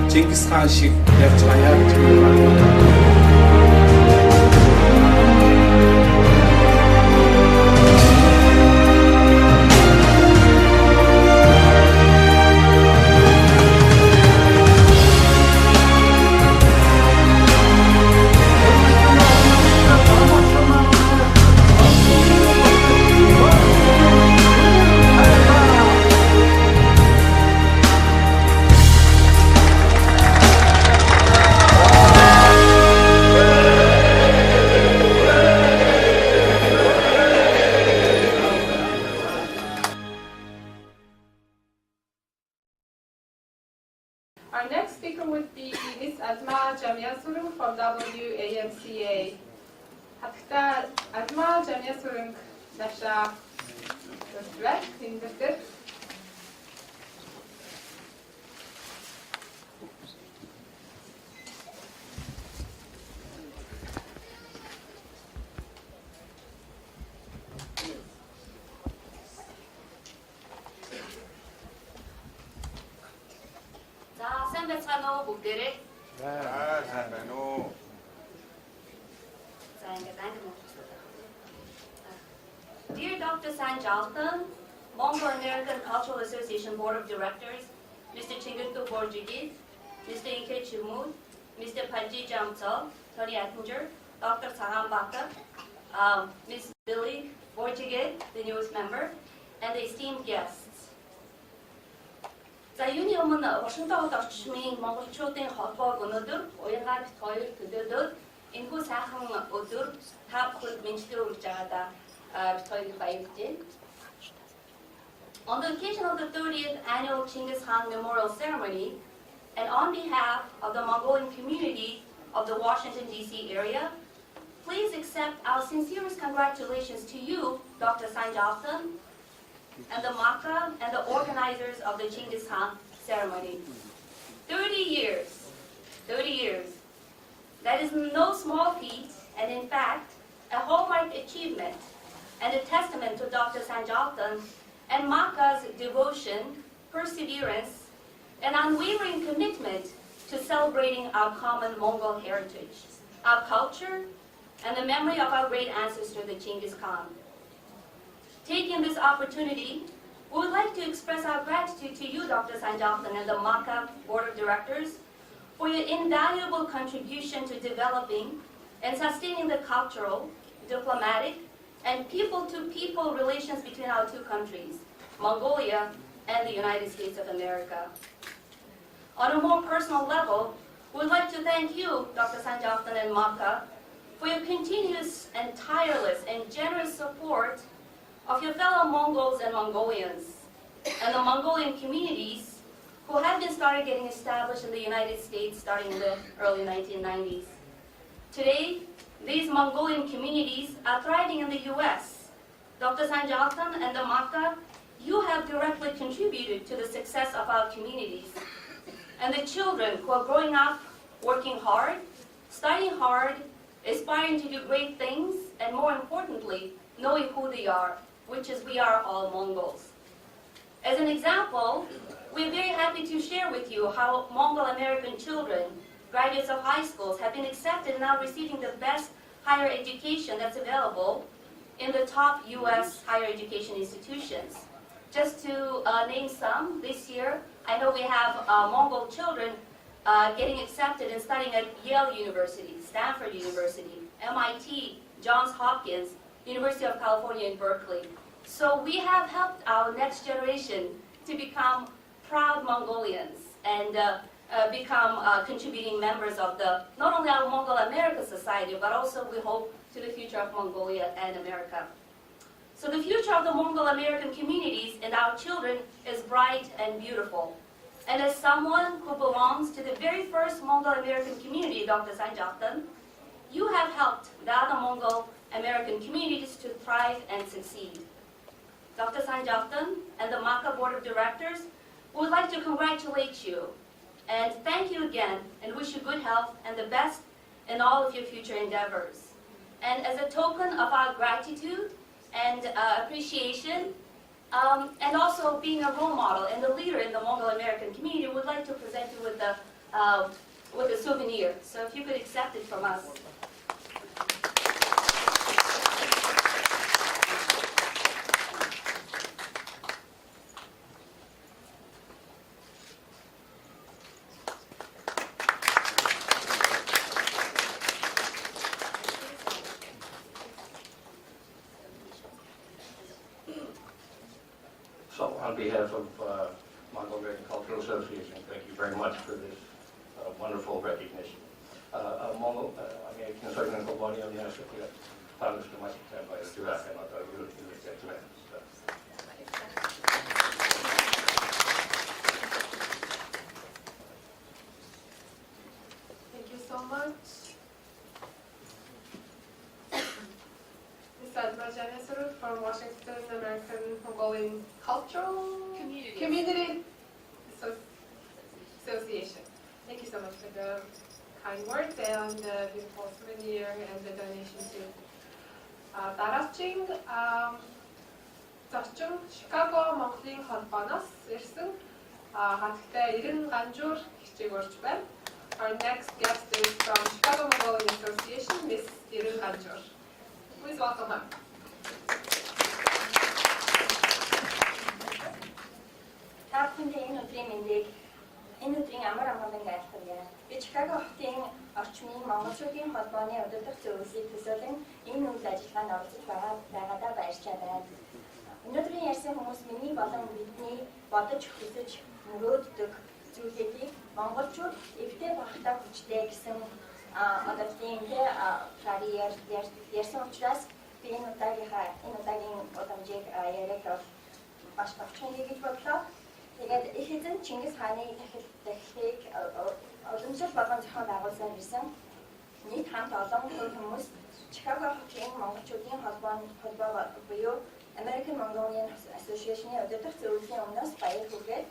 Speaker 23: Chinggis Khaan шиг явж байгаа гэж байна.
Speaker 1: Our next speaker would be Miss Adma Jamyasurung from WAMCA. Hatta Adma Jamyasurung nasha rösträtt hindröster.
Speaker 24: Сайн бүгдээрээ.
Speaker 7: сайн байна уу.
Speaker 24: Dear Dr. San Jalton, Mongol American Cultural Association Board of Directors, Mr. Chinggis Khaan, Mr. Inke Chimut, Mr. Panji Jamtsal, Tony Attinger, Dr. Saham Baka, Ms. Billy Borjigid, the newest member, and the esteemed guests. За юуны өмнө Вашингтонд орчмын монголчуудын холбоог өнөөдөр уянгаар бит хоёр төлөөлөөд энэхүү сайхан өдөр та бүхэнд мэдлэг өгж байгаадаа бит хоёрыг баярлажээ. On the occasion of the 30th annual Chinggis Khaan Memorial Ceremony, and on behalf of the Mongolian community of the Washington, D.C. area, please accept our sincerest congratulations to you, Dr. Sanjaltan, and the Maka and the organizers of the Chinggis Khaan ceremony. 30 years. That is no small feat, and in fact, a hallmark achievement and a testament to Dr. Sanjaltan and Maka's devotion, perseverance, and unwavering commitment to celebrating our common Mongol heritage, our culture, and the memory of our great ancestor, the Chinggis Khan. Taking this opportunity, we would like to express our gratitude to you, Dr. Sanjaltan, and the Maka Board of Directors for your invaluable contribution to developing and sustaining the cultural, diplomatic, and people-to-people relations between our two countries, Mongolia and the United States of America. On a more personal level, we would like to thank you, Dr. Sanjaltan and Maka, for your continuous and tireless and generous support of your fellow Mongols and Mongolians, and the Mongolian communities who have been getting established in the United States starting in the early 1990s. Today, these Mongolian communities are thriving in the U.S. Dr. Sanjaltan and the Maka, you have directly contributed to the success of our communities. And the children who are growing up, working hard, studying hard, aspiring to do great things, and more importantly, knowing who they are, which is we are all Mongols. As an example, we're very happy to share with you how Mongol American children, graduates of high schools, have been accepted and now receiving the best higher education that's available in the top U.S. higher education institutions. Just to name some, this year, I know we have Mongol children getting accepted and studying at Yale University, Stanford University, MIT, Johns Hopkins, University of California in Berkeley. So we have helped our next generation to become proud Mongolians and become contributing members of not only our Mongol America Society, but also we hope to the future of Mongolia and America. So the future of the Mongol American communities and our children is bright and beautiful. And as someone who belongs to the very first Mongol American community, Dr. Sanjaltan, you have helped the other Mongol American communities to thrive and succeed. Dr. Sanjaltan and the Maka Board of Directors would like to congratulate you and thank you again and wish you good health and the best in all of your future endeavors. And as a token of our gratitude and appreciation, and also being a role model and a leader in the Mongol American community, we'd like to present you with a souvenir. So if you could accept it from us.
Speaker 6: So on behalf of Mongol American Cultural Association, thank you very much for this wonderful recognition. Mongol American Association Company on the National Congress to my by the Iraq and other European executives.
Speaker 1: Thank you so much. From Washington American Mongolian Cultural Community Association. Thank you so much for the kind words and the beautiful souvenir and the donation to Дараагийн зорчин Chicago Монголын холбооноос ирсэн хатагтай 90 ганжуур хичээг орж байна. Our next guest is from Chicago Mongolian Association, Miss 90 ганжуур. Please welcome her.
Speaker 24: Та бүхэндээ энэ өдрийн мэндийг энэ өдрийн амар амгалан айлтгая. Би Чикаго хотын орчмын монголчуудын холбооны өдөртөх зөвлөлийг төсөөлөн энэ үйл ажиллагаанд оролцож байгаадаа баярлалаа. Өнөөдрийн ярьсан хүмүүс миний болон бидний бодож хүсэж
Speaker 2: мөрөөддөг зүйлүүдийг монголчууд эвдээ багтаа хүчтэй гэсэн одоо тийм ярьсан учраас би энэ удаагийн удамжийг яриаг маш багчхан хийж бодлоо. Тэгээд их эзэн Чингис хааны дахилыг уламжлал болгон зохион байгуулсан гэсэн нийт хамт олон хүмүүс Chicago хотын монголчуудын холбоо буюу American Mongolian Association-ийн өдөртөх зөвлөлийн өмнөөс баяр хүргээд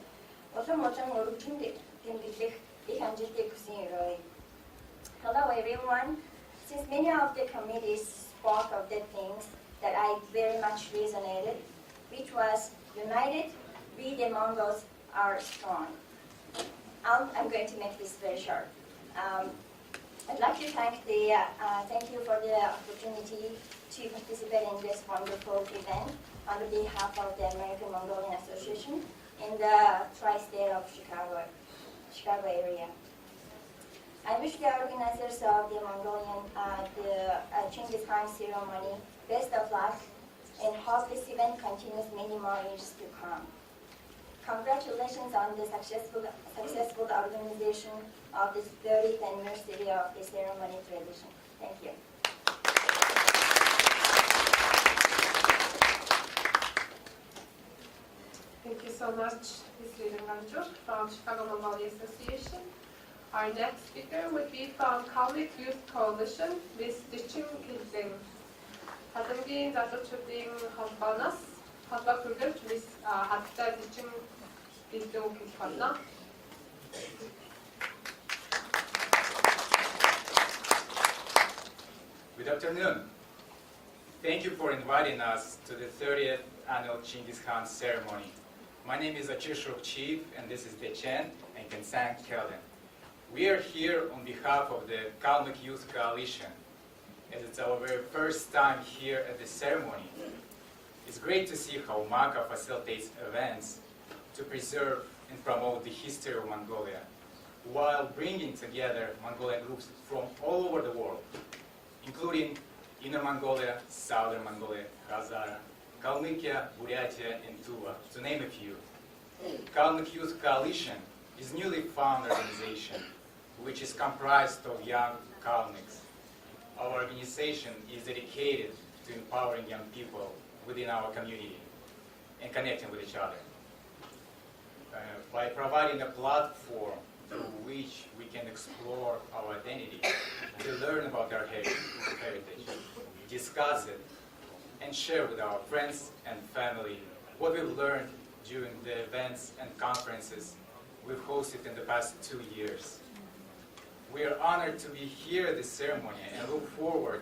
Speaker 2: улам өргөжинд тэмдэглэх их амжилтыг хүсэн өрөөе. Hello everyone. Since many of the committees spoke of the things that I very much resonated, which was united, we the Mongols are strong. I'm going to make this very short. I'd like to thank you for the opportunity to participate in this wonderful event on behalf of the American Mongolian Association in the tri-state of Chicago area. I wish the organizers of the Chinggis Khaan ceremony best of luck and hope this event continues many more years to come. Congratulations on the successful organization of this 30th anniversary of the ceremony tradition. Thank you.
Speaker 1: Thank you so much, Ms. Lidenganjuk from Chicago Mongolia Association. Our next speaker would be from Kalmyk Youth Coalition, Ms. Chinggis Khaan. Хадамгийн залуучуудын холбооноос холбоо бүрдүүлж Ms. Хадтай Chinggis Khaan хэлэх болно.
Speaker 5: Good afternoon. Thank you for inviting us to the 30th annual Chinggis Khaan ceremony. My name is Achishrup Chief, and this is Dechen and Kensang Kelden. We are here on behalf of the Kalmyk Youth Coalition, as it's our very first time here at the ceremony. It's great to see how MACA facilitates events to preserve and promote the history of Mongolia, while bringing together Mongolian groups from all over the world, including Inner Mongolia, Southern Mongolia, Hazara, Kalmykia, Buryatia, and Tuva, to name a few. Kalmyk Youth Coalition is a newly founded organization, which is comprised of young Kalmyks. Our organization is dedicated to empowering young people within our community and connecting with each other. By providing a platform through which we can explore our identity, to learn about our heritage, discuss it, and share with our friends and family what we've learned during the events and conferences we've hosted in the past 2 years. We are honored to be here at this ceremony and look forward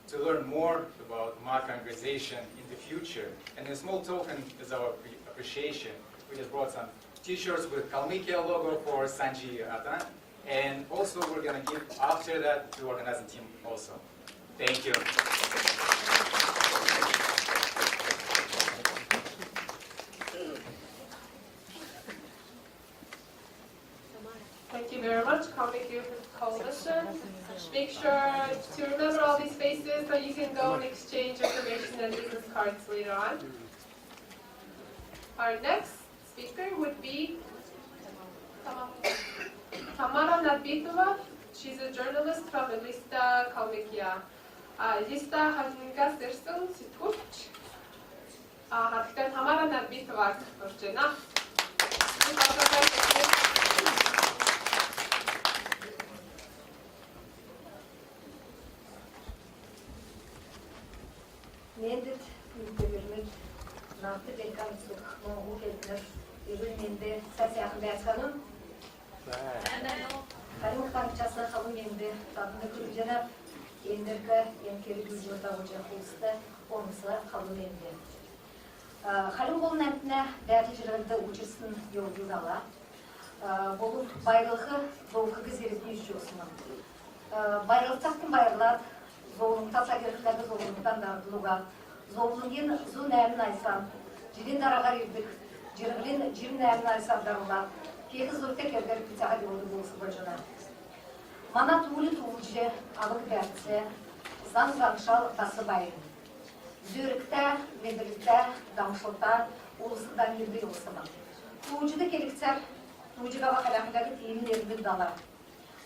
Speaker 5: to learn more about MACA organization in the future. And a small token as our appreciation, we just brought some t-shirts with Kalmykia logo for Sanji Atan. And also we're going to give after that to organizing team also. Thank you.
Speaker 1: Thank you very much, Kalmyk Youth Coalition. Make sure to remember all these faces so you can go and exchange information and business cards later on. Our next speaker would be Tamara Nadbitova. She's a journalist from Lista Kalmykia. Lista Halingас ирсэн сэтгүүлч. Хаттай Тамара Nadbitova орж байна.
Speaker 8: Нэндэд мэдэрмэл наадад эканцух монгол хэлнэр ирүүнэндээ сайхан байцгаана. Харин ханчаасан хавнэндээ тадны күржэнэ эндэргэ энкэрэгүүжүүтэ ужахуста онсла хавнэндээ. Харин бол нэмтнэ дайчилэрдэ үжсэн ёрдугала. Болуп байралхы болхыгы зэрэгний шүүсмэн. Байралтақтын байрлар Золунта сагерхлerde золунтан дардылуга, золунген зу нәмін айсан, жирен дарағар ердік, жирен нәмін айсан дарыла, кейді зұртек ердер пицаға деуді болсы бөжіна. Мана туылы туылжы, алық бәртсі, заң-заңшал тасы байын. Зөрікті, медірікті, дамшылта, улысыдан ерді олсыман. Tuğcuda kelikser, Tuğcuga bakalakıdaki teyimin erbir dalar.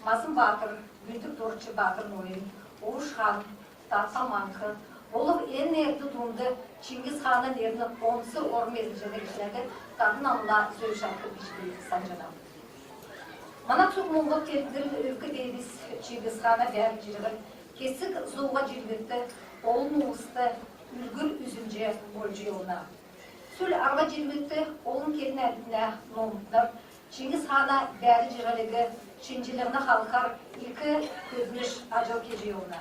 Speaker 8: Masın Bakır, Gündük Dorukçu Bakır'ın oyun, Oğuş Han, Tatsan Mankı, olup en erdi durumda Chinggis Khan'ın yerini onsu orma ezicede geçirdi, kadın anla söz şarkı pişti sancıdan. Mana çok Mongol keltlerin ülke deydiz Chinggis Khan'a berciliğin, kesik zuğa cilvetti, olun uğusta, ülgür üzünce bolcu yoluna. Sül arba cilvetti, olun kelin erdine nomutlar, Chinggis Khan'a berciliği, Çinçilerine halkar ilki közmüş acıl gece yoluna.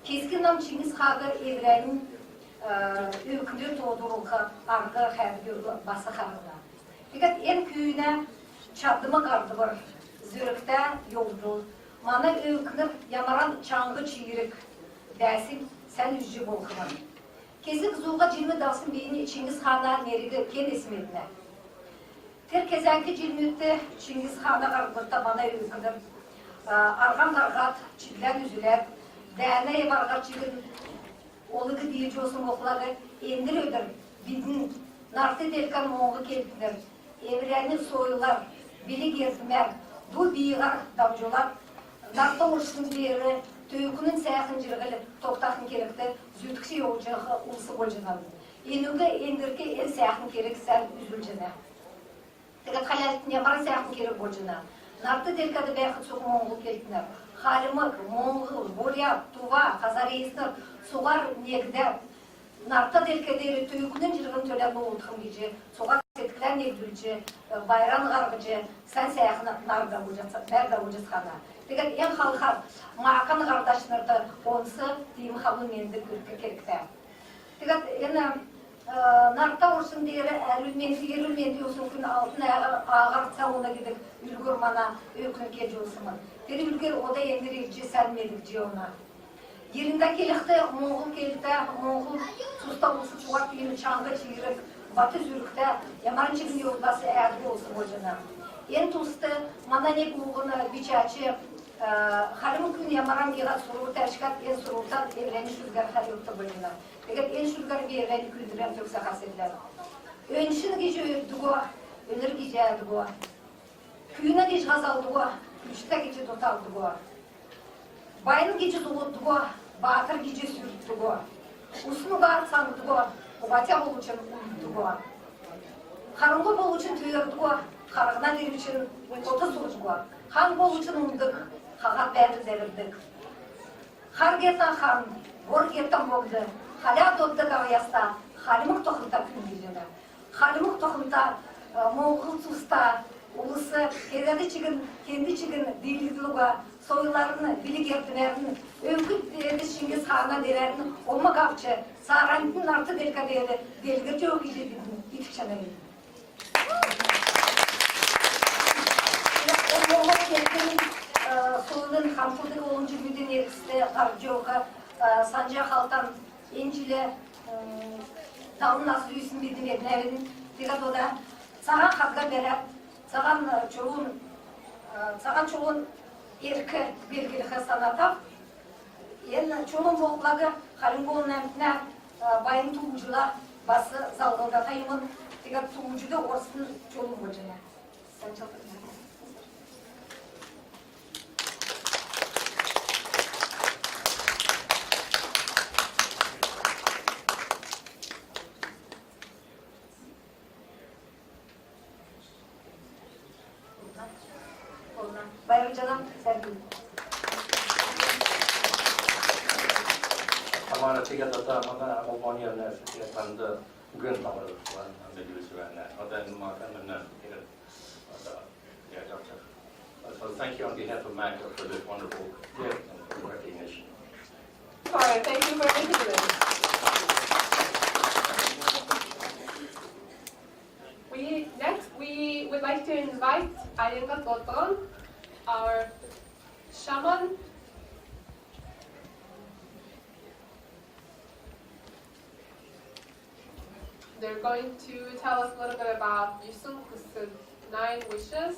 Speaker 8: Keskin nam Chinggis Khan'ı evrenin öykünü doğdurulka argı hergürü bası karına. Fakat en köyüne çadıma kardı var. Zürükte yoldu. Mana öykünü yamaran çangı çiğrik dersin sen yüzcü bolkıman. Kesik zuğa cilmi dalsın beyni Chinggis Khan'a nerede ken ismetine. Terkezenki cilmütte Chinggis Khan'a kargıtta bana öykünür. Argan kargat, çiğlen üzüler, değerine vargat çiğin, oluğu diyeci olsun okladı, endir ödür, bidin, nartı delkan Mongol keltinir, evrenin soyular, bili gezmer, du biyigar damcılar, nartı oluşsun beri, tüyükünün seyakıncırgılı, toktakın kerekti, zütkşi yolcağı ulusu bolcunal. Enüge endirke en seyakın kerek sen üzülcene. Tegat halatın yamarın seyakın kerek bolcuna. Nartı delkada beyakıt soğuk Mongol keltinir. Halimik, Mongol, Burya, Tuva, Kazareyisnir, soğar negder. Nartı delkaderi tüyükünün jirgin tölen oğulduğum gece, soğar setkiler negdülce, bayran gargıcı, sen seyakını nerede olacağız kana. Tegat en halkar, mağakan kardeşlerde onsı diyim halın endi kürkü kerekte. Tegat en narta olsun diyere erülmendi olsun gün altın ağartsa ona gidip ülgür mana öykün keci olsun. Beri ülgür oda endirici sermedikci ona. Yerinde kelikte Mongol kelikte Mongol susta olsun çuvat diyimi çanga çiğirip batı zürükte yaman çiğin yoldası erdi olsun hocana. En tustu mana ne kuğuna biçaçı Halim gün yamaran giga surur terşkat en sururdan evreni şülgar hal yokta bölüner. Fakat en şülgar bir evreni küldüren tökse hasetler. Önşin gece öldüğü, önür gece öldüğü. Kuyuna gece gazaldığı, küçükte gece totaldığı. Bayın gece doğuttuğu, batır gece sürttüğü. Usunu gar sandığı, batya bol için uyuttuğu. Karıngo bol için tüyürdüğü, karıgına der için kota soğuduğu. Han bol için umduk. Haga berdi devirdik. Har getan han, bor getan bogdu. Hala dodda gavayasta, halimik tohumta kündüzüne. Halimik tohumta, Mongol susta, ulusu, kendi çigin dilizluğa, soylarını, bilik erdilerini, öyküt derdi Chinggis Khan'a dererini, olma kapçı, sarantın artı delka derdi, delgirce o gece itikçanaydı. Mongol keltinin soğudun hamfurdaki 10. günden erisi Karcıoka, Sancak Haltan, Encile, Dağın Nasıl Üyüsün bildiğin edin evinin, dikkat o da, sağan hakka beri, sağan çoğun erki belgili sanatap, en çoğun boğulağı, Halim Boğun emtine, bayın tuğucular, bası zalgılda tayımın, dikkat tuğucu da orsun çoğun boğucuna. Sen çaldık. Bayram canım, sevgilim.
Speaker 6: Amara tiga tata mana omoniyana tanda gün tamadı var medüsüne. Odan makanına kira ya doctor. So thank you on behalf of MACA for this wonderful gift and recognition.
Speaker 1: All right, thank you for listening. Next, we would like to invite Ayenga Totron, our shaman. They're going to tell us a little bit about Yusun Kus's 9 wishes,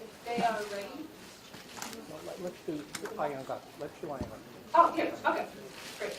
Speaker 1: if they are ready.
Speaker 6: Let's do Ayenga. Let's do Ayenga.
Speaker 1: Oh, here, okay, great.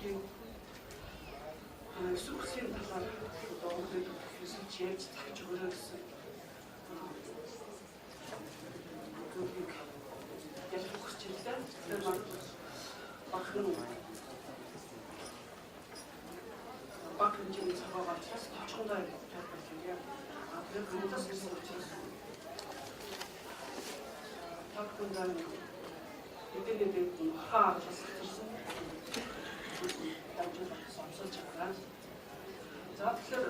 Speaker 3: Монголын эсрэг хүслийн талаар одоо өнгөд хэлж ярьж захиж өгөрөө гэсэн зүйлийг ялах хүсэж байлаа. Тэр маань баг хэмжээний цагаа гаргахаас товчхондоо тайлбарлая. Тэр хүмүүс гэсэн учраас тагтундан эдгээр хаараас ирсэн. Амжилт сонсож байгаа. За тэгэхээр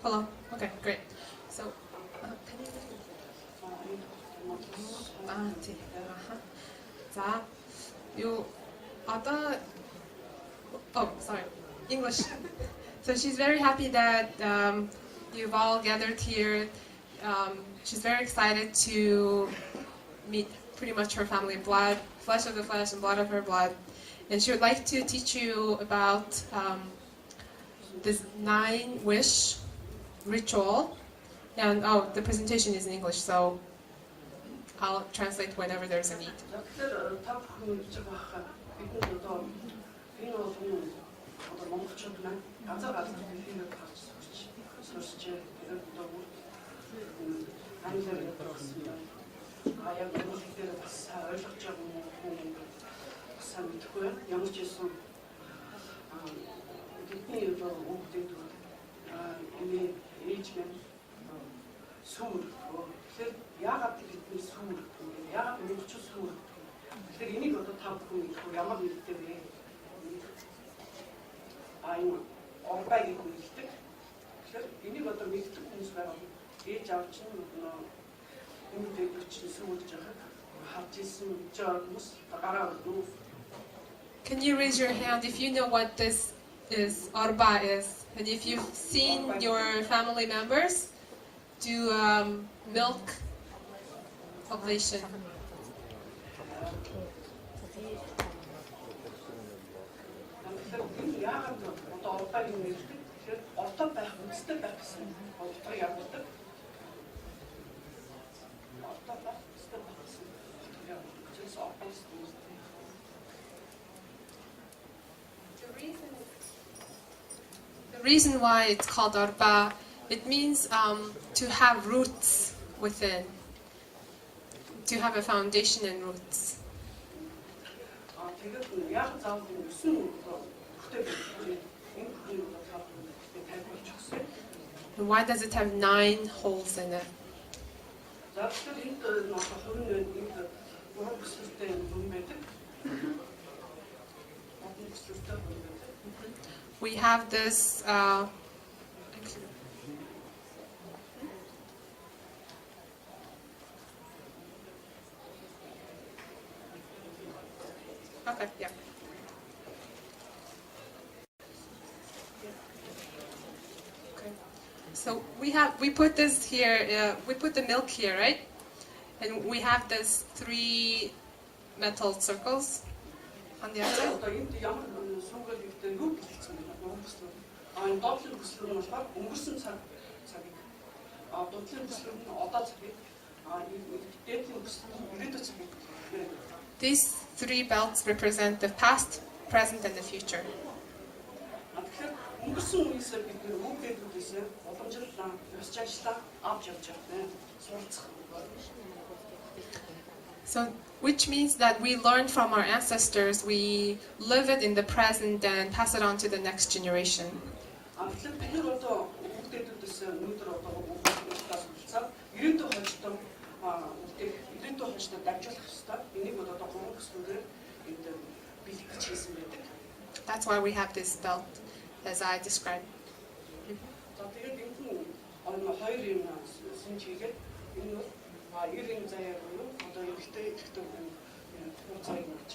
Speaker 1: Hello. Okay, great. So, 자, oh, sorry, English. So she's very happy that you've all gathered here. She's very excited to meet pretty much her family, blood, flesh of the flesh and blood of her blood. And she would like to teach you about this 9-wish ritual. And the presentation is in English, so I'll translate whenever there's a need.
Speaker 3: яагаад бидний сүмэр яагаад монголчууд сүмэр тэгэхээр энийг одоо та бүхэн ямар нэртэй вэ? Энэ орбайг хэлдэг. Тэгэхээр энийг одоо мэддэг хүмүүс байгаа. Ээж авч нь энэ дэвтэр чинь сүмэрж байгаа. Харж ирсэн хүмүүс гараа өрнө.
Speaker 1: Can you raise your hand if you know what this is, orba is, and if you've seen your family members do milk oblation? The reason why it's called orba, it means to have roots within, to have a foundation and roots. And why does it have 9 holes in it? We have this okay, yeah. Okay. So we put this here, we put the milk here, right? And we have this 3 metal circles on the outside. These 3 belts represent the past, present, and the future. So, which means that we learn from our ancestors, we live it in the present and pass it on to the next generation.
Speaker 3: гэж хэлсэн байдаг.
Speaker 1: That's why we have this belt, as I described.
Speaker 3: За тэгээд энэ нь хоёр юм шинж хийгээд энэ бол 90 заяа буюу одоо ихтэй заяа гэж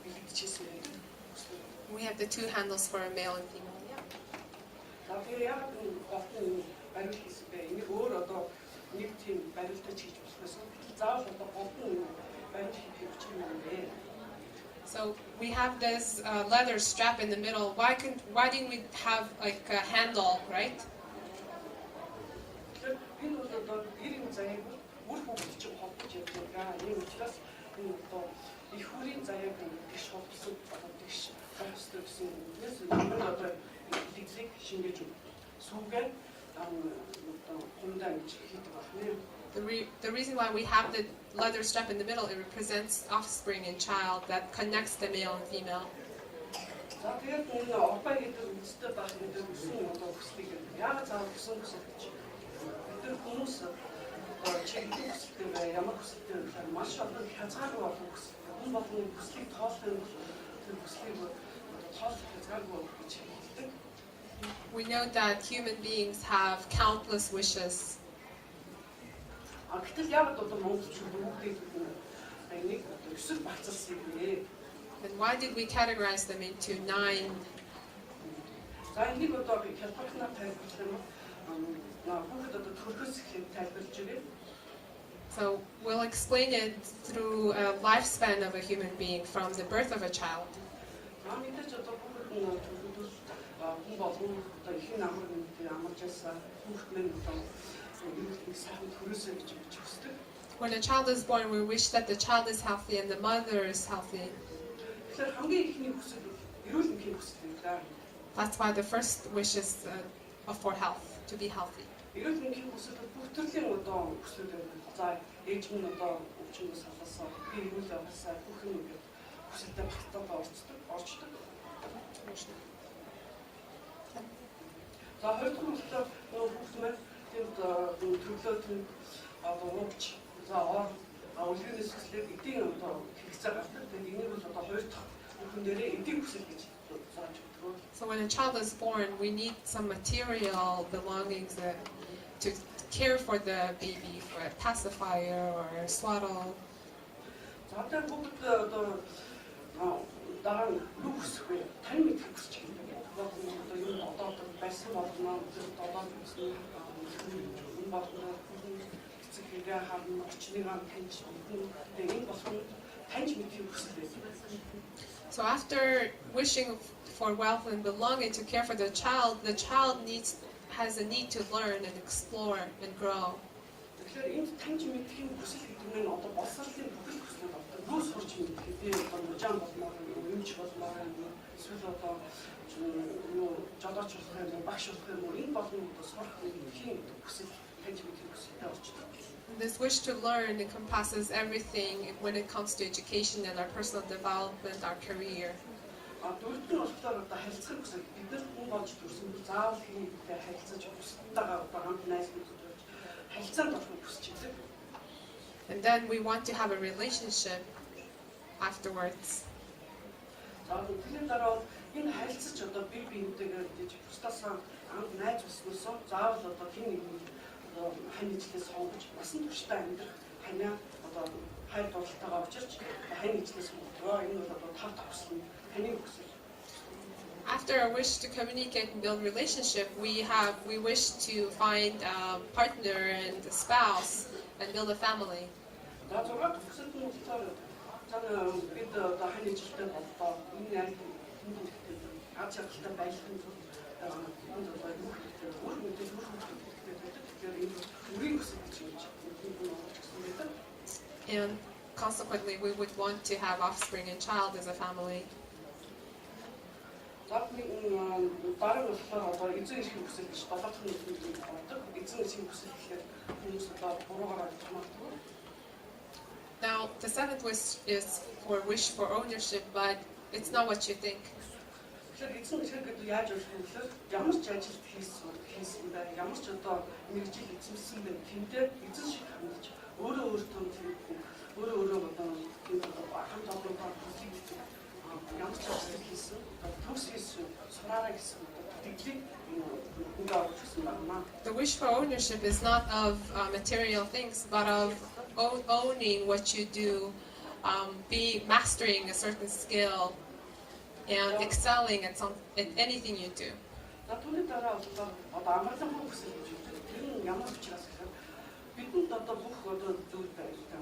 Speaker 3: бэлтгэжсэн байдаг.
Speaker 1: We have the two handles for a male and female. Yeah.
Speaker 3: За тэгээд яг гол барил хийсэн бэ. Энийг өөр одоо нэг тийм барилтаж хийж болохоос заавал одоо гол нь барил хийх юм байна.
Speaker 1: So we have this leather strap in the middle. Why didn't we have like a handle, right?
Speaker 3: Энэ бол одоо 90 заяаг үр хөвгөлж холбож явдаг. Энэ учраас энэ одоо их хүрийн заяаг тэгш холбосон одоо тэгш хайрцдаг гэсэн үгнээс энэ одоо дэлхийг шингээж сүүгээд одоо хумдаа гэж хийдэг байна.
Speaker 1: The reason why we have the leather strap in the middle, it represents offspring and child that connects the male and female.
Speaker 3: За тэгээд энэ орбай гэдэг үстэй байх гэдэг үсэн одоо хүслийг яг заавал гэсэн хүсэл гэж. Тэр хүмүүс чиглэл хүсэлтэй бай, ямар хүсэлтэй вэ? Маш олон хязгааргүй болох хүсэл. Энэ болгоны хүслийг тоолох тэр хүслийг тоолох хязгааргүй гэж хэлдэг.
Speaker 1: We know that human beings have countless wishes.
Speaker 3: Гэтэл яг одоо монголчууд бүгдийг энийг өсөл багцсан юм.
Speaker 1: And why did we categorize them into 9?
Speaker 3: За энийг одоо би хялбархнаар тайлбарлах юм. Бүгд одоо төрхөөс ихэд тайлбарлаж байгаа.
Speaker 1: So we'll explain it through a lifespan of a human being from the birth of a child.
Speaker 3: Мэдээж одоо бүгд төрхөөс хүн болгон одоо их намар нэг амарч байсан хүүхд мэн одоо
Speaker 1: when a child is born, we wish that the child is healthy and the mother is healthy. That's why the first wish is for health, to be healthy.
Speaker 3: Төрлөө одоо ууч за ор үлгэрээс хүслээр эдийн одоо хэрэгцээ гардаг. Тэгээд энийг бол одоо хоёр дахь бүхэн дээрээ эдийн хүсэл гэж зааж өгдөг.
Speaker 1: So when a child is born, we need some material belongings to care for the baby, for a pacifier or a swaddle.
Speaker 3: За тэр бүгд одоо дараа нь юу хүсэх вэ? Тань мэдэх хүсэж байгаа. Одоо юу одоо байсан болно. Одоо гэсэн
Speaker 1: So after wishing for wealth and belonging to care for the child has a need to learn and explore and grow. This wish to learn encompasses everything when it comes to education and our personal development, our career. And then we want to have a relationship afterwards.
Speaker 3: Энэ харилцаж одоо бие биентэйгээ гэж бусдаас найз болсноосоо заавал одоо хин нэг хань ижлээс хонгож насан туршдаа амьдрах ханаа одоо хайр дурлалтайгаа учирч хань ижлээс хонгоо энэ бол одоо тав тавсан ханы хүсэл.
Speaker 1: After a wish to communicate and build relationship, we wish to find a partner and a spouse and build a family. And consequently, we would want to have offspring and child as a family. Now, the seventh wish is for wish for ownership, but it's not what you think.
Speaker 3: ямар ч ажил хийсэн, төгс хийсэн, сураараа гэсэн тэгдлийг үндэ оруулж гэсэн байна.
Speaker 1: The wish for ownership is not of material things, but of owning what you do, be mastering a certain skill, and excelling at anything you do.
Speaker 3: За түүний дараа одоо амарлан бүх хүсэл гэж байна. Тэр нь ямар учраас гэхээр бидэнд одоо бүх одоо зүйл байлаа.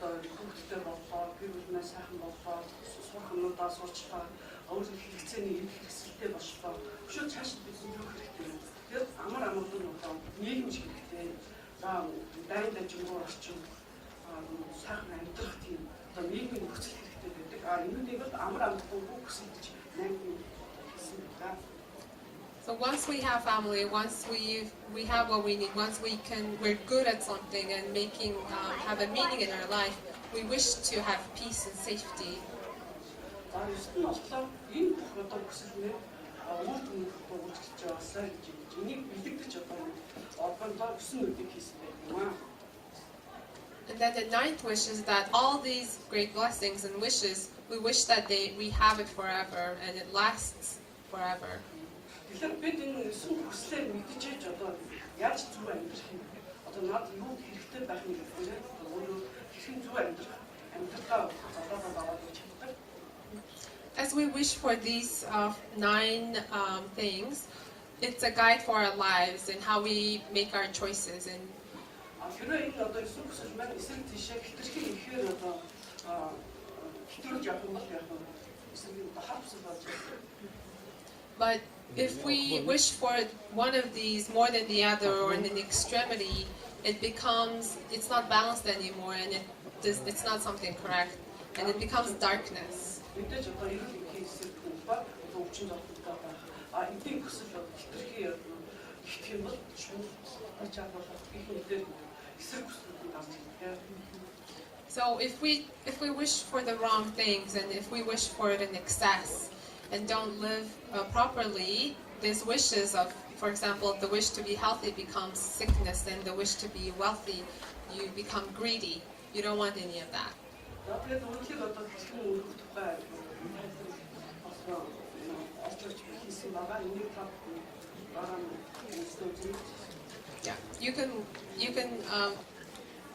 Speaker 3: Одоо хүүхдтэй боллоо, гэр бүлнээ сайхан боллоо, сурах юмудаа сурчлаа, өөрийн хэрэгцээний эрх хэрэгсэлтэй боллоо. Өшөө цааш бид юу хэрэгтэй вэ? Тэр амар амгалан одоо нийгэмж хэрэгтэй. За дайнд ажимгуу орчин сайхан амьдрах тийм одоо нийгмийн нөхцөл хэрэгтэй байдаг. Энүүдийг бол амар амгалан бүх хүсэл гэж найдсан байна.
Speaker 1: So once we have family, once we have what we need, once we're good at something and making have a meaning in our life, we wish to have peace and safety. And then the ninth wish is that all these great blessings and wishes, we wish that we have it forever and it lasts forever.
Speaker 3: Тэгэхээр бид энэ сүм хүслээр мэдчихэж одоо яаж зүг амьдрах юм бэ? Одоо над юу хэрэгтэй байх юм бэ? Өөрөө хэрхэн зүг амьдрахаа залуусаа аваад чаддаг.
Speaker 1: As we wish for these 9 things, it's a guide for our lives and how we make our choices. And
Speaker 3: хэрвээ энэ одоо сүм хүсэл маань эсрэг тийшээ хэтэрхий ихээр одоо хэтрүүлж явах юм бол яг эсрэг одоо хавцсан болж байна.
Speaker 1: But if we wish for one of these more than the other or in an extremity, it's not balanced anymore and it's not something correct and it becomes darkness. So if we wish for the wrong things and if we wish for it in excess, and don't live properly, these wishes of, for example, the wish to be healthy becomes sickness, and the wish to be wealthy, you become greedy. You don't want any of that. Yeah, you can.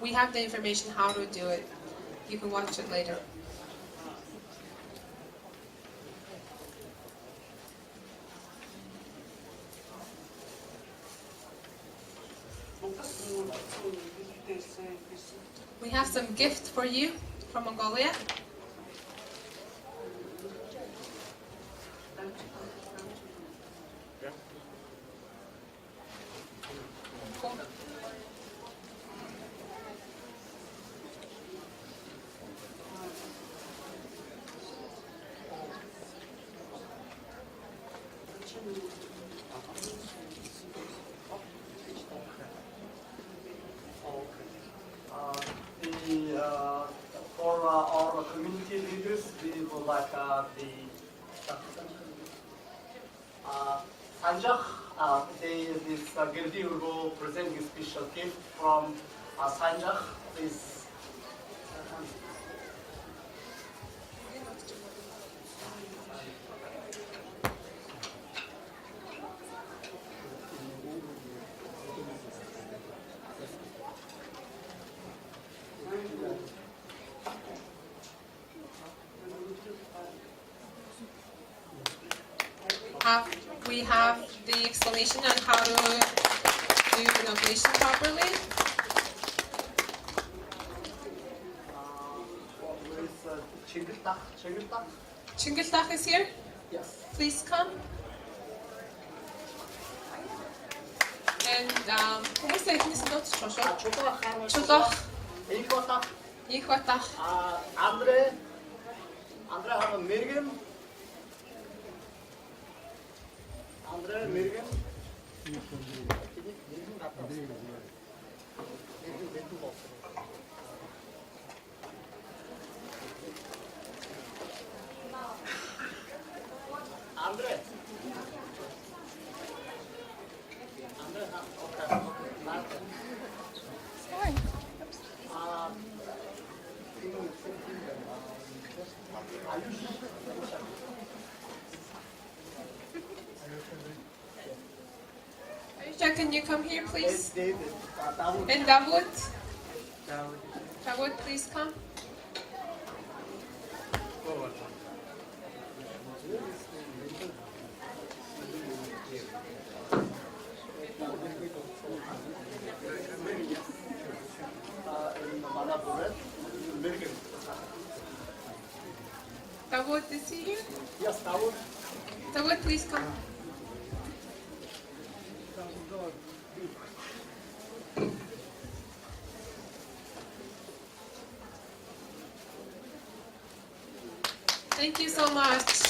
Speaker 1: We have the information how to do it. You can watch it later. We have some gift for you from Mongolia.
Speaker 9: For our community leaders, we would like the Sanjak. This Gildi will present a special gift from Sanjak. Please.
Speaker 1: We have the explanation on how to do the notation properly. Chinggis Khaan is here?
Speaker 9: Yes.
Speaker 1: Please come. And who is it? Chudok.
Speaker 9: Andre have a Mirgim. Andre Mirgim. Andre. Okay.
Speaker 1: Sorry.
Speaker 9: Ayush.
Speaker 16: Teacher, can you come here, please?
Speaker 9: David.
Speaker 16: And Davut. Davut, please come. Davut, is he here?
Speaker 9: Yes, Davut.
Speaker 16: Davut, please come. Thank you so much.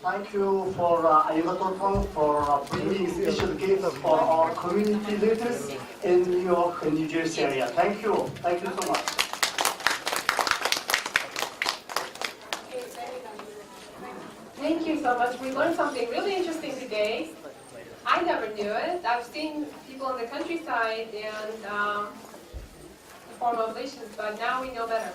Speaker 9: Thank you for Arigato for bringing special gifts for our community leaders in New York and New Jersey area. Thank you. Thank you so much.
Speaker 1: Thank you so much. We learned something really interesting today. I never knew it. I've seen people in the countryside and perform oblations, but now we know better.